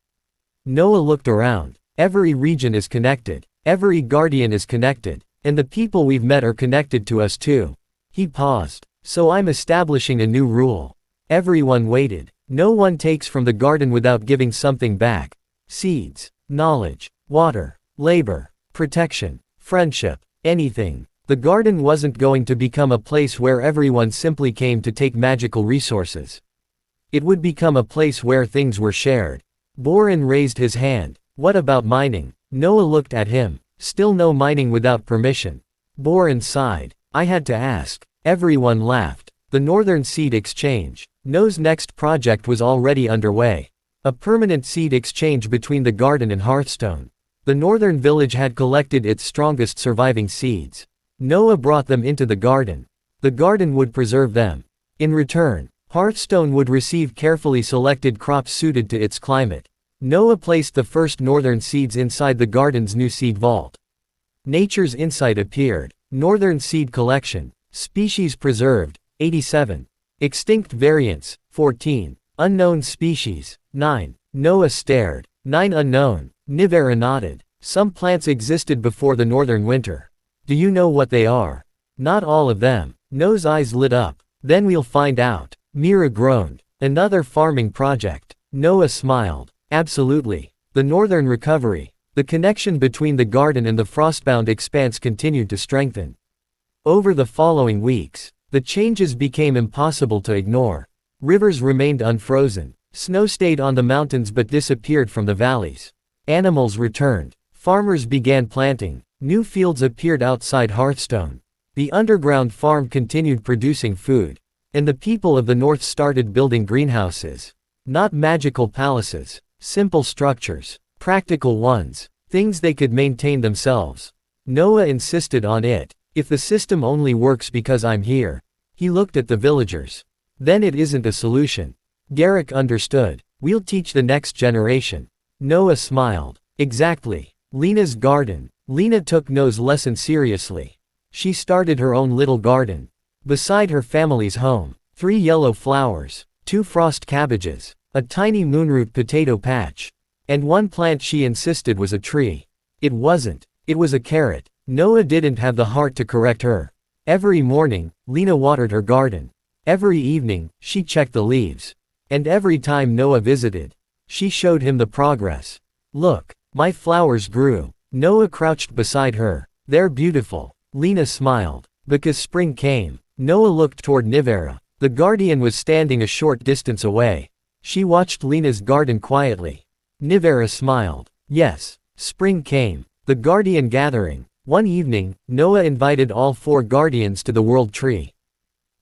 Noah looked around. Every region is connected. Every guardian is connected. And the people we've met are connected to us too. He paused. So I'm establishing a new rule. Everyone waited. No one takes from the garden without giving something back. Seeds, knowledge, water, labor, protection, friendship, anything. The garden wasn't going to become a place where everyone simply came to take magical resources. It would become a place where things were shared. Borin raised his hand. What about mining? Noah looked at him. Still no mining without permission. Borin sighed. I had to ask. Everyone laughed. The Northern Seed Exchange. Noah's next project was already underway. A permanent seed exchange between the garden and Hearthstone. The northern village had collected its strongest surviving seeds. Noah brought them into the garden. The garden would preserve them. In return, Hearthstone would receive carefully selected crops suited to its climate. Noah placed the first northern seeds inside the garden's new seed vault. Nature's Insight appeared. Northern Seed Collection. Species preserved, 87. Extinct variants, 14. Unknown species, 9. Noah stared. 9 unknown. Nivera nodded. Some plants existed before the northern winter. Do you know what they are? Not all of them. Noah's eyes lit up. Then we'll find out. Mira groaned. Another farming project. Noah smiled. Absolutely. The northern recovery. The connection between the garden and the Frostbound Expanse continued to strengthen. Over the following weeks, the changes became impossible to ignore. Rivers remained unfrozen. Snow stayed on the mountains but disappeared from the valleys. Animals returned. Farmers began planting. New fields appeared outside Hearthstone. The underground farm continued producing food. And the people of the north started building greenhouses. Not magical palaces. Simple structures. Practical ones. Things they could maintain themselves. Noah insisted on it. If the system only works because I'm here. He looked at the villagers. Then it isn't a solution. Garrick understood. We'll teach the next generation. Noah smiled. Exactly. Lena's garden. Lena took Noah's lesson seriously. She started her own little garden. Beside her family's home. 3 yellow flowers. 2 frost cabbages. A tiny moonroot potato patch. And one plant she insisted was a tree. It wasn't. It was a carrot. Noah didn't have the heart to correct her. Every morning, Lena watered her garden. Every evening, she checked the leaves. And every time Noah visited, she showed him the progress. Look, my flowers grew. Noah crouched beside her. They're beautiful. Lena smiled. Because spring came. Noah looked toward Nivera. The guardian was standing a short distance away. She watched Lena's garden quietly. Nivera smiled. Yes, spring came. The guardian gathering. One evening, Noah invited all 4 guardians to the world tree.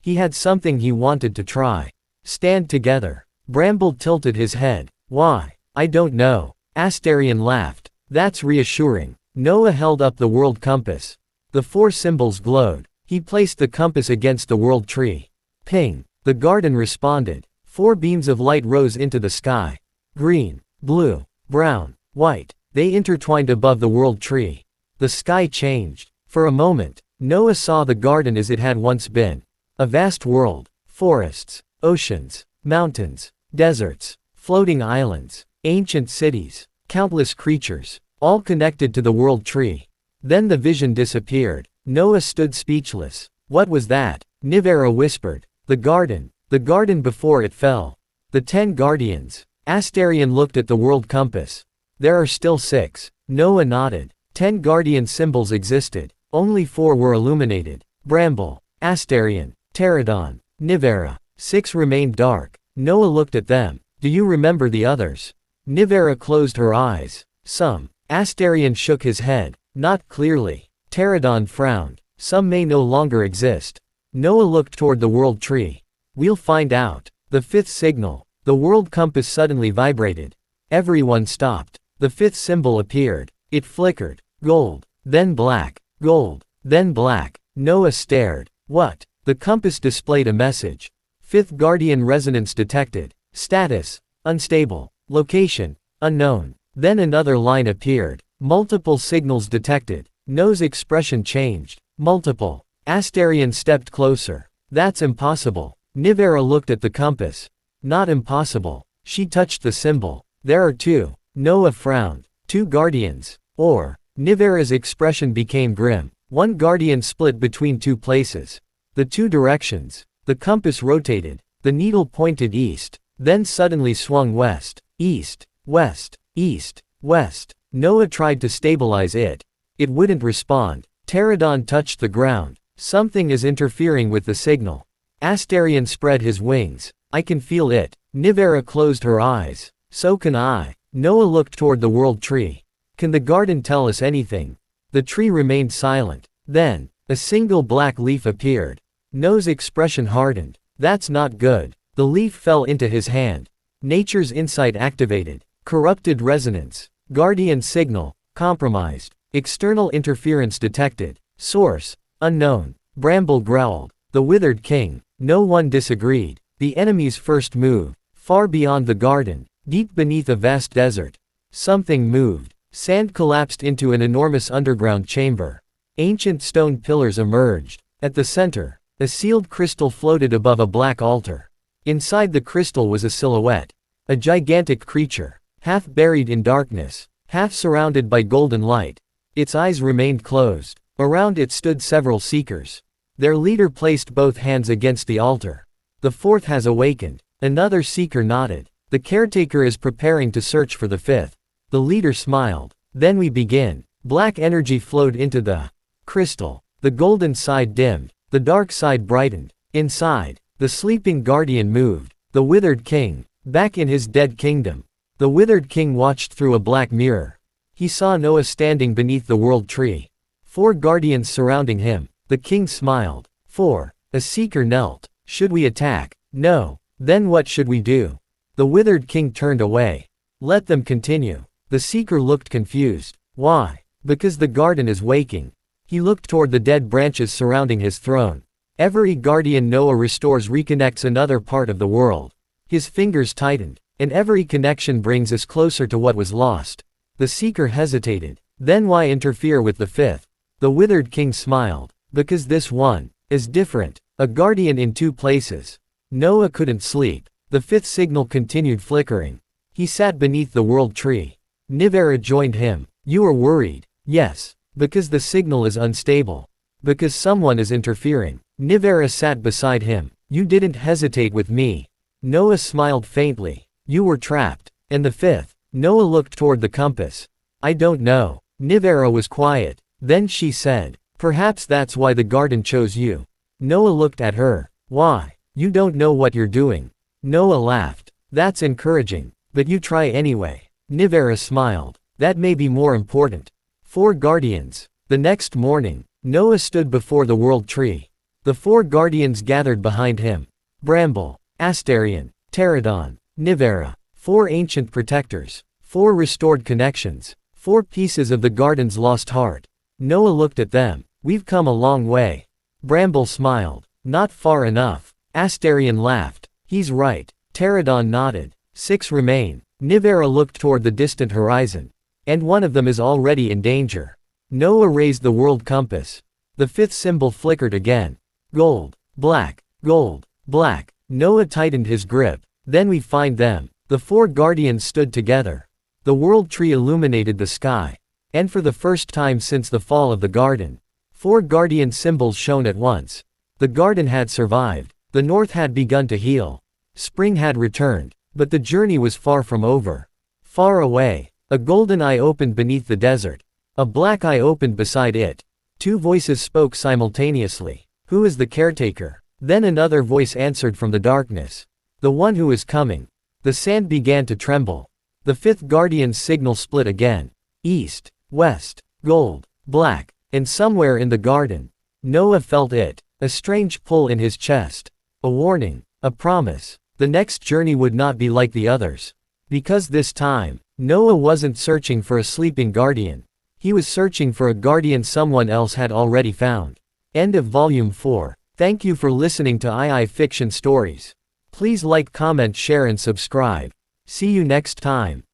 He had something he wanted to try. Stand together. Bramble tilted his head. Why? I don't know. Asterion laughed. That's reassuring. Noah held up the world compass. The 4 symbols glowed. He placed the compass against the world tree. Ping. The garden responded. 4 beams of light rose into the sky. Green, blue, brown, white. They intertwined above the world tree. The sky changed. For a moment, Noah saw the garden as it had once been. A vast world. Forests, oceans, mountains, deserts, floating islands, ancient cities, countless creatures, all connected to the world tree. Then the vision disappeared. Noah stood speechless. What was that? Nivera whispered. The garden before it fell. The 10 guardians. Asterion looked at the world compass. There are still 6. Noah nodded. 10 guardian symbols existed. Only 4 were illuminated. Bramble, Asterion, Terradon, Nivera. 6 remained dark. Noah looked at them. Do you remember the others? Nivera closed her eyes. Some. Asterion shook his head. Not clearly. Terradon frowned. Some may no longer exist. Noah looked toward the world tree. We'll find out. The 5th signal. The world compass suddenly vibrated. Everyone stopped. The 5th symbol appeared. It flickered. Gold. Then black. Gold. Then black. Noah stared. What? The compass displayed a message. 5th Guardian resonance detected. Status. Unstable. Location. Unknown. Then another line appeared. Multiple signals detected. Noah's expression changed. Multiple. Asterion stepped closer. That's impossible. Nivera looked at the compass. Not impossible. She touched the symbol. There are 2. Noah frowned. 2 guardians. Or. Nivera's expression became grim. 1 guardian split between 2 places. The 2 directions. The compass rotated. The needle pointed east. Then suddenly swung west. East. West. East. West. Noah tried to stabilize it. It wouldn't respond. Terradon touched the ground. Something is interfering with the signal. Asterion spread his wings. I can feel it. Nivera closed her eyes. So can I. Noah looked toward the world tree. Can the garden tell us anything? The tree remained silent. Then, a single black leaf appeared. Noah's expression hardened. That's not good. The leaf fell into his hand. Nature's insight activated. Corrupted resonance. Guardian signal. Compromised. External interference detected. Source. Unknown. Bramble growled. The Withered King. No one disagreed. The enemy's first move. Far beyond the garden. Deep beneath a vast desert. Something moved. Sand collapsed into an enormous underground chamber. Ancient stone pillars emerged. At the center, a sealed crystal floated above a black altar. Inside the crystal was a silhouette. A gigantic creature. Half buried in darkness. Half surrounded by golden light. Its eyes remained closed. Around it stood several seekers. Their leader placed both hands against the altar. The fourth has awakened. Another seeker nodded. The caretaker is preparing to search for the fifth. The leader smiled. Then we begin. Black energy flowed into the crystal. The golden side dimmed. The dark side brightened. Inside, the sleeping guardian moved. The Withered King, back in his dead kingdom. The Withered King watched through a black mirror. He saw Noah standing beneath the world tree. 4 guardians surrounding him. The king smiled. 4. A seeker knelt. Should we attack? No. Then what should we do? The Withered King turned away. Let them continue. The seeker looked confused. Why? Because the garden is waking. He looked toward the dead branches surrounding his throne. Every guardian Noah restores reconnects another part of the world. His fingers tightened, and every connection brings us closer to what was lost. The seeker hesitated. Then why interfere with the fifth? The Withered King smiled. Because this one is different. A guardian in 2 places. Noah couldn't sleep. The fifth signal continued flickering. He sat beneath the world tree. Nivera joined him. You are worried. Yes. Because the signal is unstable. Because someone is interfering. Nivera sat beside him. You didn't hesitate with me. Noah smiled faintly. You were trapped. And the fifth. Noah looked toward the compass. I don't know. Nivera was quiet. Then she said, perhaps that's why the garden chose you. Noah looked at her. Why? You don't know what you're doing. Noah laughed. That's encouraging. But you try anyway. Nivera smiled. That may be more important. 4 guardians. The next morning, Noah stood before the world tree. The 4 guardians gathered behind him. Bramble, Asterion, Terradon, Nivera. 4 ancient protectors. 4 restored connections. 4 pieces of the garden's lost heart. Noah looked at them. We've come a long way. Bramble smiled. Not far enough. Asterion laughed. He's right. Terradon nodded. 6 remain. Nivera looked toward the distant horizon. And one of them is already in danger. Noah raised the world compass. The 5th symbol flickered again. Gold, black, gold, black. Noah tightened his grip. Then we find them. The 4 guardians stood together. The world tree illuminated the sky. And for the first time since the fall of the garden, 4 guardian symbols shone at once. The garden had survived. The north had begun to heal. Spring had returned. But the journey was far from over. Far away, a golden eye opened beneath the desert. A black eye opened beside it. 2 voices spoke simultaneously. Who is the caretaker? Then another voice answered from the darkness. The one who is coming. The sand began to tremble. The 5th guardian's signal split again. East, west, gold, black, and somewhere in the garden. Noah felt it. A strange pull in his chest. A warning. A promise. The next journey would not be like the others. Because this time, Noah wasn't searching for a sleeping guardian. He was searching for a guardian someone else had already found. End of Volume 4. Thank you for listening to II Fiction Stories. Please like, comment, share and subscribe. See you next time.